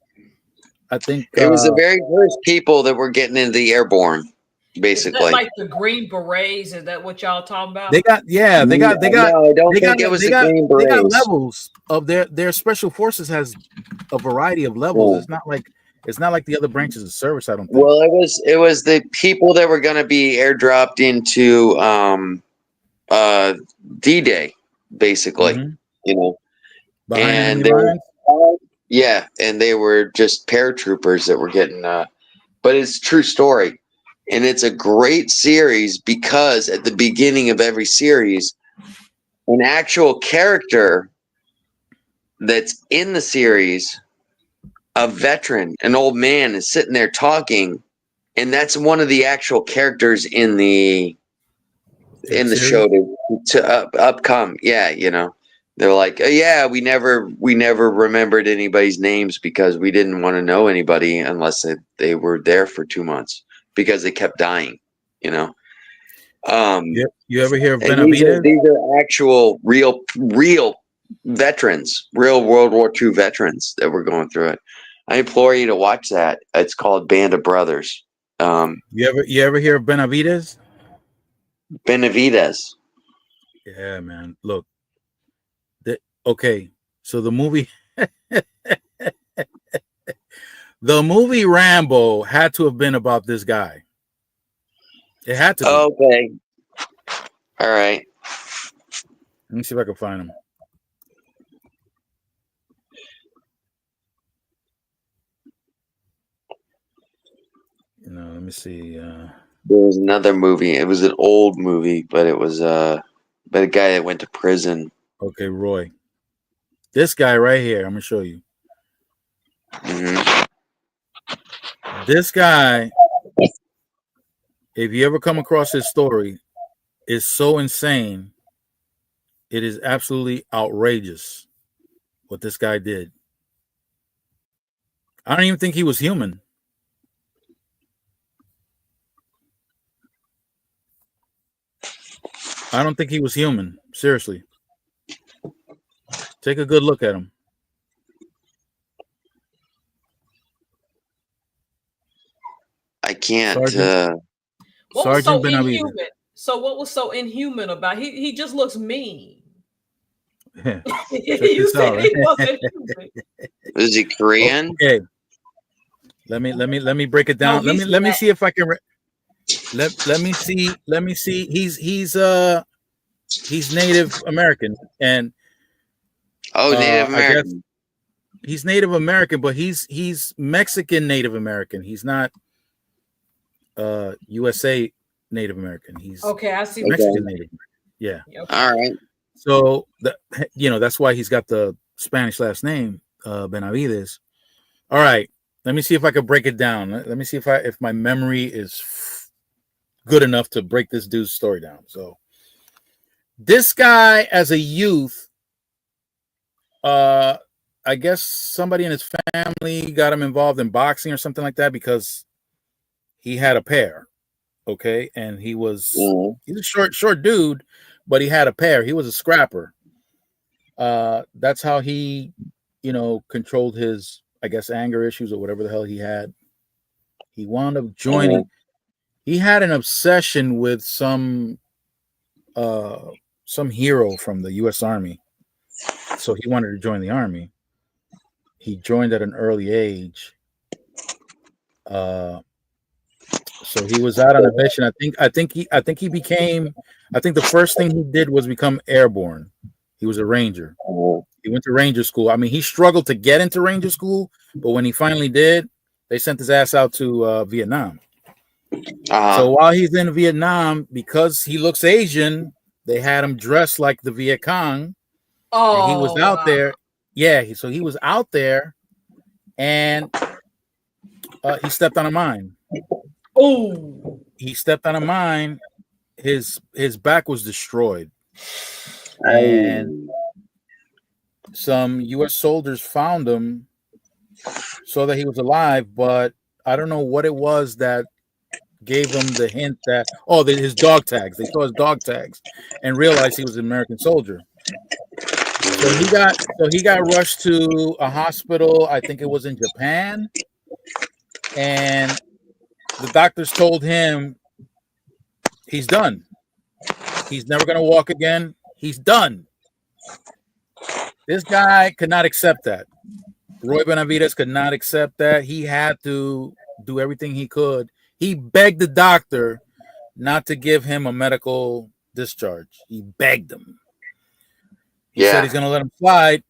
[SPEAKER 1] I think
[SPEAKER 2] it was the very first people that were getting into the airborne. Basically,
[SPEAKER 3] is that like the Green Berets. Is that what y'all talking about?
[SPEAKER 1] They got. No, I don't think it was the Green Berets. They got levels of their special forces has a variety of levels. It's not like the other branches of service. I don't think.
[SPEAKER 2] Well, it was the people that were going to be airdropped into D-Day, basically.
[SPEAKER 1] Mm-hmm.
[SPEAKER 2] You know,
[SPEAKER 1] and
[SPEAKER 2] they were just paratroopers that were getting. But it's a true story. And it's a great series because at the beginning of every series, an actual character that's in the series, a veteran, an old man, is sitting there talking and that's one of the actual characters in the show to upcome. Yeah, you know, they're like, oh, yeah, we never remembered anybody's names because we didn't want to know anybody unless they were there for 2 months because they kept dying. You know.
[SPEAKER 1] You ever hear of
[SPEAKER 2] Benavidez? These are actual real veterans, real World War II veterans that were going through it. I implore you to watch that. It's called Band of Brothers.
[SPEAKER 1] You ever hear of Benavidez?
[SPEAKER 2] Benavidez.
[SPEAKER 1] Yeah, man. Look. Okay, so the movie the movie Rambo had to have been about this guy. It had to be.
[SPEAKER 2] Okay. All right.
[SPEAKER 1] Let me see if I can find him. Let me see.
[SPEAKER 2] There was another movie. It was an old movie, but it was about a guy that went to prison.
[SPEAKER 1] Okay, Roy. This guy right here. I'm gonna show you.
[SPEAKER 2] Mm-hmm.
[SPEAKER 1] This guy, if you ever come across his story, is so insane. It is absolutely outrageous what this guy did. I don't even think he was human. I don't think he was human. Seriously. Take a good look at him.
[SPEAKER 2] I can't.
[SPEAKER 3] What was so inhuman? So what was so inhuman about he just looks mean.
[SPEAKER 1] Yeah.
[SPEAKER 3] You said he wasn't human.
[SPEAKER 2] Is he Korean?
[SPEAKER 1] Okay. Let me break it down.
[SPEAKER 3] No,
[SPEAKER 1] let me see if I can let me see. He's Native American and
[SPEAKER 2] Native American.
[SPEAKER 1] He's Native American, but he's Mexican Native American. He's not USA Native American. He's
[SPEAKER 3] okay. I see
[SPEAKER 1] Mexican Native American. Yeah.
[SPEAKER 3] Okay.
[SPEAKER 2] All right.
[SPEAKER 1] So that's why he's got the Spanish last name, Benavidez. All right. Let me see if I can break it down. Let me see if my memory is good enough to break this dude's story down. So this guy, as a youth, I guess somebody in his family got him involved in boxing or something like that because he had a pair. Okay, and he's a short dude, but he had a pair. He was a scrapper. That's how he, controlled his, I guess, anger issues or whatever the hell he had. He wound up joining. He had an obsession with some hero from the U.S. Army, so he wanted to join the Army. He joined at an early age. So he was out on a mission. I think he became. I think the first thing he did was become airborne. He was a Ranger. He went to Ranger school. I mean, he struggled to get into Ranger school, but when he finally did, they sent his ass out to Vietnam. So while he's in Vietnam, because he looks Asian, they had him dressed like the Viet Cong. Oh, and he was out there. Yeah, so he was out there, and he stepped on a mine.
[SPEAKER 3] Oh,
[SPEAKER 1] he stepped on a mine. His back was destroyed, and some U.S. soldiers found him, saw that he was alive, but I don't know what it was that gave him the hint that his dog tags. They saw his dog tags and realized he was an American soldier. So he got rushed to a hospital. I think it was in Japan, and the doctors told him he's done. He's never going to walk again. He's done. This guy could not accept that. Roy Benavidez could not accept that. He had to do everything he could. He begged the doctor not to give him a medical discharge. He begged him. He said he's going to let him slide.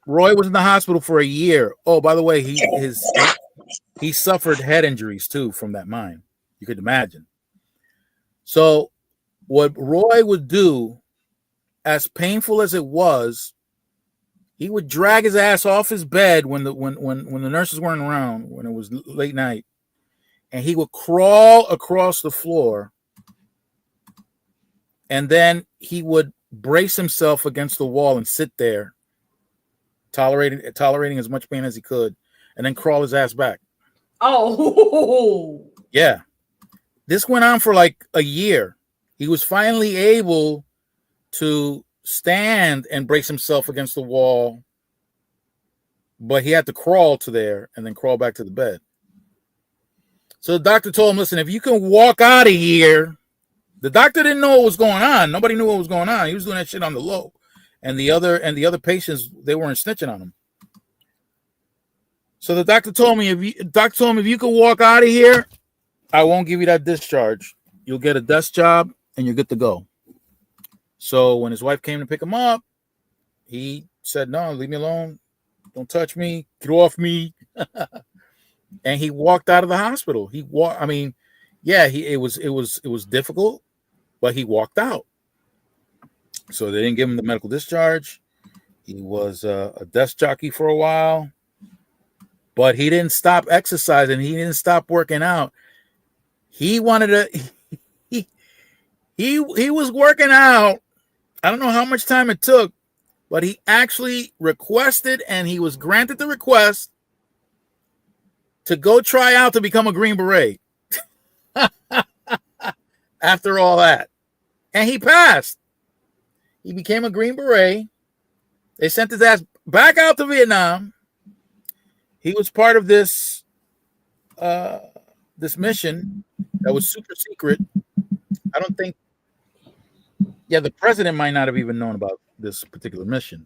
[SPEAKER 1] Roy was in the hospital for a year. Oh, by the way, he suffered head injuries too from that mine. You could imagine. So what Roy would do, as painful as it was, he would drag his ass off his bed when the nurses weren't around, when it was late night, and he would crawl across the floor, and then he would brace himself against the wall and sit there, tolerating as much pain as he could, and then crawl his ass back.
[SPEAKER 3] Oh,
[SPEAKER 1] yeah. This went on for like a year. He was finally able to stand and brace himself against the wall, but he had to crawl to there and then crawl back to the bed. So the doctor told him, listen, if you can walk out of here. The doctor didn't know what was going on. Nobody knew what was going on. He was doing that shit on the low. And the other patients, they weren't snitching on him. So the doctor told him, if you can walk out of here, I won't give you that discharge. You'll get a desk job and you're good to go. So when his wife came to pick him up, he said, no, leave me alone. Don't touch me. Get off me. And he walked out of the hospital. It was difficult, but he walked out. So they didn't give him the medical discharge. He was a desk jockey for a while, but he didn't stop exercising. He didn't stop working out. He wanted to. He was working out. I don't know how much time it took, but he actually requested, and he was granted the request to go try out to become a Green Beret. After all that. And he passed. He became a Green Beret. They sent his ass back out to Vietnam. He was part of this mission that was super secret. I don't think, the president might not have even known about this particular mission,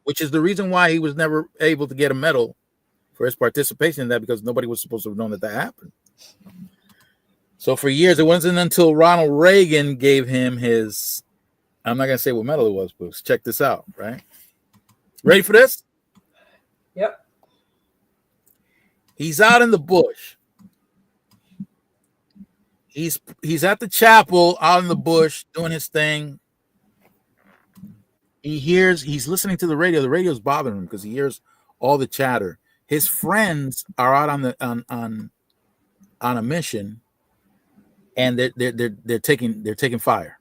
[SPEAKER 1] which is the reason why he was never able to get a medal for his participation in that, because nobody was supposed to have known that happened. So for years, it wasn't until Ronald Reagan gave him his, I'm not going to say what medal it was, but check this out, right? Ready for this?
[SPEAKER 3] Yep.
[SPEAKER 1] He's out in the bush. He's at the chapel out in the bush doing his thing. He's listening to the radio. The radio's bothering him because he hears all the chatter. His friends are out on a mission, and they're taking fire.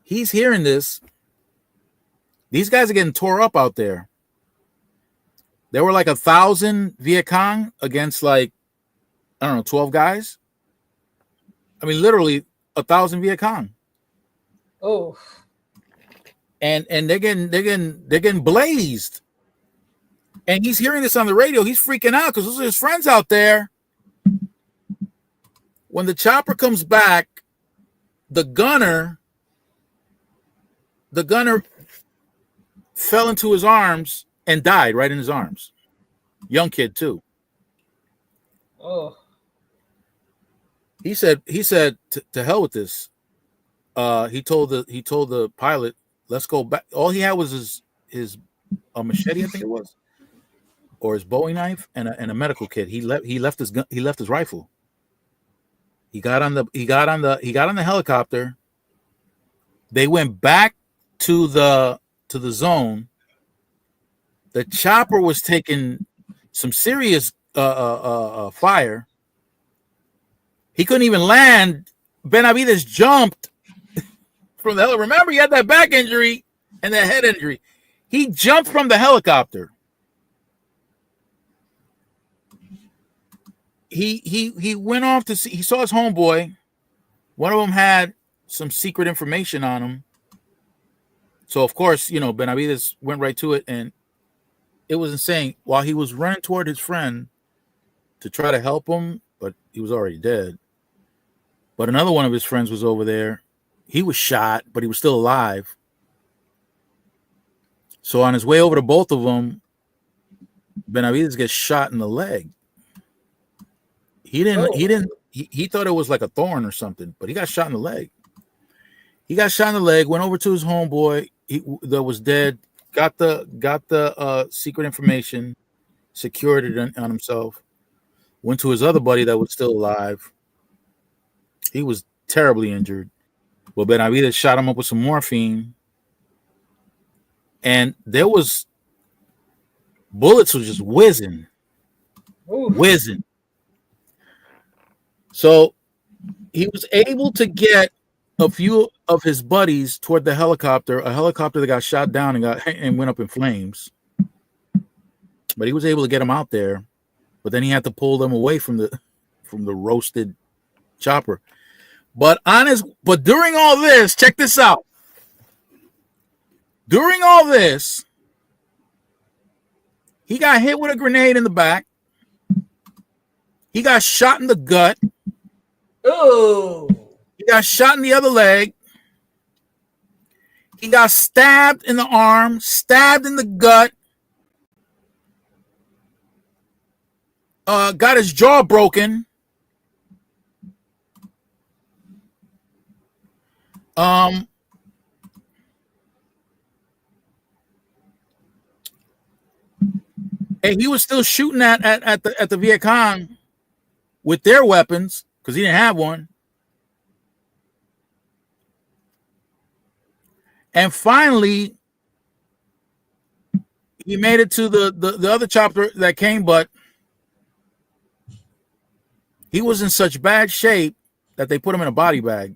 [SPEAKER 1] He's hearing this. These guys are getting tore up out there. There were like 1,000 Viet Cong against 12 guys. I mean, literally 1,000 Viet Cong.
[SPEAKER 3] Oh.
[SPEAKER 1] And they're getting blazed. And he's hearing this on the radio. He's freaking out because those are his friends out there. When the chopper comes back, the gunner fell into his arms and died right in his arms. Young kid too.
[SPEAKER 3] Oh.
[SPEAKER 1] He said to hell with this. He told the pilot, let's go back. All he had was his machete, I think it was, or his Bowie knife, and a medical kit. He left his gun. He left his rifle. He got on the helicopter. They went back to the zone. The chopper was taking some serious fire. He couldn't even land. Benavides jumped from the helicopter. Remember, he had that back injury and that head injury. He jumped from the helicopter. He went off to see. He saw his homeboy. One of them had some secret information on him. So of course, Benavides went right to it, and it was insane. While he was running toward his friend to try to help him, but he was already dead. But another one of his friends was over there. He was shot, but he was still alive. So on his way over to both of them, Benavides gets shot in the leg. He thought it was like a thorn or something, but he got shot in the leg. He got shot in the leg, went over to his homeboy that was dead, got the secret information, secured it on himself, went to his other buddy that was still alive. He was terribly injured. Well, Benavides shot him up with some morphine. And bullets were just whizzing. whizzing. So he was able to get a few of his buddies toward the helicopter, a helicopter that got shot down and went up in flames. But he was able to get them out there. But then he had to pull them away from the roasted chopper. But during all this, check this out. During all this, he got hit with a grenade in the back. He got shot in the gut.
[SPEAKER 3] Oh.
[SPEAKER 1] He got shot in the other leg. He got stabbed in the arm, stabbed in the gut. Got his jaw broken. And he was still shooting at the Viet Cong with their weapons because he didn't have one. And finally, he made it to the other chopper that came, but he was in such bad shape that they put him in a body bag.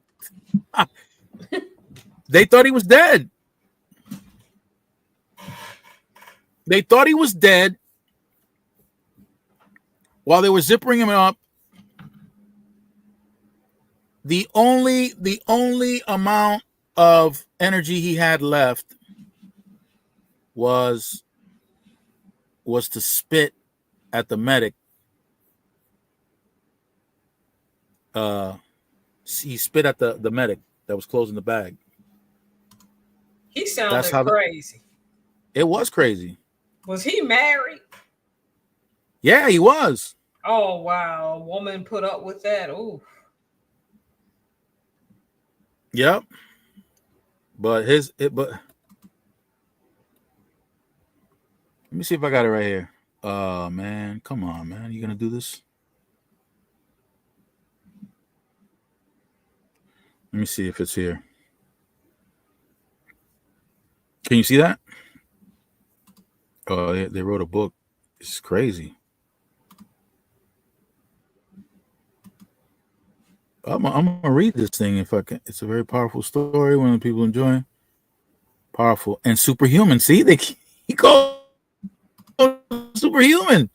[SPEAKER 1] They thought he was dead. They thought he was dead while they were zippering him up. The only amount of energy he had left was to spit at the medic. He spit at the medic that was closing the bag.
[SPEAKER 3] He sounded crazy.
[SPEAKER 1] It was crazy.
[SPEAKER 3] Was he married?
[SPEAKER 1] Yeah, he was.
[SPEAKER 3] Oh wow, a woman put up with that. Ooh.
[SPEAKER 1] Yep. But let me see if I got it right here. Man, come on, man. You gonna do this? Let me see if it's here. Can you see that? Oh, they wrote a book. It's crazy. I'm gonna read this thing if I can. It's a very powerful story. One of the people enjoying. Powerful and superhuman. See, he called superhuman.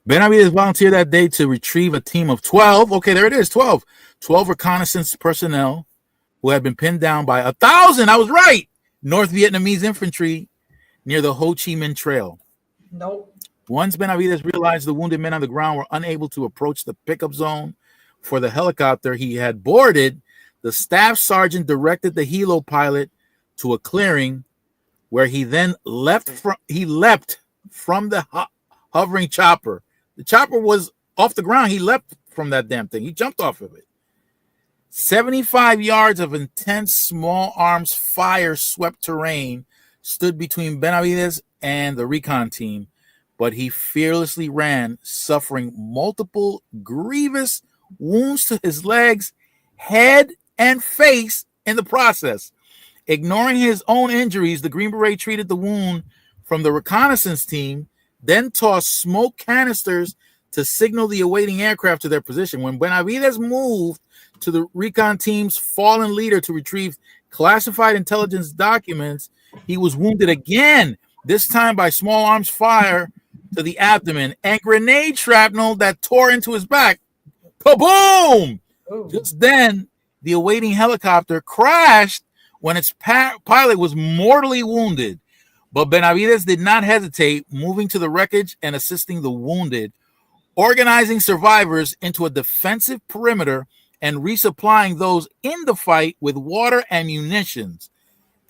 [SPEAKER 1] Benavidez volunteered that day to retrieve a team of 12. Okay, there it is. 12 reconnaissance personnel who had been pinned down by 1,000. I was right. North Vietnamese infantry near the Ho Chi Minh Trail.
[SPEAKER 3] Nope.
[SPEAKER 1] Once Benavidez realized the wounded men on the ground were unable to approach the pickup zone for the helicopter he had boarded, the staff sergeant directed the helo pilot to a clearing where he then leapt from the hovering chopper. The chopper was off the ground. He leapt from that damn thing. He jumped off of it. 75 yards of intense small arms fire swept terrain stood between Benavidez and the recon team, but he fearlessly ran, suffering multiple grievous wounds to his legs, head, and face in the process. Ignoring his own injuries, the Green Beret treated the wound from the reconnaissance team, then tossed smoke canisters to signal the awaiting aircraft to their position. When Benavidez moved to the recon team's fallen leader to retrieve classified intelligence documents, he was wounded again, this time by small arms fire to the abdomen and grenade shrapnel that tore into his back. Kaboom! Ooh. Just then, the awaiting helicopter crashed when its pilot was mortally wounded. But Benavidez did not hesitate, moving to the wreckage and assisting the wounded, organizing survivors into a defensive perimeter and resupplying those in the fight with water and munitions.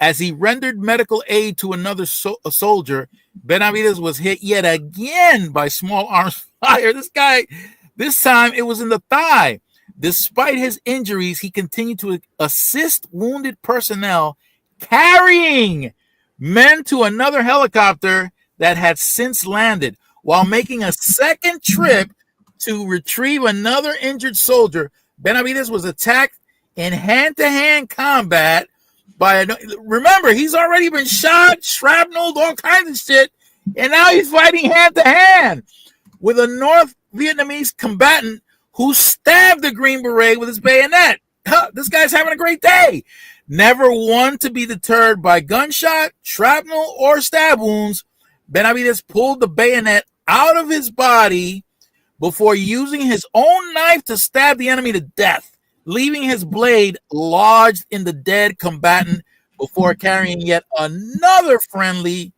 [SPEAKER 1] As he rendered medical aid to another soldier, Benavidez was hit yet again by small arms fire. This time it was in the thigh. Despite his injuries, he continued to assist wounded personnel, carrying men to another helicopter that had since landed. While making a second trip to retrieve another injured soldier, Benavidez was attacked in hand-to-hand combat by remember, he's already been shot, shrapneled, all kinds of shit, and now he's fighting hand-to-hand with a North Vietnamese combatant who stabbed the Green Beret with his bayonet. Huh, this guy's having a great day. Never one to be deterred by gunshot, shrapnel, or stab wounds, Benavides pulled the bayonet out of his body before using his own knife to stab the enemy to death, leaving his blade lodged in the dead combatant before carrying yet another friendly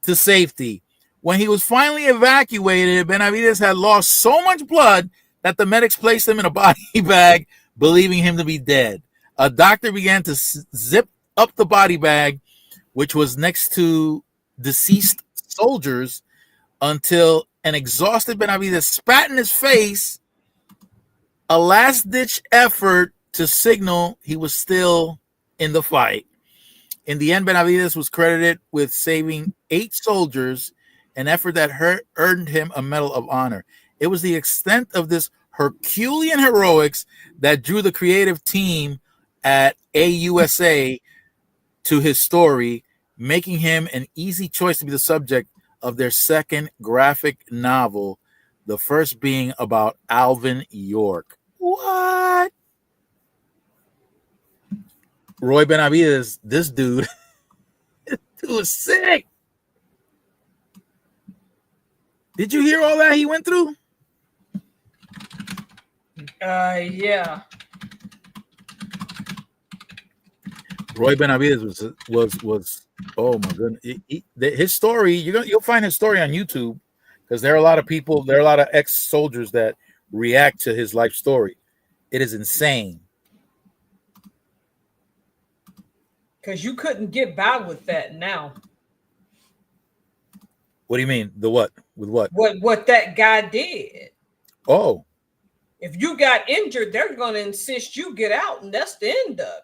[SPEAKER 1] to safety. When he was finally evacuated, Benavides had lost so much blood that the medics placed him in a body bag, believing him to be dead. A doctor began to zip up the body bag, which was next to deceased soldiers, until an exhausted Benavides spat in his face, a last-ditch effort to signal he was still in the fight. In the end, Benavides was credited with saving 8 soldiers, an effort that earned him a Medal of Honor. It was the extent of this Herculean heroics that drew the creative team at AUSA to his story, making him an easy choice to be the subject of their second graphic novel, the first being about Alvin York. What? Roy Benavides, this dude, was sick. Did you hear all that he went through?
[SPEAKER 3] Yeah.
[SPEAKER 1] Roy Benavides was oh my goodness. His story, you'll find his story on YouTube, because there are a lot of people, there are a lot of ex-soldiers that react to his life story. It is insane.
[SPEAKER 3] Because you couldn't get by with that now.
[SPEAKER 1] What do you mean? The what? With what?
[SPEAKER 3] What that guy did.
[SPEAKER 1] Oh.
[SPEAKER 3] If you got injured, they're going to insist you get out, and that's the end of it.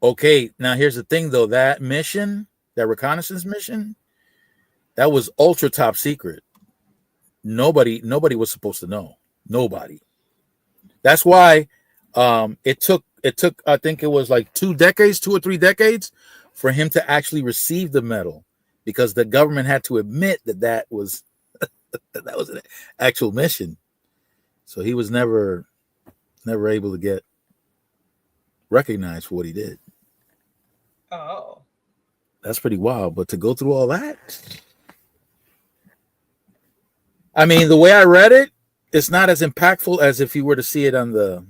[SPEAKER 1] Okay, now here's the thing, though. That mission, that reconnaissance mission, that was ultra top secret. Nobody was supposed to know. Nobody. That's why it took I think it was like 2 or 3 decades for him to actually receive the medal, because the government had to admit that was that was an actual mission. So he was never able to get recognized for what he did.
[SPEAKER 3] Oh.
[SPEAKER 1] That's pretty wild. But to go through all that, I mean, the way I read it, it's not as impactful as if you were to see it on the.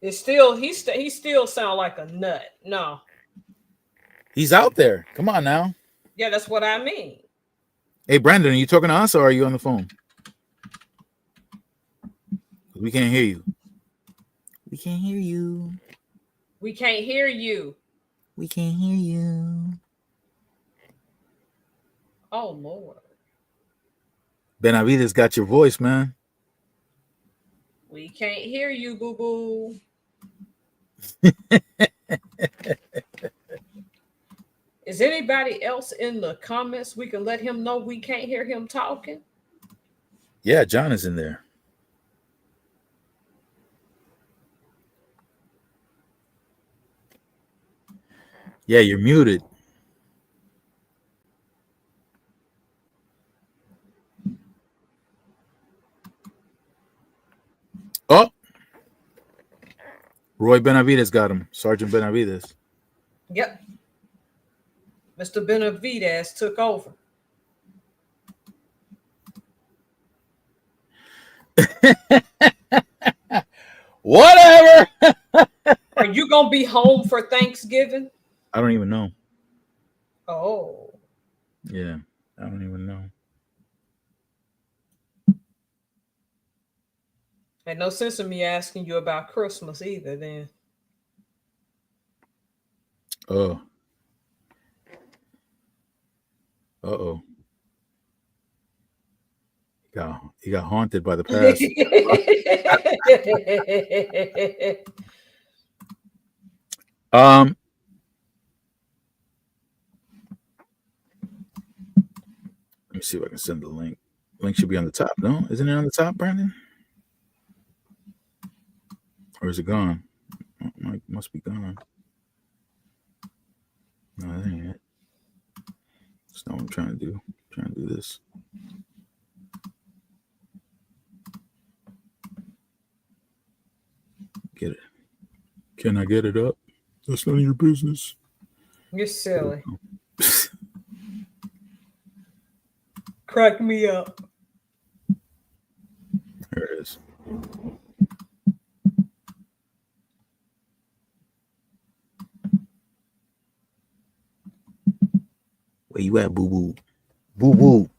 [SPEAKER 3] It's still he still sound like a nut. No.
[SPEAKER 1] He's out there. Come on now.
[SPEAKER 3] Yeah, that's what I mean.
[SPEAKER 1] Hey, Brandon, are you talking to us or are you on the phone? We can't hear you. We can't hear you.
[SPEAKER 3] We can't hear you.
[SPEAKER 1] We can't hear you.
[SPEAKER 3] Oh, Lord.
[SPEAKER 1] Benavides got your voice, man.
[SPEAKER 3] We can't hear you, boo-boo. Is anybody else in the comments we can let him know we can't hear him talking?
[SPEAKER 1] Yeah, John is in there. Yeah, you're muted. Oh, Roy Benavides got him. Sergeant Benavides.
[SPEAKER 3] Yep. Mr. Benavides took over.
[SPEAKER 1] Whatever.
[SPEAKER 3] Are you going to be home for Thanksgiving?
[SPEAKER 1] I don't even know.
[SPEAKER 3] Oh.
[SPEAKER 1] Yeah, I don't even know.
[SPEAKER 3] Ain't no sense in me asking you about Christmas either then.
[SPEAKER 1] Oh. Uh-oh. He got haunted by the past. Let me see if I can send the link. Link should be on the top, no? Isn't it on the top, Brandon? Or is it gone? Oh, it must be gone. No, that ain't it. That's not what I'm trying to do. I'm trying to do this. Get it? Can I get it up? That's none of your business.
[SPEAKER 3] You're silly. Crack me up.
[SPEAKER 1] There it is. Where you at, boo boo? Boo boo.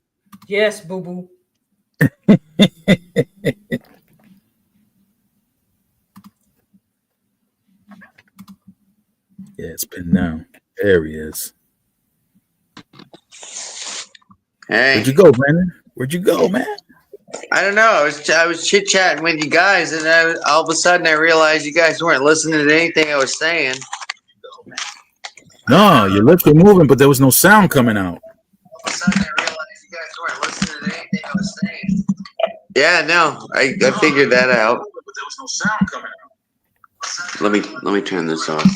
[SPEAKER 3] Yes, boo boo.
[SPEAKER 1] Yeah, it's been down. There he is.
[SPEAKER 2] Hey,
[SPEAKER 1] Where'd you go, Brandon? Where'd you go, man?
[SPEAKER 2] I don't know. I was chit chatting with you guys, and all of a sudden I realized you guys weren't listening to anything I was saying.
[SPEAKER 1] No, your lips were moving, but there was no sound coming out.
[SPEAKER 2] All of a sudden I realized you guys weren't listening to anything I was saying. Yeah, no, I figured that out.
[SPEAKER 1] But there was no sound coming out.
[SPEAKER 2] Let me turn this off.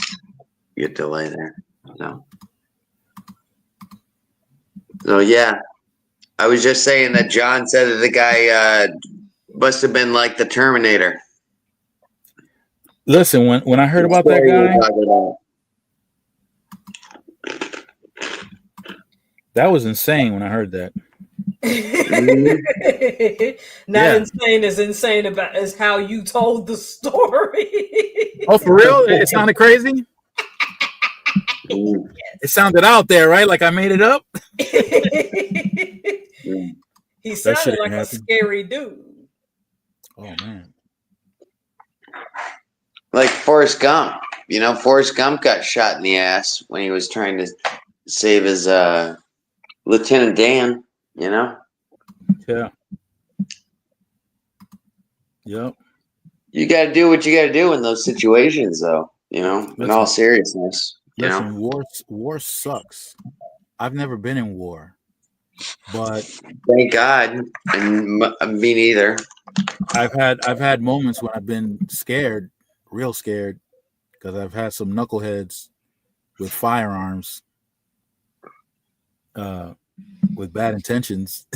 [SPEAKER 2] Get delay there. No. So yeah, I was just saying that John said that the guy must have been like the Terminator.
[SPEAKER 1] Listen, when I heard about that guy, that was insane. When I heard that,
[SPEAKER 3] Not insane as insane about as how you told the story.
[SPEAKER 1] Oh, for real? It sounded crazy. It sounded out there, right? Like I made it up.
[SPEAKER 3] He sounded like a scary dude.
[SPEAKER 1] Oh man.
[SPEAKER 2] Like Forrest Gump. You know, Forrest Gump got shot in the ass when he was trying to save his Lieutenant Dan, you know?
[SPEAKER 1] Yeah. Yep.
[SPEAKER 2] You got to do what you got to do in those situations, though, you know, in all seriousness.
[SPEAKER 1] Listen, war sucks. I've never been in war, but
[SPEAKER 2] thank God, and me neither.
[SPEAKER 1] I've had moments when I've been scared, real scared, because I've had some knuckleheads with firearms, with bad intentions.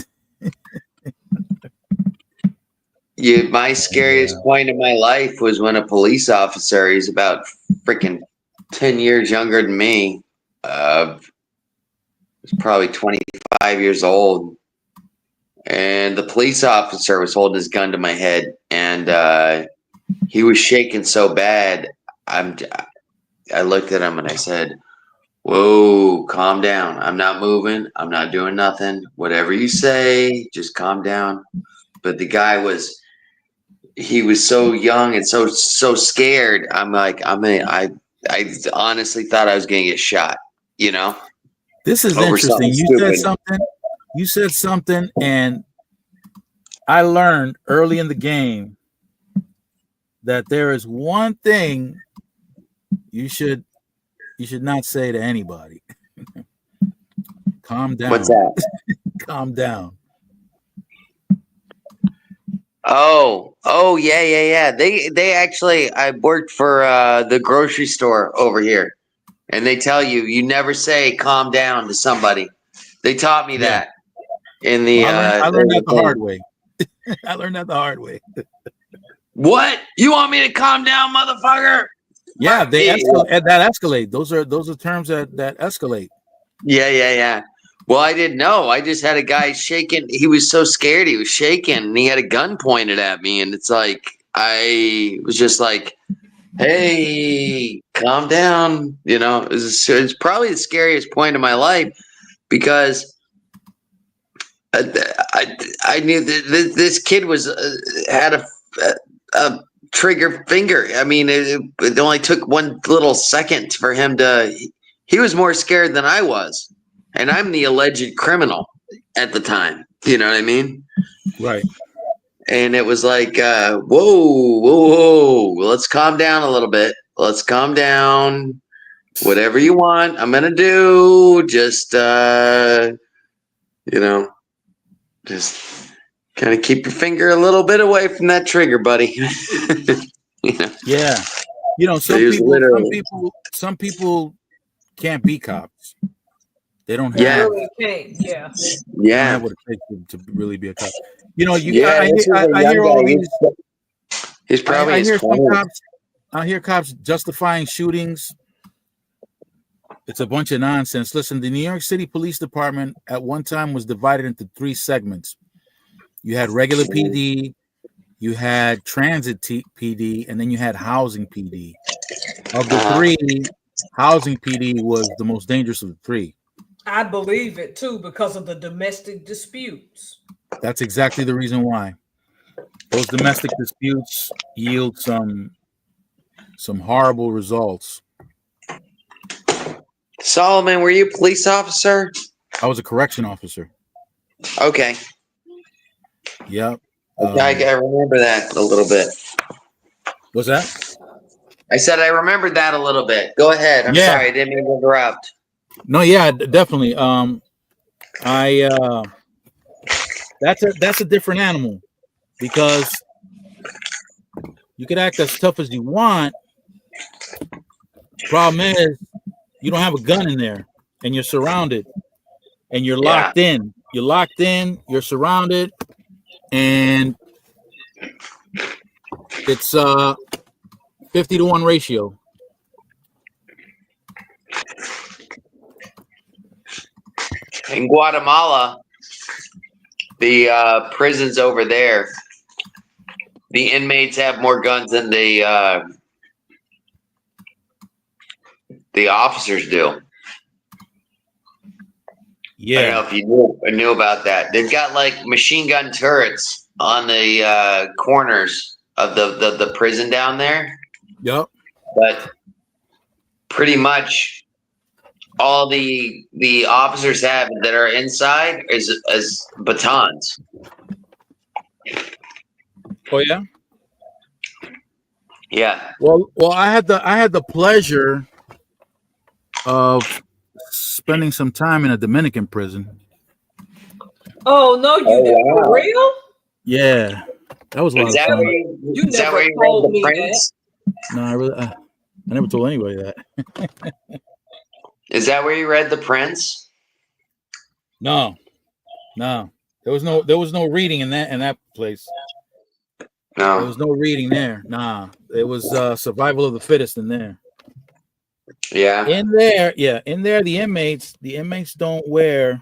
[SPEAKER 2] My scariest point in my life was when a police officer, he's about freaking 10 years younger than me, was probably 25 years old, and the police officer was holding his gun to my head, and he was shaking so bad. I looked at him and I said, "Whoa, calm down. I'm not moving. I'm not doing nothing. Whatever you say, just calm down." But the guy was so young and so scared. I'm like, I honestly thought I was going to get shot, you know?
[SPEAKER 1] This is interesting. You said something, and I learned early in the game that there is one thing you should not say to anybody. Calm down.
[SPEAKER 2] What's that?
[SPEAKER 1] Calm down.
[SPEAKER 2] Oh, yeah. They actually, I worked for the grocery store over here, and they tell you never say "calm down" to somebody. They taught me that in the.
[SPEAKER 1] I learned that the hard way. I learned that the hard way.
[SPEAKER 2] What? You want me to calm down, motherfucker?
[SPEAKER 1] Yeah, that escalate. Those are terms that escalate.
[SPEAKER 2] Yeah. Well, I didn't know. I just had a guy shaking. He was so scared. He was shaking, and he had a gun pointed at me. And it's like, I was just like, "Hey, calm down." You know, it's probably the scariest point of my life, because I knew that this kid had a trigger finger. I mean, it only took one little second for him to. He was more scared than I was. And I'm the alleged criminal at the time. You know what I mean?
[SPEAKER 1] Right.
[SPEAKER 2] And it was like, whoa. Let's calm down a little bit. Let's calm down. Whatever you want, I'm going to do. Just, just kind of keep your finger a little bit away from that trigger, buddy.
[SPEAKER 1] Yeah. Some people can't be cops. They don't have.
[SPEAKER 3] Yeah.
[SPEAKER 1] They don't have what it takes to really be a cop. I hear all these.
[SPEAKER 2] He's probably.
[SPEAKER 1] I hear some cops. I hear cops justifying shootings. It's a bunch of nonsense. Listen, the New York City Police Department at one time was divided into 3 segments. You had regular PD, you had transit PD, and then you had housing PD. Of the 3, housing PD was the most dangerous of the 3.
[SPEAKER 3] I believe it too because of the domestic disputes.
[SPEAKER 1] That's exactly the reason why. Those domestic disputes yield some horrible results.
[SPEAKER 2] Solomon, were you a police officer?
[SPEAKER 1] I was a correction officer.
[SPEAKER 2] Okay.
[SPEAKER 1] Yep.
[SPEAKER 2] I remember that a little bit.
[SPEAKER 1] What's that?
[SPEAKER 2] I said I remembered that a little bit. Go ahead. I'm sorry, I didn't mean to interrupt.
[SPEAKER 1] No, yeah, definitely. That's a different animal because you could act as tough as you want. Problem is, you don't have a gun in there, and you're surrounded, and you're locked in. You're locked in. You're surrounded, and it's 50-to-1 ratio.
[SPEAKER 2] In Guatemala, the prisons over there, the inmates have more guns than the officers do.
[SPEAKER 1] Yeah.
[SPEAKER 2] I don't know if you knew about that. They've got like machine gun turrets on the corners of the prison down there.
[SPEAKER 1] Yep.
[SPEAKER 2] But pretty much all the officers have that are inside is batons.
[SPEAKER 1] Oh yeah.
[SPEAKER 2] Yeah.
[SPEAKER 1] Well, I had the pleasure of spending some time in a Dominican prison.
[SPEAKER 3] Oh no, you did for real?
[SPEAKER 1] Yeah, that was a lot of fun.
[SPEAKER 3] You never told me that.
[SPEAKER 1] No, I never told anybody that.
[SPEAKER 2] Is that where you read The Prince?
[SPEAKER 1] No. There was no reading in that place.
[SPEAKER 2] No.
[SPEAKER 1] There was no reading there. Nah. It was survival of the fittest in there.
[SPEAKER 2] Yeah.
[SPEAKER 1] In there, the inmates don't wear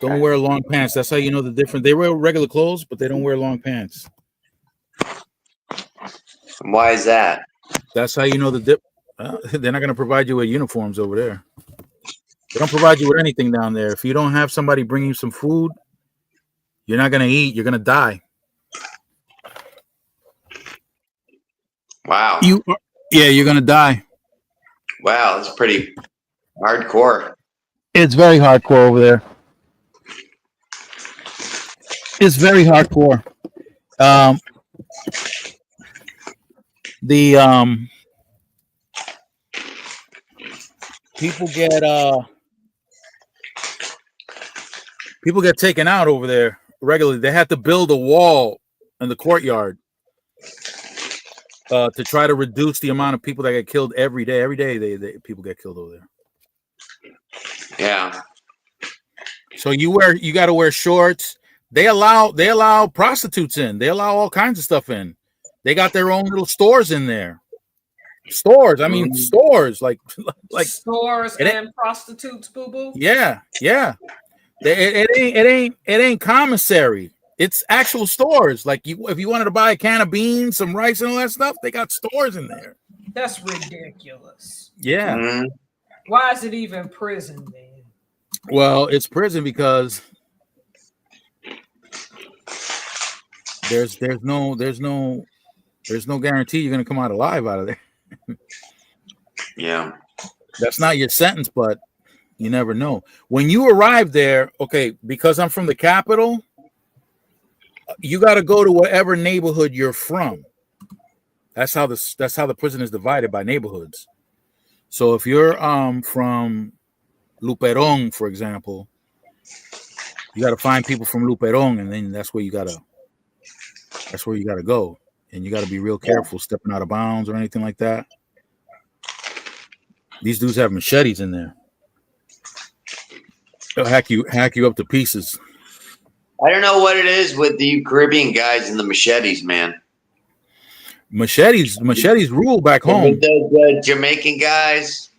[SPEAKER 1] long pants. That's how you know the difference. They wear regular clothes, but they don't wear long pants.
[SPEAKER 2] Why is that?
[SPEAKER 1] That's how you know the dip. They're not going to provide you with uniforms over there. They don't provide you with anything down there. If you don't have somebody bring you some food, you're not going to eat. You're going to die.
[SPEAKER 2] Wow.
[SPEAKER 1] You're going to die.
[SPEAKER 2] Wow, that's pretty hardcore.
[SPEAKER 1] It's very hardcore over there. It's very hardcore. People get taken out over there regularly. They have to build a wall in the courtyard to try to reduce the amount of people that get killed every day. Every day, people get killed over there.
[SPEAKER 2] Yeah.
[SPEAKER 1] So you got to wear shorts. They allow prostitutes in. They allow all kinds of stuff in. They got their own little stores in there. Stores. I mean, stores like
[SPEAKER 3] stores and prostitutes, boo boo.
[SPEAKER 1] Yeah. It ain't commissary. It's actual stores. Like if you wanted to buy a can of beans, some rice, and all that stuff, they got stores in there.
[SPEAKER 3] That's ridiculous.
[SPEAKER 1] Yeah.
[SPEAKER 2] Mm-hmm.
[SPEAKER 3] Why is it even prison, man?
[SPEAKER 1] Well, it's prison because there's no guarantee you're gonna come out alive out of there.
[SPEAKER 2] Yeah.
[SPEAKER 1] That's not your sentence, but you never know. When you arrive there, okay, because I'm from the capital, you got to go to whatever neighborhood you're from. That's how the prison is divided by neighborhoods. So if you're from Luperón, for example, you got to find people from Luperón, and then that's where you gotta go, and you got to be real careful stepping out of bounds or anything like that. These dudes have machetes in there. They'll hack you up to pieces.
[SPEAKER 2] I don't know what it is with the Caribbean guys and the machetes, man.
[SPEAKER 1] Machetes rule back home.
[SPEAKER 2] Those Jamaican guys,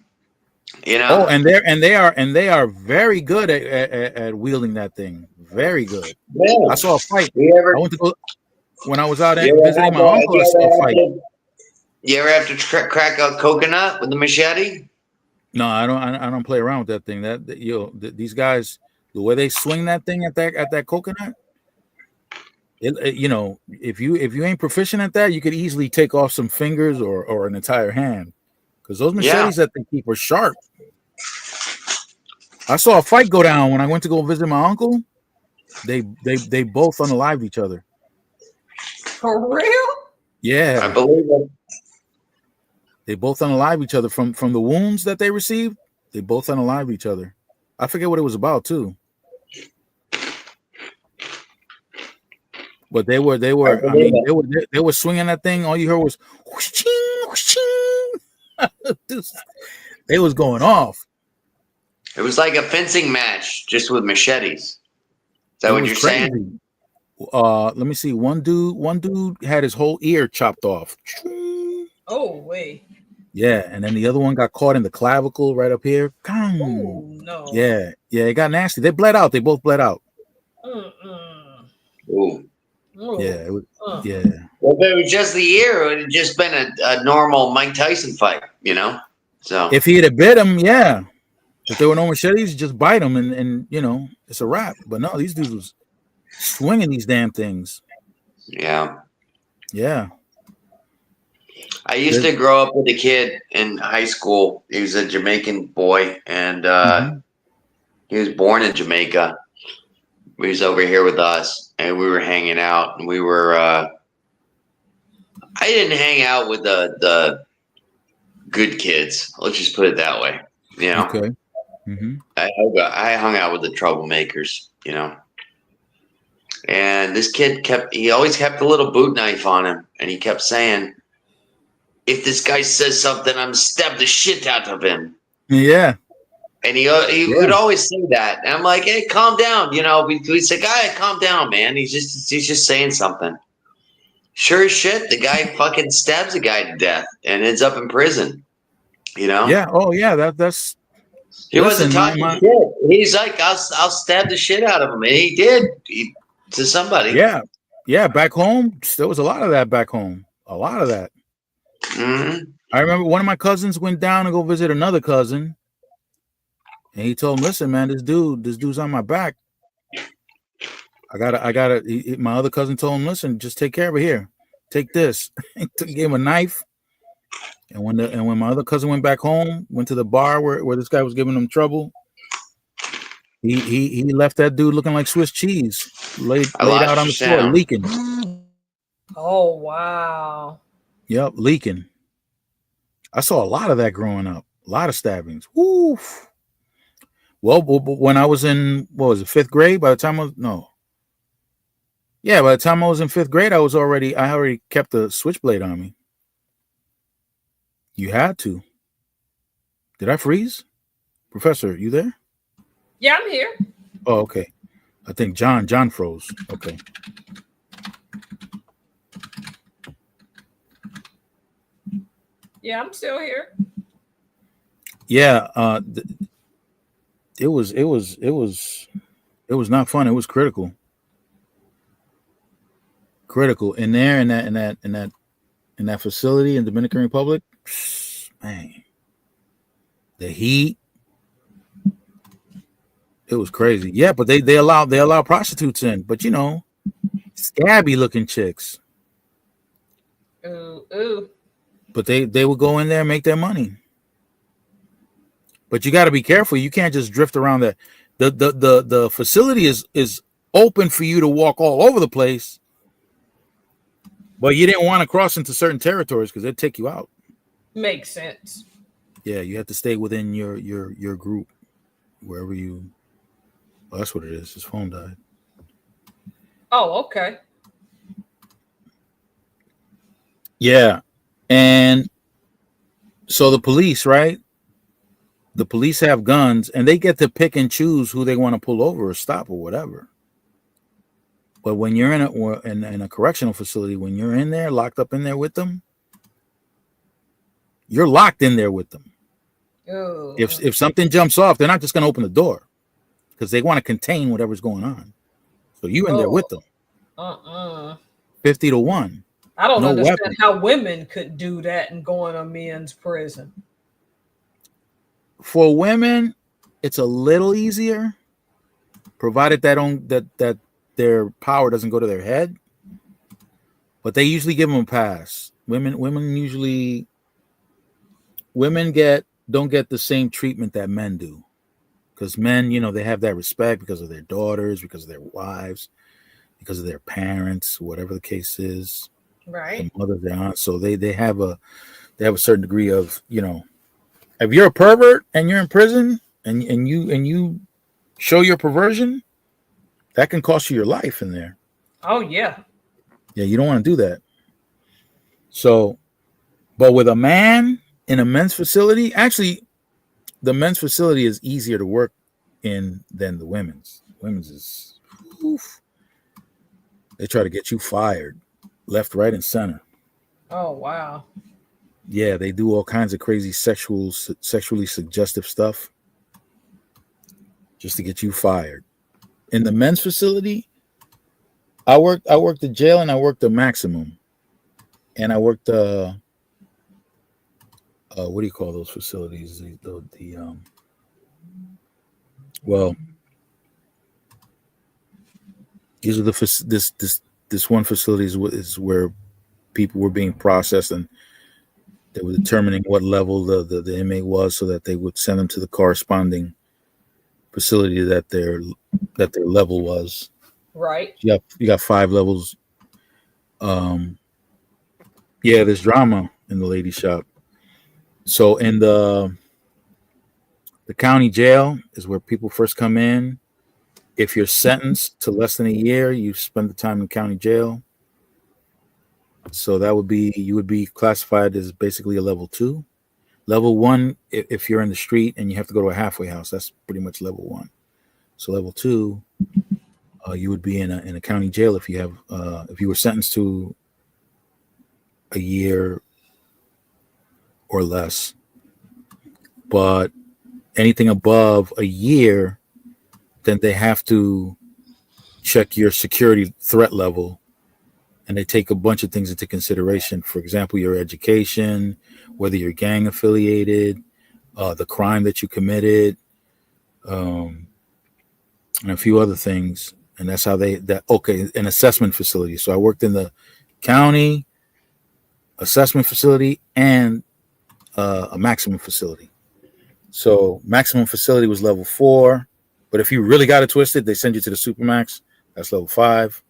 [SPEAKER 2] you know.
[SPEAKER 1] Oh, and they are very good at wielding that thing. Very good.
[SPEAKER 2] Yeah.
[SPEAKER 1] I saw a fight.
[SPEAKER 2] I
[SPEAKER 1] went to go when I was out visiting my uncle. I saw a fight.
[SPEAKER 2] You ever have to crack a coconut with the machete?
[SPEAKER 1] No, I don't play around with that thing. These guys, the way they swing that thing at that coconut. If you ain't proficient at that, you could easily take off some fingers or an entire hand, because those machetes that they keep are sharp. I saw a fight go down when I went to go visit my uncle. They both unalived each other.
[SPEAKER 3] For real?
[SPEAKER 1] Yeah,
[SPEAKER 2] I believe it.
[SPEAKER 1] They both unalived each other from the wounds that they received. They both unalived each other. I forget what it was about too. But they were swinging that thing. All you heard was whoosh-ching, whoosh-ching. They was going off.
[SPEAKER 2] It was like a fencing match, just with machetes. Is that what you're saying?
[SPEAKER 1] Let me see. One dude had his whole ear chopped off.
[SPEAKER 3] Oh wait.
[SPEAKER 1] Yeah, and then the other one got caught in the clavicle right up here.
[SPEAKER 3] Oh no.
[SPEAKER 1] Yeah, it got nasty. They bled out. They both bled out.
[SPEAKER 2] Ooh.
[SPEAKER 1] Yeah, yeah.
[SPEAKER 2] Well, if it was just the ear, it would have just been a normal Mike Tyson fight, you know? So
[SPEAKER 1] if he had bit him, yeah. If there were no machetes, just bite him and it's a wrap. But no, these dudes was swinging these damn things.
[SPEAKER 2] Yeah.
[SPEAKER 1] Yeah.
[SPEAKER 2] I used to grow up with a kid in high school. He was a Jamaican boy, and he was born in Jamaica. He was over here with us, and we were hanging out, and we were I didn't hang out with the good kids. Let's just put it that way. You know?
[SPEAKER 1] Okay.
[SPEAKER 2] I hung out with the troublemakers, you know. And this kid always kept a little boot knife on him, and he kept saying, if this guy says something, I'm gonna stab the shit out of him.
[SPEAKER 1] Yeah.
[SPEAKER 2] And he would always say that. And I'm like, hey, calm down. You know, we say, guy, calm down, man. He's just saying something. Sure as shit, the guy fucking stabs a guy to death and ends up in prison. You know?
[SPEAKER 1] Yeah. Oh yeah, that's
[SPEAKER 2] he wasn't talking shit. He's like, I'll stab the shit out of him. And he did to somebody.
[SPEAKER 1] Yeah. Yeah. Back home, there was a lot of that back home. A lot of that.
[SPEAKER 2] Mm-hmm.
[SPEAKER 1] I remember one of my cousins went down to go visit another cousin, and he told him, "Listen, man, this dude's on my back. I gotta." My other cousin told him, "Listen, just take care of it here. Take this." Gave him a knife, and when my other cousin went back home, went to the bar where this guy was giving him trouble. He left that dude looking like Swiss cheese, laid out on the floor, leaking.
[SPEAKER 3] Oh wow.
[SPEAKER 1] Yep, leaking. I saw a lot of that growing up. A lot of stabbings. Woo. Well, when I was in, what was it, 5th grade? By the time I was in 5th grade, I already kept the switchblade on me. You had to. Did I freeze? Professor, you there?
[SPEAKER 3] Yeah, I'm here.
[SPEAKER 1] Oh, okay. I think John froze. Okay.
[SPEAKER 3] Yeah, I'm still here.
[SPEAKER 1] Yeah, it was not fun. It was critical in there in that facility in Dominican Republic. Man, the heat, it was crazy. Yeah, but they allow prostitutes in, but scabby looking chicks.
[SPEAKER 3] Ooh.
[SPEAKER 1] But they would go in there and make their money. But you got to be careful. You can't just drift around there. The facility is open for you to walk all over the place. But you didn't want to cross into certain territories because they'd take you out.
[SPEAKER 3] Makes sense.
[SPEAKER 1] Yeah, you have to stay within your group, wherever you. Well, that's what it is. His phone died.
[SPEAKER 3] Oh, okay.
[SPEAKER 1] Yeah. And so the police, right? The police have guns and they get to pick and choose who they want to pull over or stop or whatever. But when you're in a correctional facility, when you're in there, locked up in there with them, you're locked in there with them.
[SPEAKER 3] Oh.
[SPEAKER 1] If something jumps off, they're not just going to open the door because they want to contain whatever's going on. So you in there with them. 50-1.
[SPEAKER 3] I don't understand how women could do that and go in a men's prison.
[SPEAKER 1] For women, it's a little easier, provided that their power doesn't go to their head. But they usually give them a pass. Women don't get the same treatment that men do, because men, they have that respect because of their daughters, because of their wives, because of their parents, whatever the case is.
[SPEAKER 3] Right.
[SPEAKER 1] Their mother, their aunt. So they have a certain degree of, if you're a pervert and you're in prison and you show your perversion, that can cost you your life in there.
[SPEAKER 3] Oh yeah.
[SPEAKER 1] Yeah, you don't want to do that. So, but with a man in a men's facility, actually, the men's facility is easier to work in than the women's. Women's is, oof. They try to get you fired, left, right, and center.
[SPEAKER 3] Oh wow.
[SPEAKER 1] Yeah, they do all kinds of crazy sexually suggestive stuff just to get you fired. In the men's facility, I worked the jail and I worked the maximum, and I worked what do you call those facilities? Well, these are this one facility is where people were being processed, and they were determining what level the inmate was, so that they would send them to the corresponding facility that their level was.
[SPEAKER 3] Right.
[SPEAKER 1] You got 5 levels. Yeah, there's drama in the lady shop. So in the county jail is where people first come in. If you're sentenced to less than a year, you spend the time in county jail. So you would be classified as basically a level 2. Level 1, if you're in the street and you have to go to a halfway house, that's pretty much level 1. So level 2, you would be in a county jail if you were sentenced to a year or less. But anything above a year, then they have to check your security threat level, and they take a bunch of things into consideration. For example, your education, whether you're gang affiliated, the crime that you committed, and a few other things. And that's how an assessment facility. So I worked in the county assessment facility and a maximum facility. So maximum facility was level 4, but if you really got it twisted, they send you to the supermax. That's level 5.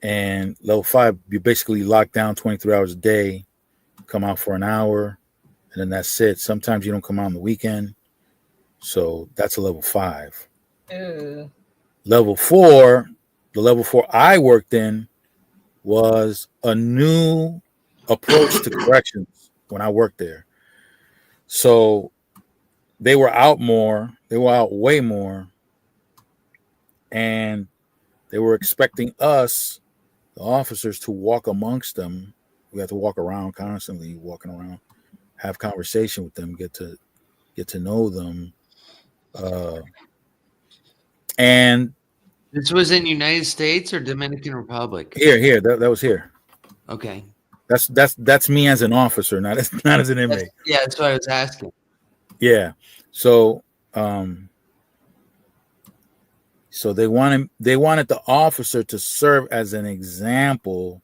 [SPEAKER 1] And level 5, you're basically locked down 23 hours a day, come out for an hour, and then that's it. Sometimes you don't come out on the weekend. So that's a level 5. Level 4, the level 4 I worked in was a new approach to corrections when I worked there. So they were out way more, and they were expecting us, the officers, to walk amongst them. We have to walk around constantly, walking around, have conversation with them, get to know them. And
[SPEAKER 5] this was in United States or Dominican Republic?
[SPEAKER 1] Here. That was here.
[SPEAKER 5] Okay.
[SPEAKER 1] That's me as an officer, not as an inmate.
[SPEAKER 5] That's what I was asking.
[SPEAKER 1] Yeah. So they wanted the officer to serve as an example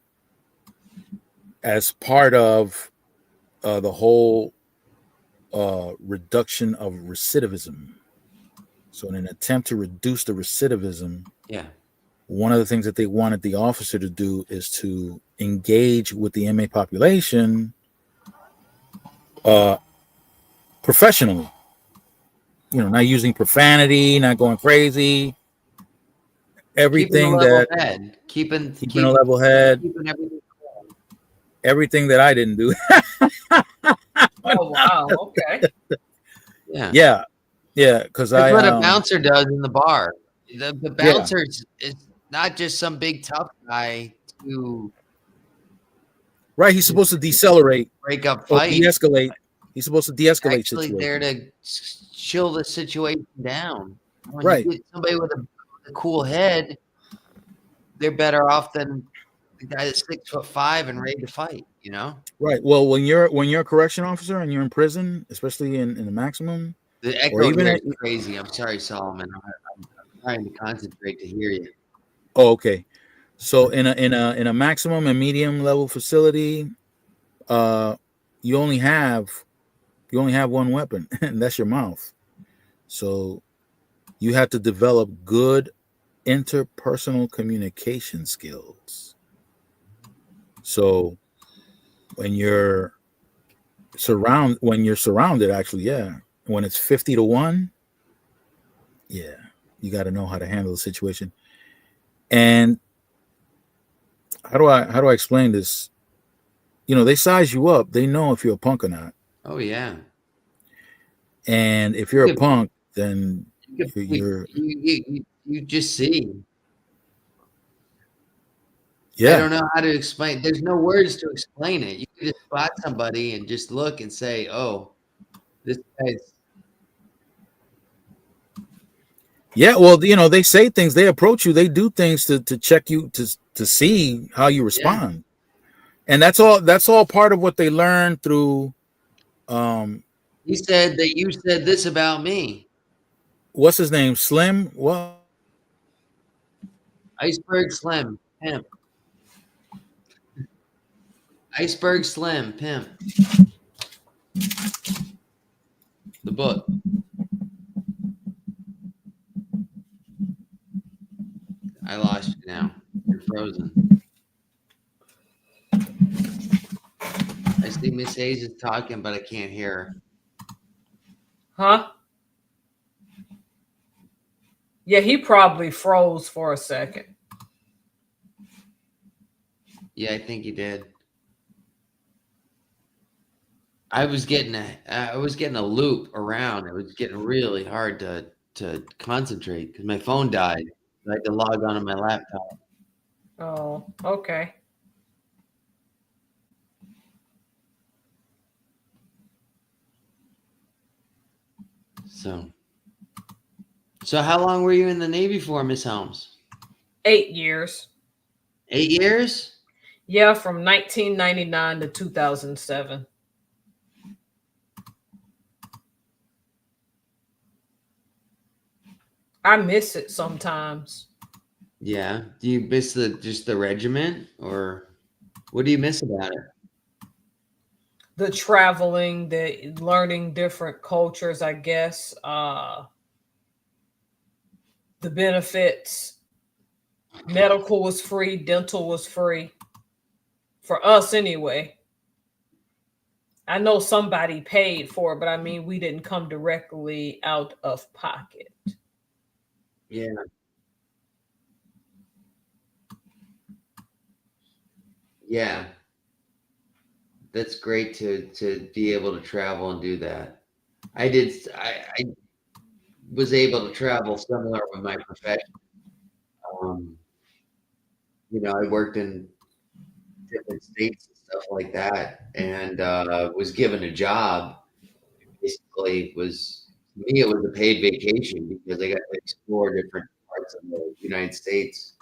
[SPEAKER 1] as part of the whole reduction of recidivism. So in an attempt to reduce the recidivism, one of the things that they wanted the officer to do is to engage with the inmate population professionally. Not using profanity, not going crazy. Everything
[SPEAKER 5] keeping
[SPEAKER 1] a level head.
[SPEAKER 5] Keeping everything cool.
[SPEAKER 1] Everything that I didn't do.
[SPEAKER 3] Oh wow! Okay.
[SPEAKER 1] Yeah. Because
[SPEAKER 5] that's what a bouncer does in the bar. The bouncer not just some big tough guy to
[SPEAKER 1] Right. He's supposed to decelerate
[SPEAKER 5] break up
[SPEAKER 1] or
[SPEAKER 5] fights.
[SPEAKER 1] de-escalate. He's supposed to de-escalate
[SPEAKER 5] Actually,
[SPEAKER 1] situations.
[SPEAKER 5] there to chill the situation down. When
[SPEAKER 1] Right.
[SPEAKER 5] you get somebody with a cool head, they're better off than the guy that's 6'5" and ready to fight. You know.
[SPEAKER 1] Right. Well, when you're a correction officer and you're in prison, especially in the maximum,
[SPEAKER 5] The
[SPEAKER 1] or
[SPEAKER 5] echo
[SPEAKER 1] even
[SPEAKER 5] here
[SPEAKER 1] at,
[SPEAKER 5] is crazy. I'm sorry, Solomon. I'm trying to concentrate to hear you.
[SPEAKER 1] oh, okay. So in a maximum and medium level facility, you only have one weapon, and that's your mouth. So you have to develop good interpersonal communication skills. So when you're surrounded, actually, yeah, when it's 50-1, yeah, you got to know how to handle the situation. And how do I explain this? You know, they size you up. They know if you're a punk or not.
[SPEAKER 5] Oh yeah.
[SPEAKER 1] And if you're a punk, then you're
[SPEAKER 5] you just see.
[SPEAKER 1] yeah.
[SPEAKER 5] I don't know how to explain. There's no words to explain it. You can just spot somebody and just look and say, "Oh, this guy's."
[SPEAKER 1] Yeah, well, you know, they say things, they approach you, they do things to check you to see how you respond. Yeah. And that's all part of what they learn through.
[SPEAKER 5] He said that you said this about me.
[SPEAKER 1] What's his name? Slim? What?
[SPEAKER 5] Iceberg Slim, pimp. Iceberg Slim, pimp. The book. I lost you now. You're frozen. I see Miss Hayes is talking, but I can't hear her.
[SPEAKER 3] Huh? Yeah, he probably froze for a second.
[SPEAKER 5] Yeah, I think he did. I was getting a loop around. It was getting really hard to concentrate because my phone died. I had to log on to my laptop.
[SPEAKER 3] Oh, okay.
[SPEAKER 5] So how long were you in the Navy for, Miss Helms?
[SPEAKER 3] 8 years.
[SPEAKER 5] 8 years?
[SPEAKER 3] Yeah, from 1999 to 2007. I miss it sometimes.
[SPEAKER 5] Yeah. Do you miss just the regiment, or what do you miss about it?
[SPEAKER 3] The traveling, the learning different cultures, I guess. The benefits. Medical was free, dental was free. For us anyway. I know somebody paid for it, but I mean, we didn't come directly out of pocket.
[SPEAKER 5] Yeah. Yeah. That's great to be able to travel and do that. I was able to travel similar with my profession. You know, I worked in different states and stuff like that, and was given a job. Basically, it was a paid vacation because I got to explore different parts of the United States.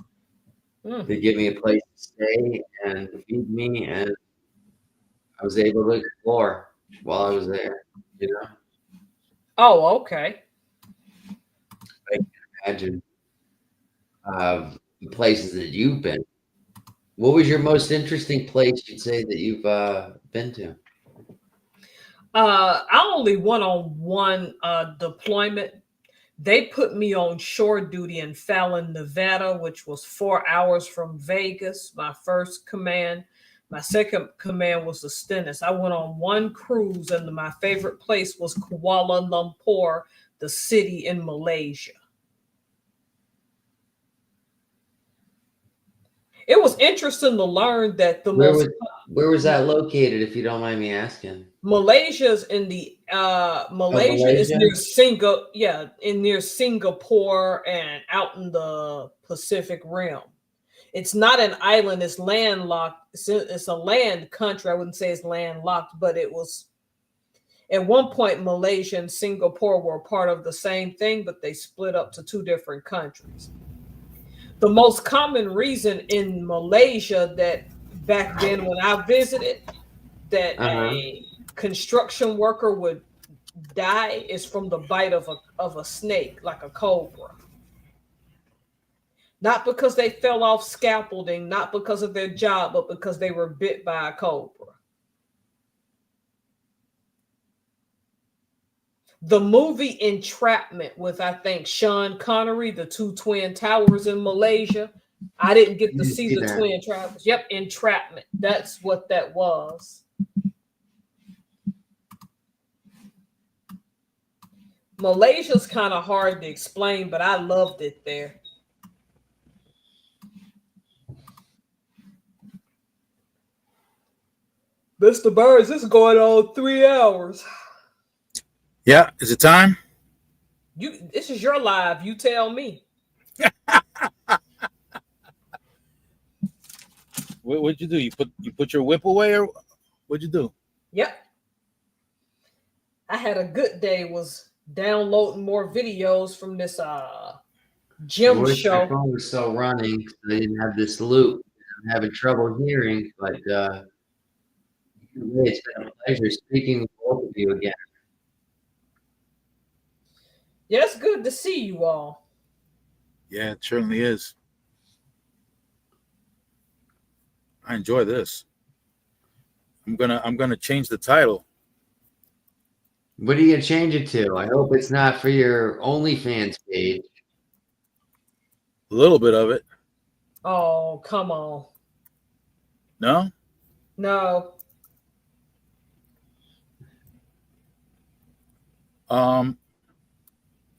[SPEAKER 5] They give me a place to stay and feed me, and I was able to explore while I was there. You know.
[SPEAKER 3] Oh, okay.
[SPEAKER 5] I can imagine the places that you've been. What was your most interesting place you'd say that you've been to?
[SPEAKER 3] I only went on one deployment. They put me on shore duty in Fallon, Nevada, which was 4 hours from Vegas. My first command. My second command was the Stennis. I went on one cruise, and my favorite place was Kuala Lumpur, the city in Malaysia. It was interesting to learn that
[SPEAKER 5] where was that located, if you don't mind me asking?
[SPEAKER 3] Malaysia is in the Malaysia is near near Singapore and out in the Pacific Rim. It's not an island, it's landlocked. It's a land country. I wouldn't say it's landlocked, but it was at one point Malaysia and Singapore were part of the same thing, but they split up to two different countries. The most common reason in Malaysia that back then when I visited that a construction worker would die is from the bite of a snake, like a cobra. Not because they fell off scaffolding, not because of their job, but because they were bit by a cobra. The movie Entrapment with, I think, Sean Connery, the two twin towers in Malaysia. I didn't get to see the twin towers. Yep, Entrapment. That's what that was. Malaysia's kind of hard to explain, but I loved it there. Mr. Burns, this is going on 3 hours.
[SPEAKER 1] Yeah, is it time?
[SPEAKER 3] This is your live. You tell me.
[SPEAKER 1] What'd you do? You put your whip away, or what'd you do?
[SPEAKER 3] Yep. I had a good day. Was downloading more videos from this gym show.
[SPEAKER 5] My phone was still running, so I didn't have this loop. I'm having trouble hearing, but it's been a pleasure speaking with both of you again.
[SPEAKER 3] Yeah, it's good to see you all.
[SPEAKER 1] Yeah, it certainly is. I enjoy this. I'm gonna change the title.
[SPEAKER 5] What are you gonna change it to? I hope it's not for your OnlyFans page.
[SPEAKER 1] A little bit of it.
[SPEAKER 3] Oh, come on.
[SPEAKER 1] No?
[SPEAKER 3] No.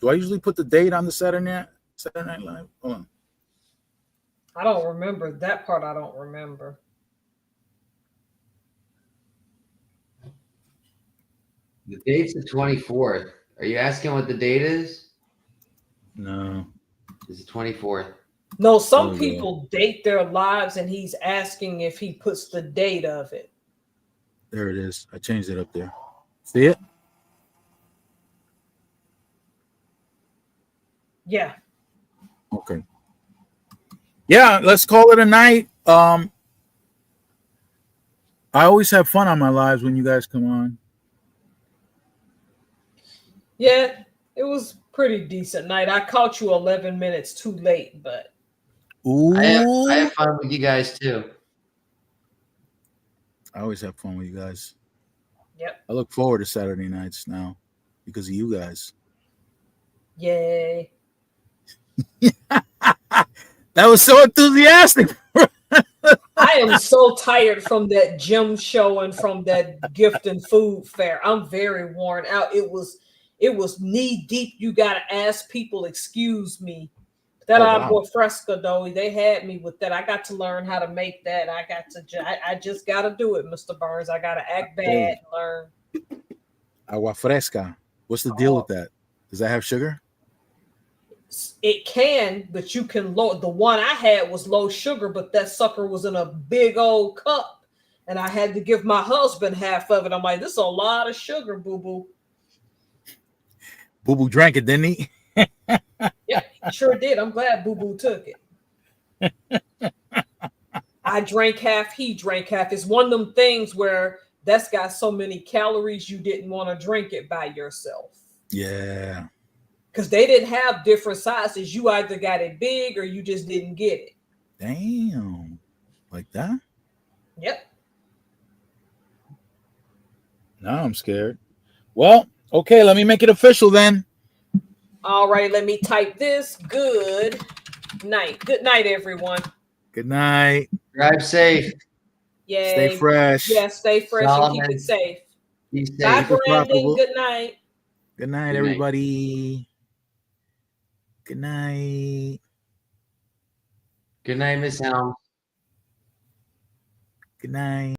[SPEAKER 1] Do I usually put the date on the Saturday Night Live? Hold on.
[SPEAKER 3] I don't remember that part. I don't remember.
[SPEAKER 5] The date's the 24th. Are you asking what the date is?
[SPEAKER 1] No.
[SPEAKER 5] It's the 24th.
[SPEAKER 3] No, some people date their lives, and he's asking if he puts the date of it.
[SPEAKER 1] There it is. I changed it up there. See it?
[SPEAKER 3] Yeah.
[SPEAKER 1] Okay. Yeah, let's call it a night. I always have fun on my lives when you guys come on.
[SPEAKER 3] Yeah, it was pretty decent night. I caught you 11 minutes too late, but
[SPEAKER 1] Ooh.
[SPEAKER 5] I have fun with you guys too.
[SPEAKER 1] I always have fun with you guys.
[SPEAKER 3] Yep.
[SPEAKER 1] I look forward to Saturday nights now because of you guys.
[SPEAKER 3] Yay.
[SPEAKER 1] That was so enthusiastic.
[SPEAKER 3] I am so tired from that gym show and from that gift and food fair. I'm very worn out. It was knee deep. You gotta ask people, excuse me. That agua fresca though, they had me with that. I got to learn how to make that. I just gotta do it, Mr. Burns. I gotta act bad and learn.
[SPEAKER 1] Agua fresca. What's the deal with that? Does that have sugar?
[SPEAKER 3] It can, but you can low. The one I had was low sugar, but that sucker was in a big old cup, and I had to give my husband half of it. I'm like, this is a lot of sugar, boo boo.
[SPEAKER 1] Boo boo drank it, didn't he?
[SPEAKER 3] Yeah, he sure did. I'm glad boo boo took it. I drank half, he drank half. It's one of them things where that's got so many calories you didn't want to drink it by yourself.
[SPEAKER 1] Yeah.
[SPEAKER 3] Because they didn't have different sizes. You either got it big or you just didn't get it.
[SPEAKER 1] Damn. Like that?
[SPEAKER 3] Yep.
[SPEAKER 1] Now I'm scared. Well, okay, let me make it official then.
[SPEAKER 3] All right, let me type this. Good night. Good night, everyone.
[SPEAKER 1] Good night.
[SPEAKER 5] Drive safe.
[SPEAKER 3] Yay.
[SPEAKER 1] Stay fresh.
[SPEAKER 3] Yeah, stay fresh
[SPEAKER 5] Solomon.
[SPEAKER 3] and keep it safe.
[SPEAKER 5] Be safe.
[SPEAKER 3] Bye, Brandon.
[SPEAKER 1] profitable.
[SPEAKER 3] Good night.
[SPEAKER 1] Good night,
[SPEAKER 5] Good night.
[SPEAKER 1] everybody. Good night.
[SPEAKER 5] Good night, Miss Helms.
[SPEAKER 1] Good night.